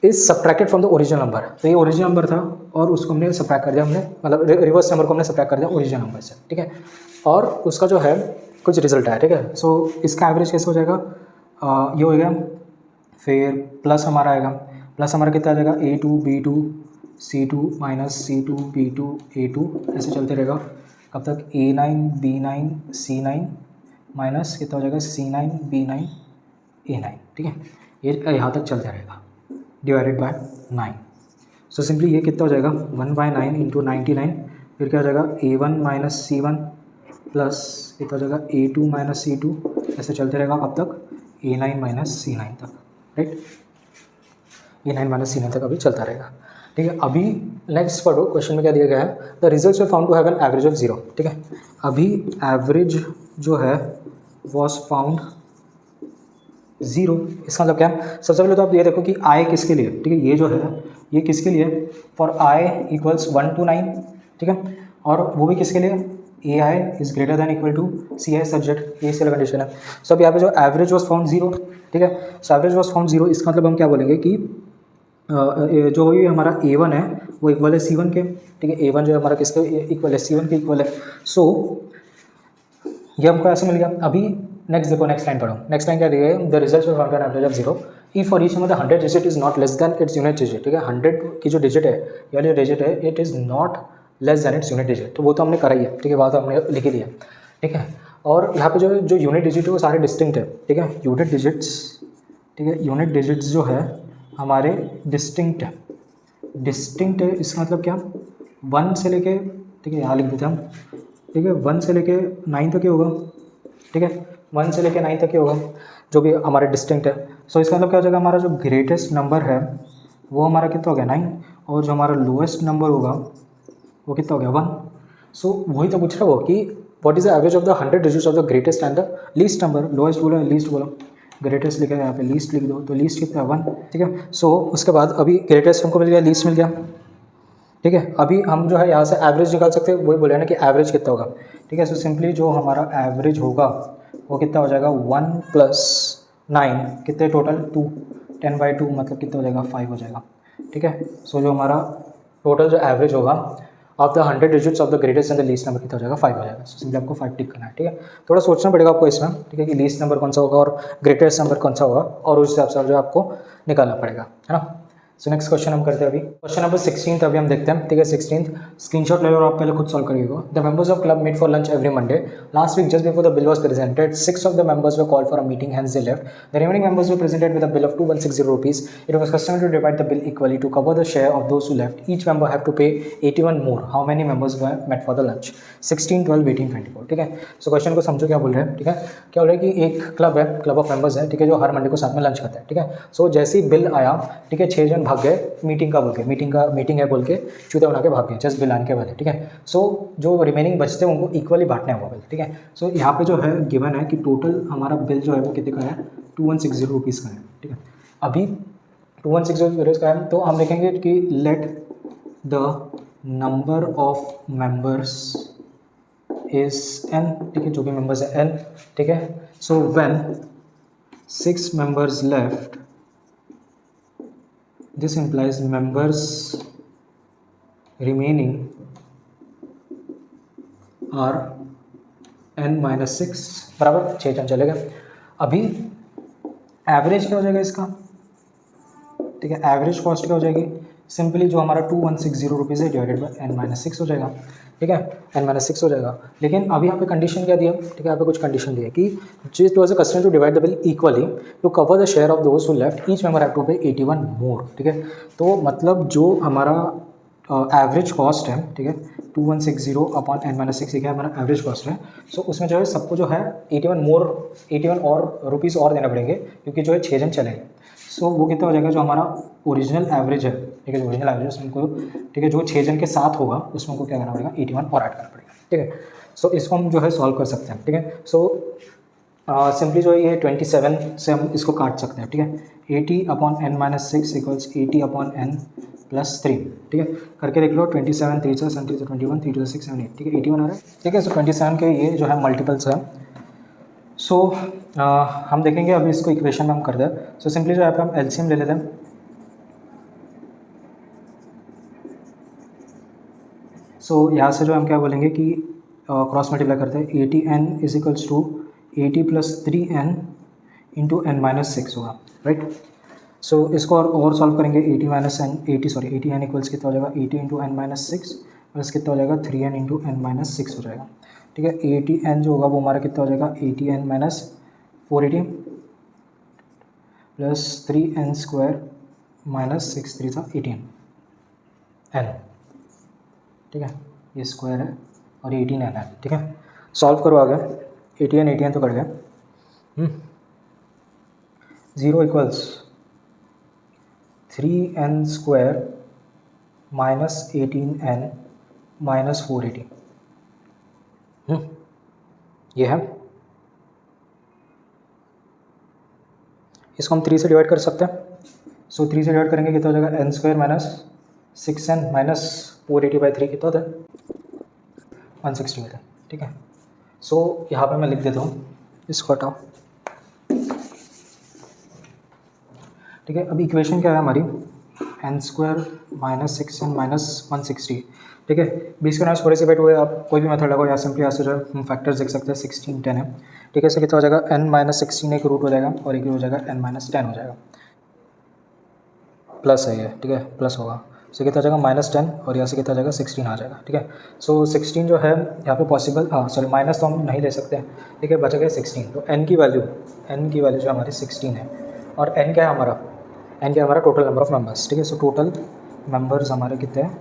Is subtracted from the original number, तो ये ओरिजिनल नंबर था और उसको हमने सब्ट्रैक्ट कर दिया, हमने मतलब रिवर्स नंबर को हमने सब्ट्रैक्ट कर दिया ओरिजिनल नंबर से, ठीक है, और उसका जो है कुछ रिजल्ट आया, ठीक है। सो इसका एवरेज कैसे हो जाएगा, ये हो गया, फिर प्लस हमारा आएगा, प्लस हमारा कितना आ जाएगा A2 B2 C2 minus C2 B2 A2, ऐसे चलते रहेगा कब तक A9 B9 C9 माइनस कितना हो जाएगा C9 B9 A9, ठीक है, ये यहाँ तक चलता रहेगा डिवाइडेड बाय 9। सो सिंपली ये कितना हो जाएगा 1/9 इंटू 99, फिर क्या हो जाएगा A1 माइनस C1 प्लस कितना हो जाएगा A2 माइनस C2, ऐसे चलते रहेगा कब तक A9 माइनस C9 तक, राइट, A9 माइनस C9 तक अभी चलता रहेगा, ठीक है। अभी नेक्स्ट पढ़ो, क्वेश्चन में क्या दिया गया है, the results were found to have an average of 0, ठीक है। अभी एवरेज जो है वॉज फाउंड 0, इसका मतलब क्या है, सबसे पहले तो आप ये देखो कि I किसके लिए, ठीक है, ये जो है ये किसके लिए, फॉर I इक्वल्स 1 to 9, ठीक है, और वो भी किसके लिए A I is greater than equal to C I such that, ये इसका कंडीशन है। सो अब यहाँ पे जो एवरेज वॉज फाउंड जीरो, ठीक है। So average was found zero, इसका मतलब हम क्या बोलेंगे कि जो ये हमारा A1 है वो इक्वल है C1 के, ठीक है। A1 जो है हमारा किसके इक्वल है, C1 के इक्वल है। सो ये हमको ऐसे मिल गया। अभी नेक्स्ट देखो, नेक्स्ट लाइन पढ़ो। नेक्स्ट लाइन क्या दी है, the result of found an average of zero E for each number 100 digit is not less than its unit digit, ठीक है। 100 की जो डिजिट है या जो डिजिट है it is not less than its unit digit, तो वो तो हमने करा ही है, ठीक है, बात हमने लिख ही दिया, ठीक है। और यहाँ पे जो यूनिट डिजिट है वो सारे डिस्टिंक्ट है, ठीक है। यूनिट डिजिट्स, ठीक है, यूनिट डिजिट्स जो है हमारे डिस्टिंक्ट है, डिस्टिंक्ट है। इसका मतलब क्या, 1 से लेके, ठीक है, यहाँ लिख देते हम, ठीक है, 1 से लेके 9 तक ही होगा, ठीक है, 1 से लेके 9 तक ही होगा जो भी हमारे डिस्टिंक्ट है। सो इसका मतलब क्या हो जाएगा, हमारा जो ग्रेटेस्ट नंबर है वो हमारा कितना हो गया 9, और जो हमारा लोएस्ट नंबर होगा वो कितना हो गया 1। सो वही तो पूछ रहा हो कि what is the average of the 100 digits of the greatest and the least number. Lowest बोला, लीस्ट बोला, ग्रेटेस्ट लिखा है यहाँ पे, लीस्ट लिख दो, तो लीस्ट कितना है 1, ठीक है। सो उसके बाद अभी ग्रेटेस्ट हमको मिल गया, लीस्ट मिल गया, ठीक है। अभी हम जो है यहाँ से एवरेज निकाल सकते हैं, वही बोले ना कि एवरेज कितना होगा, ठीक है। सो सिंपली जो हमारा एवरेज होगा वो कितना हो जाएगा 1 + 9 कितने टोटल 2, 10/2 मतलब कितना हो जाएगा 5 हो जाएगा, ठीक है। सो जो हमारा टोटल जो एवरेज होगा of the 100 digits of the greatest and the least number कितना हो जाएगा 5 हो जाएगा। सो सिंपली आपको 5 टिक करना है, ठीक है। थोड़ा सोचना पड़ेगा आपको इसमें, ठीक है, कि लीस्ट नंबर कौन सा होगा और ग्रेटेस्ट नंबर कौन सा होगा, और उस हिसाब से जो आपको निकालना पड़ेगा, है ना। सो नेक्स्ट क्वेश्चन हम करते हैं अभी, क्वेश्चन नंबर 16 अभी हम देखते हैं, ठीक है। 16 स्क्रीनशॉट ले लो और आप पहले खुद सॉल्व करिएगा। The members of club meet for lunch every Monday. Last week just before the bill was presented 6 of the members were called for a meeting, hence they left. The remaining members were presented with a bill of 2160 rupees. It was customary to divide the bill equally to cover the share of those who left. Each member have to pay 81 more. How many members were met for the lunch? 16, 12, 18, 24, ठीक है। So question को समझो क्या बोल रहे हैं, ठीक है। क्या बोल रहे हैं कि एक क्लब है, क्लब ऑफ मेंबर्स है, ठीक है, जो हर मंडे को साथ में लंच करता है, ठीक है। सो जैसे ही बिल आया, ठीक है, 6 जन भाग गए मीटिंग का बोल के, मीटिंग है बोल के चूते बना के भाग गए जस्ट बिल आने के वाले, ठीक है। सो जो रिमेनिंग बचते हैं उनको इक्वली बांटना है वो बिल, ठीक है। सो यहाँ पे जो है गिवन है कि टोटल हमारा बिल जो है वो कितने का है 2160 रुपीज़ का है, ठीक है। अभी 2160 रुपीज़ का है, तो हम देखेंगे कि let the number of members is n, ठीक है, जो भी मेंबर्स है n, ठीक है। So when 6 members left, this implies members remaining are n-6, बराबर 6 जन चले गए। अभी एवरेज क्या हो जाएगा इसका, ठीक है, एवरेज कॉस्ट क्या हो जाएगी, सिंपली जो हमारा 2160 रुपीज़ है डिवाइडेड बाय n-6 हो जाएगा, ठीक है, n-6 हो जाएगा। लेकिन अभी यहाँ पे कंडीशन क्या दिया, ठीक है, यहाँ पे कुछ कंडीशन दिया कि it was a customer to divide the bill equally to cover the share of those who left, each member have to pay 81 मोर, ठीक है। तो मतलब जो हमारा एवरेज कॉस्ट है, ठीक है, 2160 अपॉन n-6 है हमारा एवरेज कॉस्ट है। सो उसमें जो है सबको जो है 81 और रुपीज़ और देना पड़ेंगे, क्योंकि जो है 6 जन चलेंगे। सो वो कितना हो जाएगा, जो हमारा ओरिजिनल एवरेज है, ठीक है, जो ओरिजिनल एवरेज उसमें को, ठीक है, जो 6 जन के साथ होगा उसमें को क्या करना पड़ेगा 81 और ऐड करना पड़ेगा, ठीक है। सो इसको हम जो है सॉल्व कर सकते हैं, ठीक है। सो सिंपली जो है ये 27 से हम इसको काट सकते हैं, ठीक है। 80 upon n-6 equals 80 upon n+3, ठीक है, करके देख लो। 27 3 से 7 से 21 3 to 6 7 8, ठीक है, 81 आ रहा है, ठीक है। सो 27 के ये जो है मल्टीपल्स है। सो हम देखेंगे अभी इसको इक्वेशन में हम कर दें। सो सिंपली जो यहाँ पे हम एलसीएम ले लेते हैं। सो यहाँ से जो हम क्या बोलेंगे कि क्रॉस मल्टीप्लाई करते हैं, 80n is equals to 80 + 3n into n-6 होगा, राइट। सो इसको और सॉल्व करेंगे, 80n इक्वल्स कितना हो जाएगा 80 इंटू n-6 प्लस कितना हो जाएगा 3n इंटू n-6 हो जाएगा, ठीक है। 80n जो होगा वो हमारा कितना हो जाएगा 80n - 480 प्लस 3n² - 6 3 था 18n, ठीक है, ये स्क्वायर है और 18n है, ठीक है। सॉल्व करो आगे, 80n तो कट गया, 0 इक्वल्स 3n² - 18n - 480, ये है। इसको हम 3 से डिवाइड कर सकते हैं। सो 3 से डिवाइड करेंगे कितना हो जाएगा n² - 6n - 480/3 कितना होता है 160 होता है, ठीक है। सो यहाँ पे मैं लिख देता हूँ, इसको हटाओ, ठीक है। अब इक्वेशन क्या है हमारी, n² - 6n - 160, ठीक है। 20 के 9 हुए, आप कोई भी मेथड लगाओ या सिंपली ऐसे जो हम फैक्टर्स देख सकते हैं, 16 10 है, ठीक है। इससे कितना हो जाएगा, n - 16 एक रूट हो जाएगा और एक हो जाएगा n - 10 हो जाएगा, प्लस है ये, ठीक है, प्लस होगा। इससे कितना आ जाएगा -10 और यहाँ से कितना आ जाएगा 16 आ जाएगा, ठीक है। सो 16 जो है यहाँ पे पॉसिबल, हाँ सॉरी माइनस तो हम नहीं ले सकते हैं, ठीक है, बचा गया 16। तो n की वैल्यू जो हमारी 16 है, और n क्या है हमारा, n क्या है हमारा टोटल नंबर ऑफ मेंबर्स, ठीक है। सो टोटल मेंबर्स हमारे कितने हैं,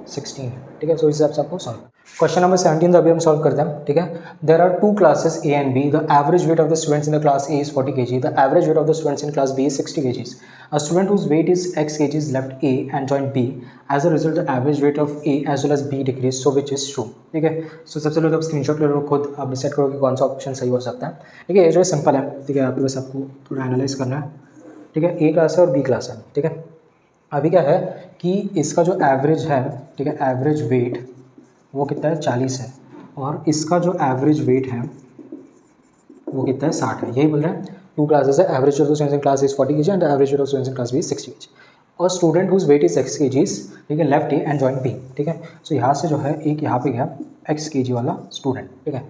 16, ठीक है। सो इस हिसाब से आपको सॉल्व, क्वेश्चन नंबर 17 अभी हम सॉल्व करते हैं, ठीक है। There are 2 classes A and B, the average weight of the students in the class A is 40 kg, the average weight of the students in class B is 60 kg, a student whose weight is x kg left A and joint B, as a result the average weight of A as well as B decrease, so which is true, ठीक है। सो सबसे पहले आप screenshot ले लो, खुद आप decide करो कि कौन सा ऑप्शन सही हो सकता है, ठीक है। ये जो सिंपल है, ठीक है, आपको बस आपको थोड़ा एनालाइज करना है, ठीक है। A क्लास है और B क्लास है, ठीक है। अभी क्या है कि इसका जो एवरेज है, ठीक है, एवरेज वेट वो कितना है, 40 है, और इसका जो एवरेज वेट है वो कितना है, 60 है। यही बोल रहे हैं, 2 क्लासेस है, average of the students in class is 40 kg and average of students in class B is 60 kg, और student whose weight is x kg, ठीक है, left A and joint B, ठीक है। सो यहाँ से जो है एक यहाँ पे गया x kg वाला स्टूडेंट, ठीक है,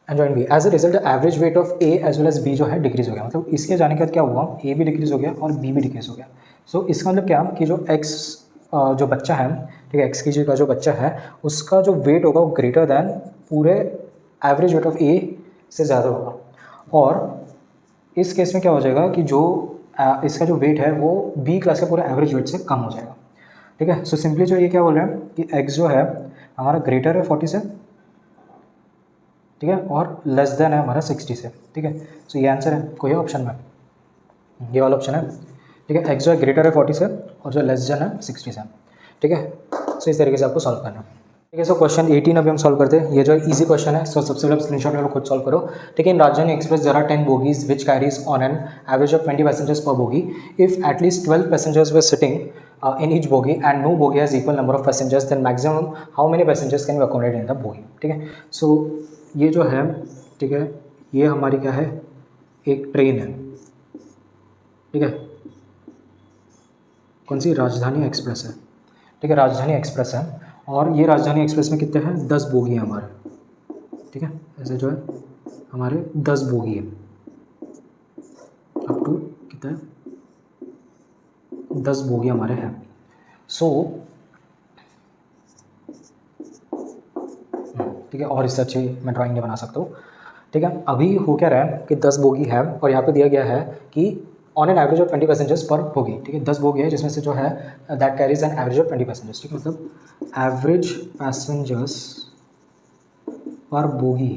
and joint B, as a result average weight of A as well as B जो है डिक्रीज हो गया, मतलब इसके जाने के बाद क्या हुआ, ए भी डिक्रीज हो गया और बी भी डिक्रीज हो गया। सो इसका मतलब क्या कि जो x जो बच्चा है, ठीक है, x kg का जो बच्चा है उसका जो वेट होगा वो ग्रेटर दैन पूरे एवरेज वेट ऑफ ए से ज़्यादा होगा, और इस केस में क्या हो जाएगा कि जो इसका जो वेट है वो बी क्लास के पूरे एवरेज वेट से कम हो जाएगा, ठीक है। सो सिंपली जो ये क्या बोल रहे हैं कि x जो है हमारा ग्रेटर है 40 से, ठीक है, और लेस देन है हमारा 60 से, ठीक है। सो ये आंसर है, कोई ऑप्शन में ये वाला ऑप्शन है, ठीक है। x जो है ग्रेटर है 40 से और जो लेस देन है 60 से, ठीक है। सो इस तरीके से आपको सॉल्व करना है, ठीक है। सो क्वेश्चन 18 अभी हम सॉल्व करते हैं, ये जो है इजी क्वेश्चन है। सो सबसे पहले स्क्रीनशॉट ले लो, खुद सॉल्व करो, ठीक है। In Rajdhani express there are 10 bogies which carries on an average of 20 passengers per bogie, if at least 12 passengers were sitting in each bogie and no bogie has equal number of passengers, then maximum how many passengers can be accommodated in the bogie, ठीक है। सो ये जो है, ठीक है, ये हमारी क्या है, एक ट्रेन है, ठीक है, कौन सी, राजधानी एक्सप्रेस है, ठीक है, राजधानी एक्सप्रेस है, और ये राजधानी एक्सप्रेस में कितने हैं, 10 बोगी हैं हमारे, ठीक है। ऐसे जो है हमारे 10 बोगी है, अप टू कितना है, 10 बोगी हमारे हैं। सो ठीक है, और इससे अच्छी मैं ड्राइंग नहीं बना सकता हूँ, ठीक है। अभी हो क्या रहा है कि 10 बोगी है और यहाँ पे दिया गया है कि on an average of 20 passengers per bogie, ठीक है। 10 बोगी है जिसमें से जो है that carries N average of 20 passengers, ठीक है, मतलब एवरेज पैसेंजर्स पर बोगी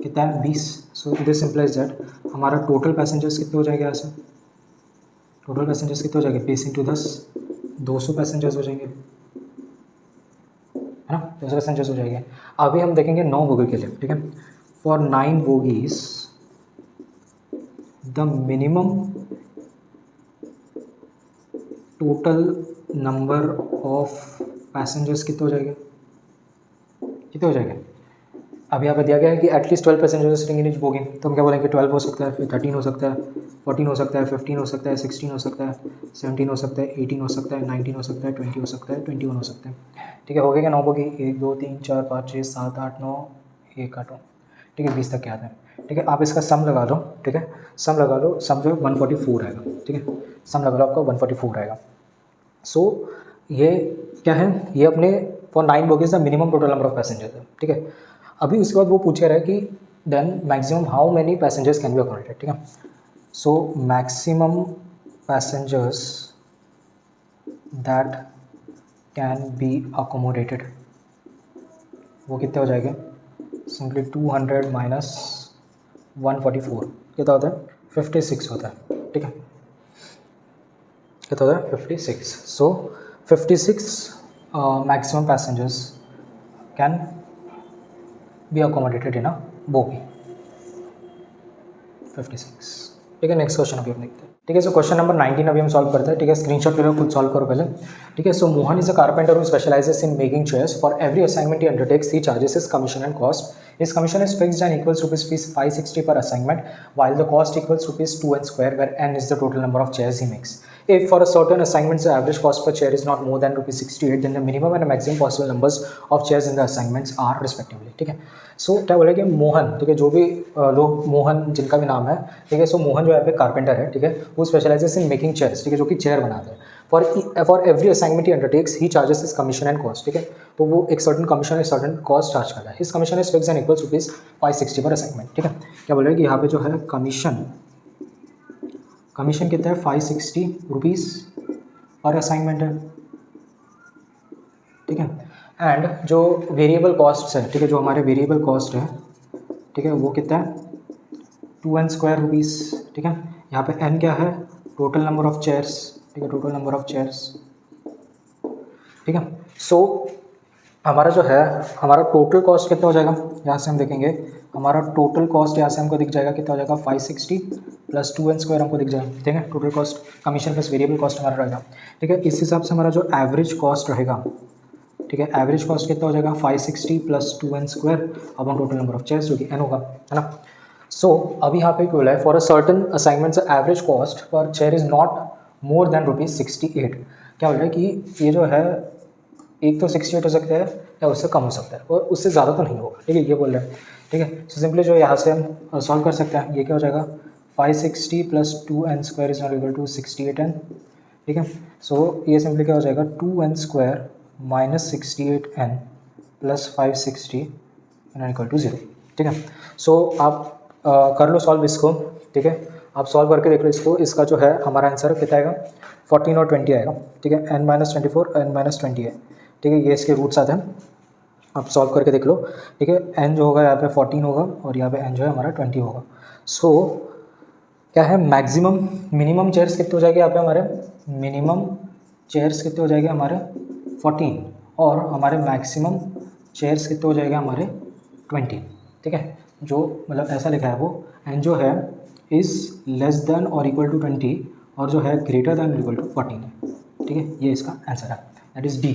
कितना है, 20। सो दिस इम्प्लाइज दैट हमारा टोटल पैसेंजर्स कितने हो जाएंगे, यहाँ से टोटल पैसेंजर्स कितने हो जाएंगे, 20 × 10 200 पैसेंजर्स हो जाएंगे, है ना, 200 पैसेंजर्स हो जाएंगे। अभी हम देखेंगे 9 बोगी के लिए, ठीक है। For 9 bogies the minimum total number of passengers कितने हो जाएंगे, कितने हो जाएंगे। अभी यहाँ पे दिया गया है कि at least 12 passengers sitting in each bogie, तो हम क्या बोलेंगे, 12 हो सकता है, फिर 13 हो सकता है, 14 हो सकता है, 15 हो सकता है, 16 हो सकता है, 17 हो सकता है, 18 हो सकता है, 19 हो सकता है, 20 हो सकता है, 21 हो सकता है, ठीक है। हो गया 9 बोगी, 1 2 3 4 5 6 7 8 9 1 8 ठीक है, 20 तक के आते हैं, ठीक है। आप इसका सम लगा लो, ठीक है, सम लगा लो, सम जो है 144 आएगा, ठीक है, सम लगा लो आपका 144 आएगा। सो ये क्या है, ये अपने for 9 bogies the minimum total number of passengers है, ठीक है। अभी उसके बाद वो पूछ रहा है कि then maximum how many passengers can be accommodated, ठीक है। So maximum passengers that can be accommodated वो कितने हो जाएंगे, सिंपली 200 माइनस 144 कितना होता है, 56 होता है, ठीक है, कितना होता है, 56। सो 56 maximum passengers can be accommodated in a bogie, 56, ठीक है। नेक्स्ट क्वेश्चन अभी हम देखते हैं। ठीक है। सो क्वेश्चन नंबर 19 अभी हम सॉल्व करते हैं। ठीक है, स्क्रीनशॉट ले लो, खुद सॉल्व करो पहले। ठीक है, so Mohan is a carpenter who specialises in making chairs. For every assignment he undertakes he charges his commission and cost. His commission is fixed and equals rupees 560 per assignment, while the cost equals rupees 2n square, where n is the total number of chairs he makes. If for a certain assignments the average cost per chair is not more than rupees 68, then the minimum and the maximum possible numbers of chairs in the assignments are respectively. ठीक है, so क्या बोला कि मोहन, ठीक है, जो भी लोग मोहन जिनका भी नाम है, ठीक है, सो मोहन जो है पे कारपेंटर है, ठीक है, वो स्पेशलाइजेस इन मेकिंग चेयर्स, ठीक है, जो कि चेयर बनाते हैं। For every assignment he undertakes he charges his commission and cost. ठीक है, तो वो एक सर्टन कमीशन एक सर्टन कॉस्ट चार्ज करता है। His commission is fix and equals rupees 560 पर असाइनमेंट। ठीक है, क्या बोल रहे हैं कि यहाँ पे जो है कमीशन कितना है, 560 रुपीज़ पर असाइनमेंट है। ठीक है, एंड जो वेरिएबल कॉस्ट है, ठीक है, जो हमारे वेरिएबल कॉस्ट है, ठीक है, वो कितना है, 2n स्क्वायर रुपीज़। ठीक है, यहाँ पे n क्या है, टोटल नंबर ऑफ चेयर्स। ठीक है, टोटल नंबर ऑफ चेयर्स। ठीक है, सो हमारा जो है, हमारा टोटल कॉस्ट कितना हो जाएगा, यहाँ से हम देखेंगे हमारा टोटल कॉस्ट यहाँ से हमको दिख जाएगा, कितना हो जाएगा, 560 प्लस 2n स्क्वायर हमको दिख जाएगा। ठीक है, total cost commission plus variable cost हमारा रहेगा। ठीक है, इस हिसाब से हमारा जो एवरेज कॉस्ट रहेगा, ठीक है, एवरेज कॉस्ट कितना हो जाएगा, 560 plus 2n square upon total number of chairs, जो कि n होगा, है ना। सो अभी यहाँ पे क्यों है, for a certain assignments average cost per chair is not more than ₹68। क्या बोल रहा है कि ये जो है एक तो 68 हो सकता है या उससे कम हो सकता है, और उससे ज़्यादा तो नहीं होगा। ठीक है, ये बोल रहे हैं। ठीक है, सो सिंपली जो यहाँ से हम सॉल्व कर सकते हैं, ये क्या हो जाएगा, 560 plus 2n square is not equal to 68n। ठीक है, सो ये सिंपली क्या हो जाएगा, 2n square minus 68n plus 560 is equal to 0। ठीक है, सो आप कर लो सॉल्व इसको। ठीक है, आप सॉल्व करके देख लो इसको। इसका जो है हमारा आंसर कितना आएगा, 14 और 20 आएगा। ठीक है, n-24 n-20 है। ठीक है, ये इसके रूट्स आते हैं, आप सॉल्व करके देख लो। ठीक है, n जो होगा यहाँ पे 14 होगा और यहाँ पे n जो है हमारा 20 होगा। सो क्या है, मैक्सिमम मिनिमम चेयर्स कितने हो जाएंगे यहाँ पे हमारे, मिनिमम चेयर्स कितने हो जाएंगे हमारे 14, और हमारे मैक्सिमम चेयर्स कितने हो जाएंगे हमारे 20। ठीक है, जो मतलब ऐसा लिखा है वो, एंड जो है इज़ लेस देन और इक्वल टू 20, और जो है ग्रेटर देन इक्वल टू 14 है। ठीक है, ये इसका आंसर है, दैट इज़ डी,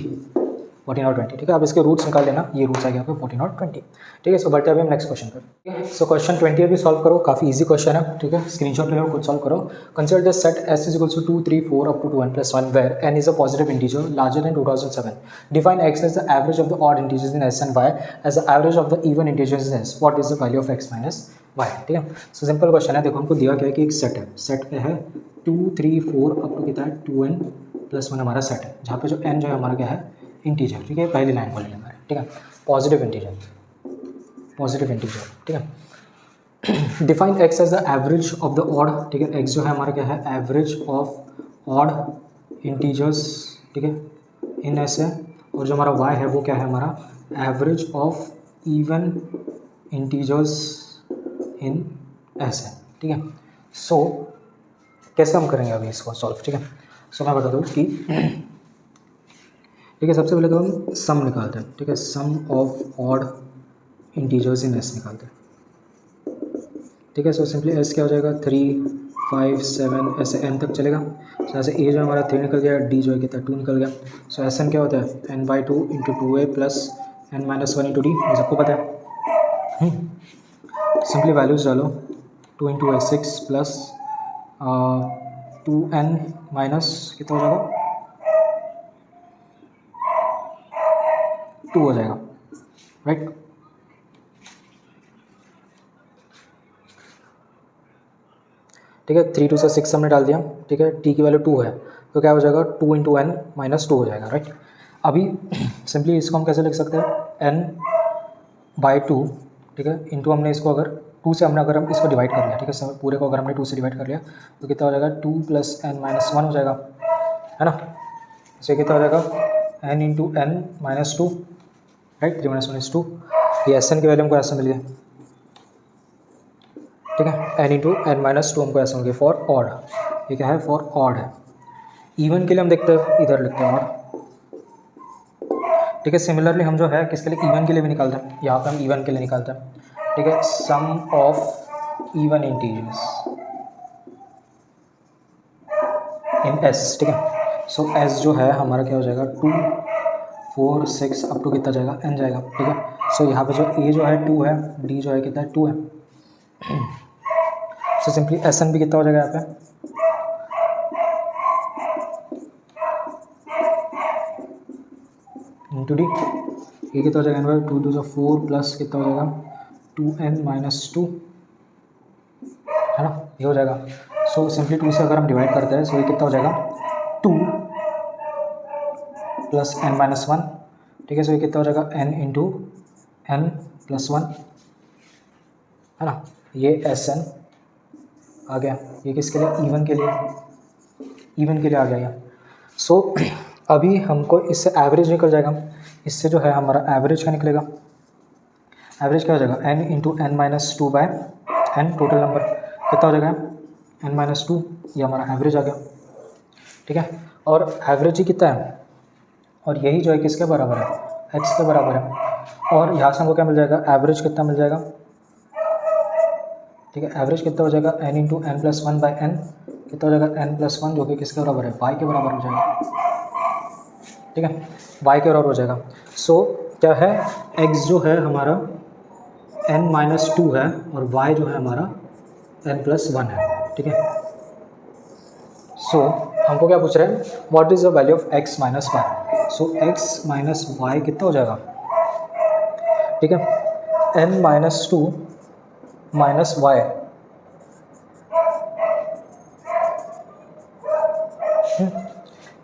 14 और 20। ठीक है, आप इसके रूट्स निकाल लेना, ये रूट्स आ गया आपको 14 और 20। ठीक है, सो बढ़ते हैं अभी हम नेक्स्ट क्वेश्चन पर। ठीक है, सो क्वेश्चन 20 अभी सॉल्व करो, काफ़ी इजी क्वेश्चन है। ठीक है, स्क्रीनशॉट ले लो, खुद सॉल्व करो। Consider the set S is equals to 2, 3, 4 up to 2n plus 1 where n is a positive integer larger than 2007. Define x as the average of the odd integers in S and y as the average of the even integers in S. What is the value of x minus y. ठीक है, so simple question है। देखो हमको दिया क्या है कि एक सेट है, सेट पे है 2, 3, 4 अप टू कितना है 2n प्लस 1 हमारा सेट है, जहाँ पे जो n जो है हमारा क्या है, इंटीजर। ठीक है, पहली लाइन बोल लेना है। ठीक है, पॉजिटिव इंटीजर, पॉजिटिव इंटीजर। ठीक है, define x as the average of the odd. ठीक है, x जो है हमारा क्या है, एवरेज ऑफ ऑड इंटीजर्स। ठीक है, इन S है, और जो हमारा y है वो क्या है, हमारा average of even integers in S है। ठीक है, सो कैसे हम करेंगे अभी इसको सॉल्व। ठीक है, सो मैं बता दूँ कि ठीक है, सबसे पहले तो हम सम निकालते हैं। ठीक है, sum of odd integers in S निकालते हैं। ठीक है, सो सिंपली S क्या हो जाएगा, 3, 5, 7 ऐसे n तक चलेगा। सो ऐसे a जो हमारा 3 निकल गया, d जो है कितना 2 निकल गया। सो Sn क्या होता है, n/2 into 2a plus n-1 into d, ये सबको पता है। सिंपली वैल्यूज डालो, 2 into a6 plus 2n minus कितना हो जाएगा, 2 हो जाएगा, राइट। ठीक है, 3 2 से 6 हमने डाल दिया। ठीक है, t की वैल्यू 2 है, तो क्या हो जाएगा, 2 इंटू n माइनस 2 हो जाएगा, राइट। अभी सिंपली इसको हम कैसे लिख सकते हैं, n/2। ठीक है, इंटू हमने इसको अगर 2 से हमने अगर हम इसको डिवाइड कर लिया, ठीक है, पूरे को अगर हमने 2 से डिवाइड कर लिया तो कितना हो जाएगा, 2 प्लस n-1 हो जाएगा, है ना। इसे कितना हो जाएगा, n into n minus 2, right, 3 - 1 is 2। ये Sn की वैल्यू हमको ऐसा मिल गया। ठीक है, n इंटू n माइनस 2 हमको ऐसा मिल गया फॉर ऑड। ये क्या है, फॉर ऑड है। इवन के लिए हम देखते हैं, इधर लिखते हैं ऑड। ठीक है, सिमिलरली हम जो है किसके लिए, इवन के लिए भी निकालते हैं, यहाँ पे हम इवन के लिए निकालते हैं। ठीक है, sum of even integers. In S, ठीक है। सो एस जो है हमारा क्या हो जाएगा 2 4 6 अप टू कितना जाएगा n जाएगा, ठीक है। सो यहाँ पे जो a जो है 2 है, d जो है कितना है 2 है। सो सिंपली एस एन भी कितना हो जाएगा यहाँ पे इंटू डी, ये कितना हो जाएगा 2 2 जो 4 प्लस कितना हो जाएगा 2n-2, है ना, ये हो जाएगा। सो सिंपली 2 से अगर हम डिवाइड करते हैं सो ये कितना हो जाएगा 2 प्लस n-1, ठीक है। सो ये कितना हो जाएगा n इंटू n+1, है ना, ये Sn आ गया। ये किसके लिए इवन के लिए आ गया ये। सो अभी हमको इससे एवरेज निकल जाएगा, इससे जो है हमारा एवरेज क्या निकलेगा, एवरेज क्या हो जाएगा n into n-2 by n, total number कितना हो जाएगा n-2, ये हमारा एवरेज आ गया, ठीक है। और एवरेज ही कितना है, और यही जो है किसके बराबर है, x के बराबर है। और यहाँ से हमको क्या मिल जाएगा, एवरेज कितना मिल जाएगा, ठीक है। एवरेज कितना हो जाएगा n into n+1 by n, कितना हो जाएगा n+1 जो कि किसके बराबर है, y के बराबर हो जाएगा, ठीक है, y के बराबर हो जाएगा। सो क्या है, x जो है हमारा n-2 है और y जो है हमारा n+1 है, ठीक है। सो हमको क्या पूछ रहे हैं, what is the value of x minus y. So x minus y कितना हो जाएगा, ठीक है, n-2 minus y,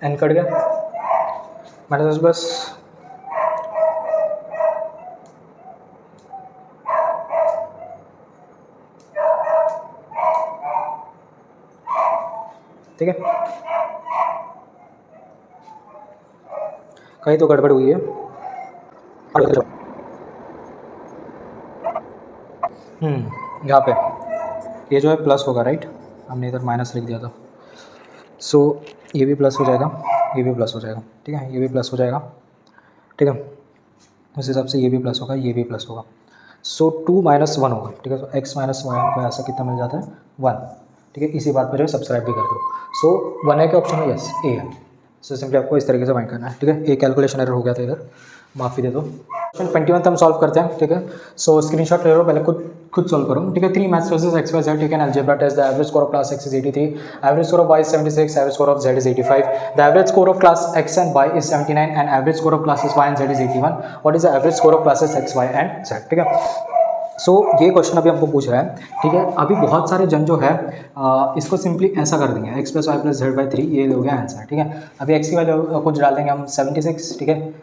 n cut गया माइनस बस, ठीक है। कहीं तो गड़बड़ हुई है, यहाँ पे ये जो है प्लस होगा, राइट, हमने इधर माइनस लिख दिया था। सो ये भी प्लस हो जाएगा, ये भी प्लस हो जाएगा, ठीक है, ये भी प्लस हो जाएगा, ठीक है। उस हिसाब से ये भी प्लस होगा, ये भी प्लस होगा। सो 2 - 1 होगा, ठीक है। तो x माइनस वाई को ऐसा कितना मिल जाता है 1, ठीक है। इसी बात पर जो है सब्सक्राइब भी कर दो। सो 1 के ऑप्शन में यस ए है। सो सिंपली आपको इस तरीके से फाइंड करना है, ठीक है। एक कैलकुलेशन एरर हो गया था इधर, माफ़ी दे दो। क्वेश्चन 21 हम सॉल्व करते हैं, ठीक है। सो स्क्रीनशॉट ले लो, पहले खुद सॉल्व करो, ठीक है। 3 maths questions x y z, ठीक है। Algebra test, the average score of class x is 83, average score of y is 76, average score of z is 85, the average score of class x and y is 79 and average score of classes y and z is 81, what is the average score of classes x y and z, ठीक है। सो ये question अभी हमको पूछ रहा है, ठीक है। अभी बहुत सारे जन जो है इसको सिंपली ऐसा कर देंगे x + y + z/3, ये हो गया आंसर, ठीक है। अभी x की वैल्यू कुछ डाल देंगे हम 76, ठीक है,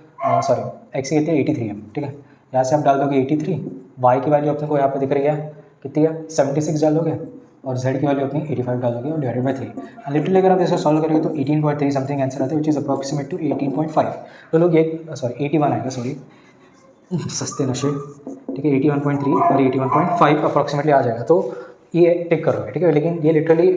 सॉरी x की कितनी 83 है, ठीक है। यहाँ से आप डाल दोगे 83, y की वैल्यू अपने को यहाँ पे दिख रही है कितनी है 76 डाल दोगे, और z की वैल्यू अपनी 85 डाल दोगे और डिवाइडेड बाई 3। लिटरली अगर आप इसे सॉल्व करेंगे तो 18.3 समथिंग आंसर आता है, विच इज़ अप्रॉक्सीमेट टू 18.5। तो लोग ये सॉरी 81 आएगा, सॉरी सस्ते नशे, ठीक है। 81.3 और 81.5 अप्रॉक्सीमेटली आ जाएगा, तो ये टिक करोगे, ठीक है। लेकिन ये लिटरली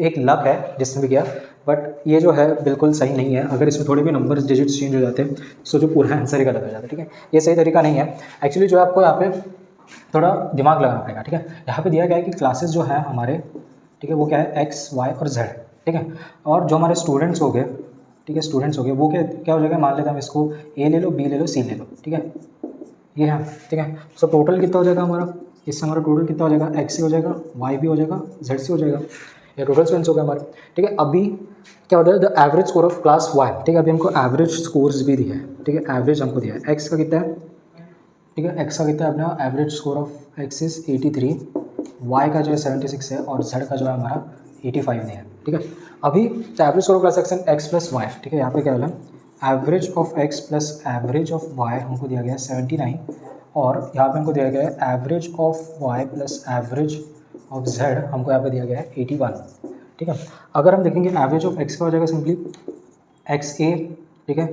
एक लक है जिसने भी किया, बट ये जो है बिल्कुल सही नहीं है। अगर इसमें थोड़े भी नंबर्स डिजिट्स चेंज हो जाते हैं सो जो पूरा आंसर ही गलत हो जाता है, ठीक है। ये सही तरीका नहीं है एक्चुअली, जो है आपको यहाँ पे थोड़ा दिमाग लगाना पड़ेगा, ठीक है। यहाँ पे दिया गया है कि क्लासेस जो है हमारे, ठीक है, वो क्या है x, y और z, ठीक है। और जो हमारे स्टूडेंट्स हो गए, ठीक है, स्टूडेंट्स हो गए, वो क्या हो जाएगा, मान लेते हैं हम इसको a ले लो, b ले लो, c ले लो, ठीक है, ये है, ठीक है। सो टोटल कितना हो जाएगा हमारा, इससे हमारा टोटल कितना हो जाएगा, x से हो जाएगा, y भी हो जाएगा, z से हो जाएगा, ये टोटल स्टूडेंट्स हो गए हमारे, ठीक है। अभी क्या होता है, the average score of class y, ठीक है। अभी हमको एवरेज स्कोर्स भी दिया है, ठीक है, एवरेज हमको दिया है। x का कितना है, ठीक है, x का कितना है अपना, average score of x is 83, y का जो है 76 है और z का जो है हमारा 85 दिया है, ठीक है। अभी average score of class x plus y, ठीक है, यहाँ पे क्या है, average of x plus average of y हमको दिया गया है 79, और यहाँ पे हमको दिया गया है average of y plus average of z हमको यहाँ पे दिया गया है 81, ठीक है। अगर हम देखेंगे एवरेज ऑफ x का हो जाएगा सिंपली xa, ठीक है,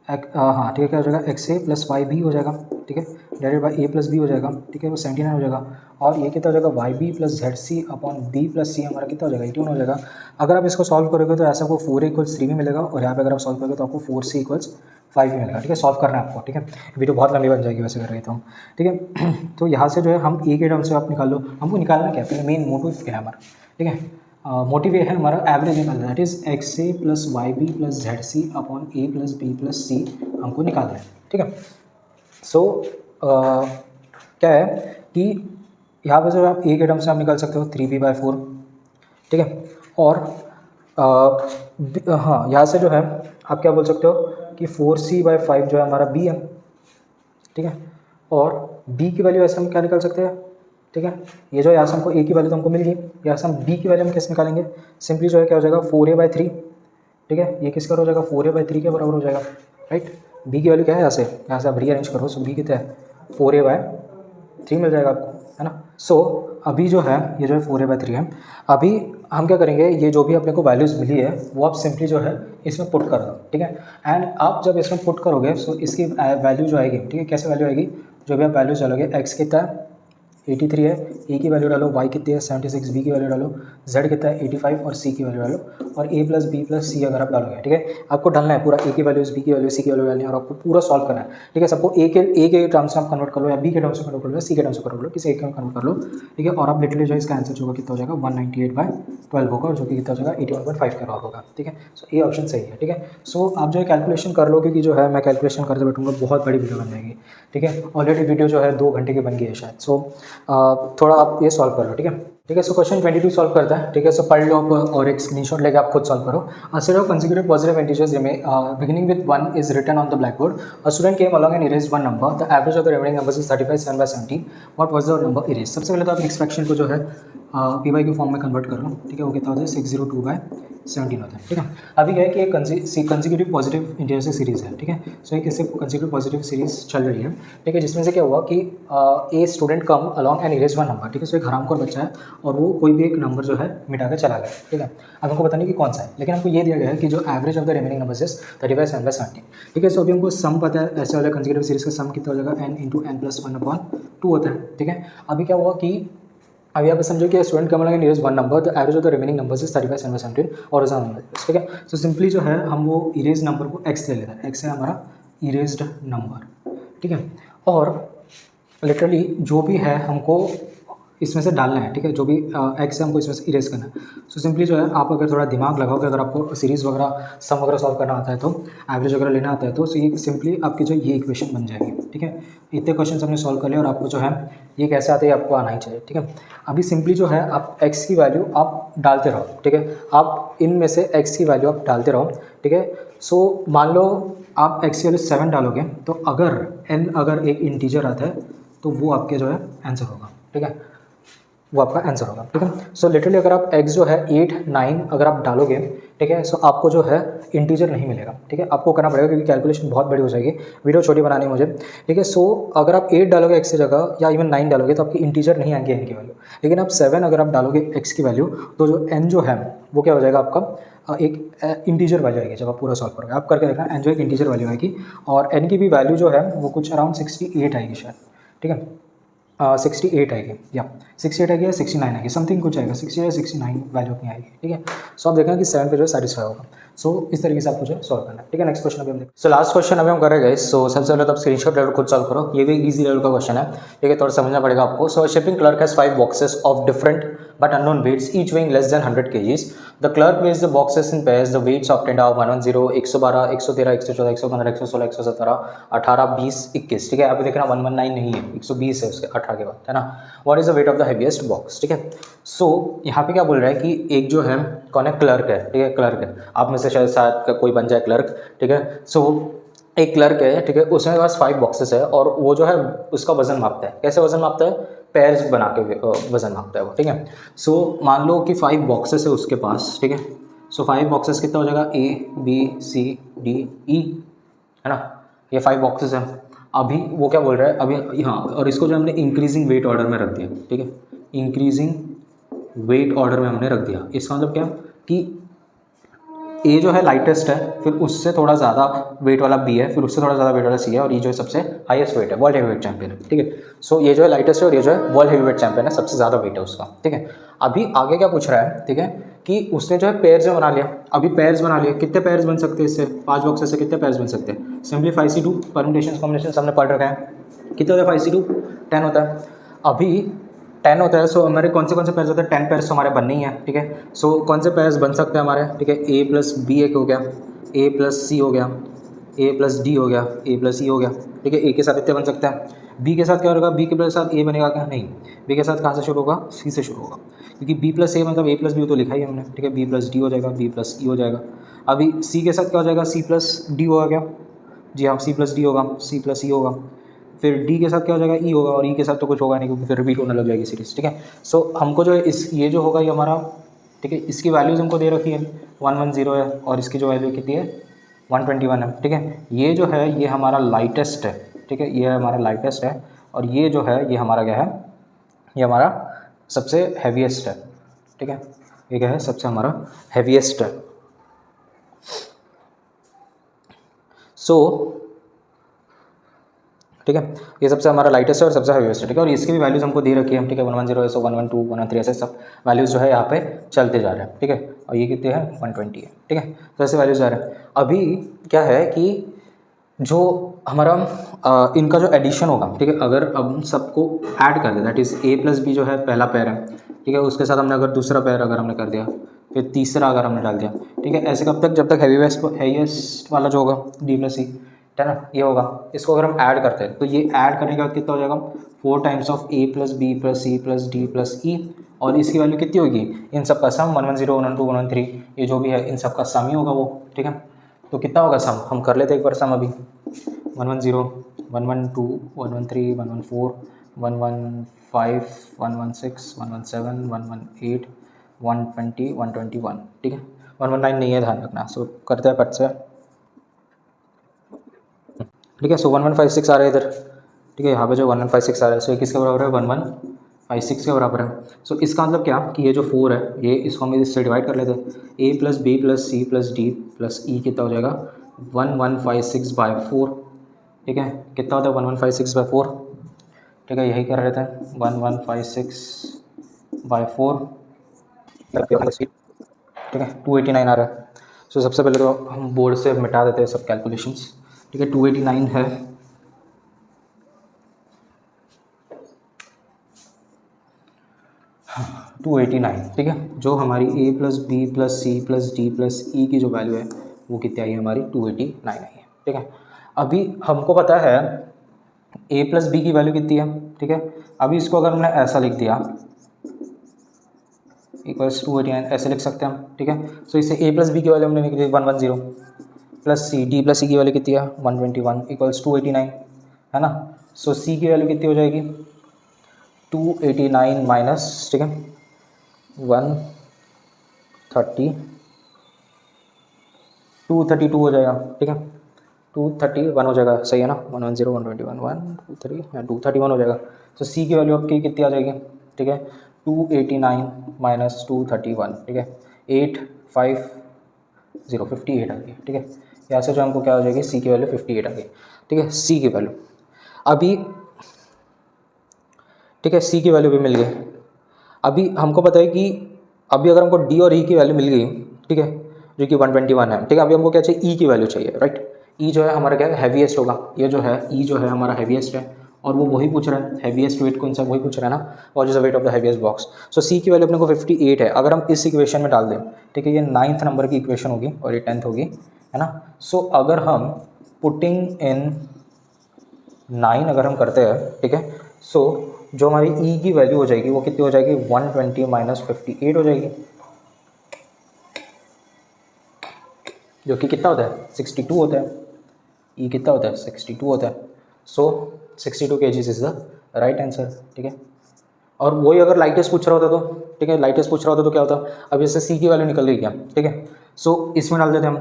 हाँ, ठीक है, क्या हो जाएगा xa प्लस वाई बी हो जाएगा, ठीक है, divided by a plus b हो जाएगा, ठीक है, वो 79 हो जाएगा। और ये कितना हो जाएगा, Y B plus Z C upon B plus C हमारा कितना हो जाएगा 81 हो जाएगा। अगर आप इसको सॉल्व करोगे तो ऐसा आपको 4a = 3 भी मिलेगा, और यहाँ पे अगर आप सॉल्व करोगे तो आपको 4c = 5 भी मिलेगा, ठीक है। सॉल्व करना है आपको, ठीक है, वीडियो बहुत लंबी बन जाएगी वैसे कर रहे तो हम, ठीक है। तो यहाँ से जो है हम a के टर्म से आप निकाल लो, हमको निकालना क्या है, पहले मेन मोटिव क्या है हमारा, ठीक है। मोटिव ये है हमारा एवरेज निकालना, that is X A plus Y B plus Z C upon A plus B plus C हमको निकालना है, ठीक है। सो क्या है कि यहाँ पे जो आप ए के टर्म से आप निकाल सकते हो 3b/4, ठीक है। और हाँ, यहाँ से जो है आप क्या बोल सकते हो कि 4c/5 जो है हमारा b है, ठीक है। और b की वैल्यू ऐसे हम क्या निकाल सकते हैं, ठीक है। ये जो यहाँ से हमको a की वैल्यू तो हमको मिल गई, यहाँ से हम b की वैल्यू हम कैसे निकालेंगे, सिंपली जो है क्या हो जाएगा 4a/3, ठीक है। ये किसका हो जाएगा 4a/3 के बराबर हो जाएगा, राइट। b की वैल्यू क्या है, यहाँ से आप रीअरेंज करो, सो b कितना है 4a/3 मिल जाएगा आपको, है ना। सो अभी जो है ये जो है 4a/3 है। अभी हम क्या करेंगे, ये जो भी अपने को वैल्यूज़ मिली है वो आप सिंपली जो है इसमें पुट कर दो, ठीक है। एंड आप जब इसमें पुट करोगे सो इसकी वैल्यू जो आएगी, ठीक है, कैसे वैल्यू आएगी, जो भी आप वैल्यू डालोगे, x कितना है 83 है, ए की वैल्यू डालो, y कितनी है 76, बी की वैल्यू डालो, z कितना है 85 और c की वैल्यू डालो, और a प्लस बी प्लस सी अगर आप डालोगे, ठीक है। आपको डालना है पूरा a की वैल्यूज, b की वैल्यू, c की वैल्यू डालनी है और आपको पूरा सॉल्व करना है, ठीक है। सबको a के टर्म्स में आप कन्वर्ट कर लो, या b के टर्म्स में कन्वर्ट कर लो, या c के टर्म्स में कन्वर्ट कर लो, किसी एक में कन्वर्ट कर लो, ठीक है। और आप लिटरली जो है इसका आंसर जो होगा कितना हो जाएगा 198/12 होगा, और जो कि कितना हो जाएगा 81.5 करोड़ होगा, ठीक है। सो ये ऑप्शन सही है, ठीक है। सो आप जो है कैलकुलेशन कर लो, क्योंकि जो है मैं कैलकुलेशन करते बैठूंगा बहुत बड़ी वीडियो बन जाएगी, ठीक है। ऑलरेडी वीडियो जो है 2 घंटे की बन गई है शायद। सो थोड़ा आप ये सॉल्व कर लो, ठीक है, ठीक है। सो क्वेश्चन 22 सॉल्व करता है, ठीक है। सो पढ़ लो आप और एक स्क्रीनशॉट लेके आप खुद सॉल्व करो। A set of consecutive positive integers beginning with 1 is written on the blackboard. A student came along and erased one number. The average of the remaining numbers is 35, 7/17. What was the number erased? सबसे पहले तो आप expectation को जो है P Y के form में convert कर लो, ठीक है। वो कितना होता है 602/17 होता है, ठीक है। अभी क्या है कि एक कंसेक्यूटिव पॉजिटिव इंटीजर से सीरीज़ है, ठीक है। सो एक इससे कंसेक्यूटिव पॉजिटिव सीरीज़ चल रही है, ठीक है, जिसमें से क्या हुआ कि a student come along and erase one number, ठीक है। सो एक हरामखोर बच्चा है और वो कोई भी एक नंबर जो है मिटा कर चला गया, ठीक है। अब हमको बताने की कौन सा है, लेकिन हमको ये दिया गया है कि जो average of the remaining numbers is 35, 7/17, ठीक है। सो अभी हमको सम पता है, ऐसे वाले कंसेक्यूटिव सीरीज़ का सम कितना हो जाएगा n × n+1/2 होता है, ठीक है। अभी क्या हुआ कि अभी आप समझो कि student come along and erase one number, the average of the remaining numbers is 35, 7/17 और ऐसा नंबर, ठीक है। सो सिंपली जो है हम वो इरेज नंबर को x ले लेते हैं, x है हमारा इरेज्ड नंबर, ठीक है। और लिटरली जो भी है हमको इसमें से डालना है, ठीक है। जो भी x है हमको इसमें से इरेज करना है। सो सिंपली जो है आप अगर थोड़ा दिमाग लगाओगे, अगर आपको सीरीज़ वगैरह सम वगैरह सॉल्व करना आता है, तो एवरेज वगैरह लेना आता है, तो ये सिंपली आपकी जो ये इक्वेशन बन जाएगी, ठीक है। इतने क्वेश्चन हमने सॉल्व कर लिया और आपको जो है ये कैसे आते हैं आपको आना ही चाहिए, ठीक है। अभी सिंपली जो है आप x की वैल्यू आप डालते रहो, ठीक है। आप इनमें से x की वैल्यू आप डालते रहो, ठीक है। सो मान लो आप x की वैल्यू 7 डालोगे, तो अगर n अगर एक इंटीजर आता है तो वो आपके जो है आंसर होगा, ठीक है, वो आपका आंसर होगा, ठीक है। सो लिटरली अगर आप x जो है 8, 9 अगर आप डालोगे, ठीक है, सो आपको जो है इंटीजर नहीं मिलेगा, ठीक है। आपको करना पड़ेगा क्योंकि कैलकुलेशन बहुत बड़ी हो जाएगी, वीडियो छोटी बनानी है मुझे, ठीक है। सो अगर आप 8 डालोगे x की जगह या इवन 9 डालोगे तो आपकी इंटीजर नहीं आएंगे n की वैल्यू, लेकिन आप 7 अगर आप डालोगे x की वैल्यू, तो जो n जो है वो क्या हो जाएगा आपका एक इंटीजर वैल्यू आएगी। जब आप पूरा सॉल्व करोगे आप करके देखना, n जो एक इंटीजर वैल्यू आएगी और n की भी वैल्यू जो है वो कुछ अराउंड 68 आएगी शायद, ठीक है। 68 आएगी या 68 आएगी या 69 आएगी, समथिंग कुछ आएगा, 60 या 69 वैल्यू अपनी आएगी, ठीक है। सो आप देखना कि 7 पे जो सेटिस्फाई होगा। सो इस तरीके से आपको जो सॉल्व करना है, ठीक है। नेक्स्ट क्वेश्चन अभी हम देखते हैं। सो लास्ट क्वेश्चन अभी हम करेंगे। सो सबसे पहले तो आप स्क्रीनशॉट लेवल खुद सॉल्व करो, ये भी इजी लेवल का क्वेश्चन है, ठीक है, थोड़ा समझना पड़ेगा आपको। So shipping clerk has 5 boxes of different but unknown weights, each weighing less than 100 kgs. The clerk weighs the boxes in pairs. The weights obtained are 110, 112, 113, 114, 115, 116, 117, 18, 20, 21, ठीक है। अभी देखना 119 नहीं है, 120 है उसके 18 के बाद, है ना। What is the weight of the heaviest box, ठीक है। सो यहाँ पे क्या बोल रहा है कि एक जो है कौन है, क्लर्क है, ठीक है, क्लर्क है। आप में से शायद कोई बन जाए क्लर्क, ठीक है। सो एक क्लर्क है, ठीक है, उसके पास 5 बॉक्सेस है और वो जो है उसका वजन मापता है। कैसे वजन मापता है, पेयर्स बना के वजन मापता है वो, ठीक है। सो मान लो कि 5 बॉक्सेस है उसके पास, ठीक है। सो 5 बॉक्सेस कितना हो जाएगा, A B C D E, है ना, ये 5 बॉक्सेस हैं। अभी वो क्या बोल रहा है, अभी हाँ, और इसको जो हमने इंक्रीजिंग वेट ऑर्डर में रख दिया, ठीक है, इंक्रीजिंग वेट ऑर्डर में हमने रख दिया। इसका मतलब क्या कि ए जो है लाइटेस्ट है, फिर उससे थोड़ा ज़्यादा वेट वाला बी है, फिर उससे थोड़ा ज़्यादा वेट वाला सी है, और ये जो है सबसे हाईएस्ट वेट है, वर्ल्ड हेवी वेट चैंपियन है, ठीक है। सो ये जो है लाइटेस्ट है और ये जो है वर्ल्ड हेवी वेट चैंपियन है, सबसे ज़्यादा वेट है उसका, ठीक है। अभी आगे क्या पूछ रहा है, ठीक है, कि उसने जो है पेयर्स बना लिया। अभी पेयर्स बना लिए, कितने पेयर्स बन सकते हैं इससे, 5 बॉक्सेस से कितने पेयर्स बन सकते हैं, सिंपली 5c2 परम्यूटेशन कॉम्बिनेशन हमने पढ़ रखा है। कितना होता है 5c2, 10 होता है। अभी 10 होता है। सो हमारे कौन से पेयर्स होते हैं, 10 पेयर्स हमारे बनने ही हैं, ठीक है। सो कौन से पेयर्स बन सकते हैं हमारे, ठीक है, ए प्लस बी एक हो गया, ए प्लस सी हो गया, ए प्लस डी हो गया, ए प्लस ई हो गया, ठीक है। ए के साथ इतने बन सकते हैं। बी के साथ क्या होगा, बी के साथ ए बनेगा क्या, नहीं, बी के साथ कहाँ से शुरू होगा, सी से शुरू होगा, क्योंकि बी प्लस ए मतलब ए प्लस बी तो लिखा ही हमने, ठीक है। बी प्लस डी हो जाएगा, बी प्लस ई हो जाएगा। अभी सी के साथ क्या हो जाएगा, सी प्लस डी होगा क्या, जी हाँ, सी प्लस डी होगा, सी प्लस ई होगा। फिर डी के साथ क्या हो जाएगा, ई होगा, और ई के साथ तो कुछ होगा नहीं क्योंकि फिर रिपीट होने लग जाएगी सीरीज, ठीक है। सो हमको जो है इस ये जो होगा ये हमारा, ठीक है, इसकी वैल्यूज़ हमको दे रखी है 110 है, और इसकी जो वैल्यू कितनी है 121 है, ठीक है। ये जो है ये हमारा लाइटेस्ट है, ठीक है, ये हमारा लाइटेस्ट है, और ये जो है ये हमारा क्या है, ये हमारा सबसे हैवीएस्ट है, ठीक है। ये क्या है, सबसे हमारा हैवीएस्ट है। सो ठीक है, ये सबसे हमारा लाइटेस्ट है और सबसे हैवीएस्ट है, ठीक है। और इसकी भी वैल्यूज़ हमको दे रखी है, ठीक है, 110 है, 112 113 ऐसे सब वैल्यूज़ जो है यहाँ पे चलते जा रहे हैं, ठीक है। और ये कितने हैं 120 है, ठीक है। तो ऐसे वैल्यूज़ आ रहे हैं। अभी क्या है कि जो हमारा इनका जो एडिशन होगा, ठीक है, अगर अब सबको ऐड कर दे, that is A plus B जो है पहला पेयर है, ठीक है, उसके साथ हमने अगर दूसरा पेयर अगर हमने कर दिया, फिर तीसरा अगर हमने डाल दिया, ठीक है, ऐसे कब तक, जब तक हैवीएस्ट वाला जो होगा डी प्लस सी, है ना, ये होगा। इसको अगर हम ऐड करते हैं तो ये ऐड करने के बाद कितना हो जाएगा, 4 times of A plus B plus C plus D plus E, और इसकी वैल्यू कितनी होगी, इन सब का सम 110 112 113 ये जो भी है इन सब का सम ही होगा वो, ठीक है। तो कितना होगा सम, हम कर लेते हैं एक बार सम अभी, 110 112 113 114 115 116 117 118 120 121, ठीक है। 119 नहीं है, ध्यान रखना। सो करते हैं पट से, ठीक है। सो 1156 आ रहा है इधर, ठीक है, यहाँ पे जो 1156 आ रहा है, सो ये किसके बराबर है, 1156 के बराबर है। सो इसका मतलब क्या कि ये जो 4 है ये इसको हम इससे डिवाइड कर लेते हैं, A plus B plus C plus D plus E कितना हो जाएगा 1156/4, ठीक है। कितना होता है 1156/4, ठीक है, यही कर रहे थे 1156/4, ठीक है, 289 आ रहा है। सो सबसे पहले तो हम बोर्ड से मिटा देते हैं सब कैलकुलेशंस, ठीक है। 289 है, हाँ 289, ठीक है। जो हमारी A plus B plus C plus D plus E की जो वैल्यू है वो कितनी आई है हमारी 289 आई है, ठीक है। अभी हमको पता है ए प्लस बी की वैल्यू कितनी है, ठीक है। अभी इसको अगर हमने ऐसा लिख दिया इक्वल्स 289 ऐसे लिख सकते हैं हम, ठीक है। सो इससे ए प्लस बी की वैल्यू हमने लिख दी 110 plus C D plus C की वैल्यू कितनी है 121 इक्वल्स 289, है ना। सो सी की वैल्यू कितनी हो जाएगी 289 माइनस, ठीक है, 232 हो जाएगा, ठीक है, 231 हो जाएगा, सही है ना, 110 121 123 231 हो जाएगा। तो सी की वैल्यू आपकी कितनी आ जाएगी, ठीक है, 289 माइनस 231, ठीक है, 850 आ गई, ठीक है। यहाँ से जो हमको क्या हो जाएगी सी की वैल्यू 58 आ गई, ठीक है, सी की वैल्यू अभी, ठीक है, सी की वैल्यू भी मिल गई। अभी हमको पता है कि अभी अगर हमको डी और ई की वैल्यू मिल गई, ठीक है, जो कि 121 है, ठीक है। अभी हमको क्या चाहिए, ई की वैल्यू चाहिए, राइट। ई जो है हमारा क्या है, हैवीएस्ट होगा, ये जो है ई जो है हमारा हैवीएस्ट है, और वो वही पूछ रहा है हैवीएस्ट वेट कौन सा, वही पूछ रहा है ना, और is the weight of the heaviest box. So C की वैल्यू अपने को 58 है। अगर हम इस इक्वेशन में डाल दें, ठीक है, ये 9th नंबर की इक्वेशन होगी और ये 10th होगी, है ना। सो अगर हम पुटिंग इन 9 अगर हम करते हैं, ठीक है, सो जो हमारी ई की वैल्यू हो जाएगी वो कितनी हो जाएगी 120 माइनस 58 हो जाएगी, जो कि कितना होता है 62 होता है। ई कितना होता है 62 होता है। सो 62 kg is the right answer, ठीक है। और वही अगर लाइटेस्ट पूछ रहा होता तो, ठीक है, लाइटेस्ट पूछ रहा होता तो क्या होता, अब इससे सी की वैल्यू निकल गई क्या, ठीक है। सो इसमें डाल देते हम,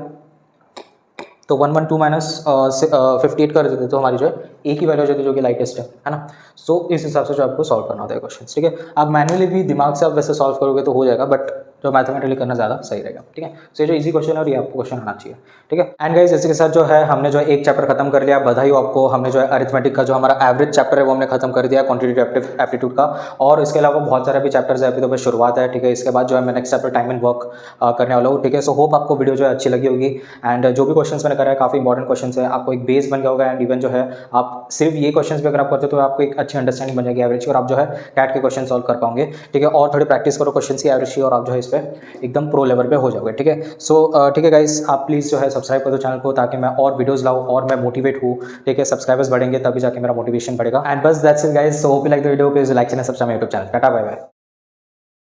तो 112 माइनस 58 कर देते तो हमारी जो है ए की वैल्यू हो जाती है जो कि लाइटेस्ट है ना। सो इस हिसाब से जो आपको सॉल्व करना होता है क्वेश्चन, ठीक है। आप मैनुअली भी दिमाग से आप वैसे सॉल्व करोगे तो हो जाएगा, बट जो मैथमेटिकली करना ज़्यादा सही रहेगा, ठीक है। सो ये जो इजी क्वेश्चन है और ये आपको क्वेश्चन आना चाहिए, ठीक है। एंड गाइस इसी के साथ जो है हमने जो है एक चैप्टर खत्म कर लिया, बधाई हो आपको। हमने जो है अरिथमेटिक का जो हमारा एवरेज चैप्टर है वो हमने खत्म कर दिया, क्वांटिटेटिव एप्टीट्यूड का। और इसके अलावा बहुत सारे भी चैप्टर्स है, अभी तो बस शुरुआत है, ठीक है। इसके बाद जो है मैं next chapter time and work करने वाला हूँ, ठीक है। सो होप आपको वीडियो जो है अच्छी लगी होगी। एंड जो भी क्वेश्चन मैंने करा है काफ़ी इंपॉर्टेंट क्वेश्चन है, आपको एक बेस बन गया होगा। एंड इवन जो है आप सिर्फ ये क्वेश्चन भी अगर आप करते हो तो आपको एक अच्छी अंडरस्टैंडिंग बन जाएगी एवरेज की, और आप जो है कैट के क्वेश्चन सॉल्व कर पाओगे, ठीक है। और थोड़ी प्रैक्टिस करो क्वेश्चन की एवरेज की, और आप जो है इस पर एकदम प्रो लेवल पे हो जाओगे, ठीक है। सो ठीक है गाइस, आप प्लीज़ जो है सब्सक्राइब कर दो चैनल को, ताकि मैं और वीडियोस लाऊं और मैं मोटिवेट हूँ, ठीक है। सब्सक्राइबर्स बढ़ेंगे तभी जाके मेरा मोटिवेशन बढ़ेगा। एंड बस that's it guys, so hope you like the video, please like and subscribe my YouTube channel. Tata bye bye.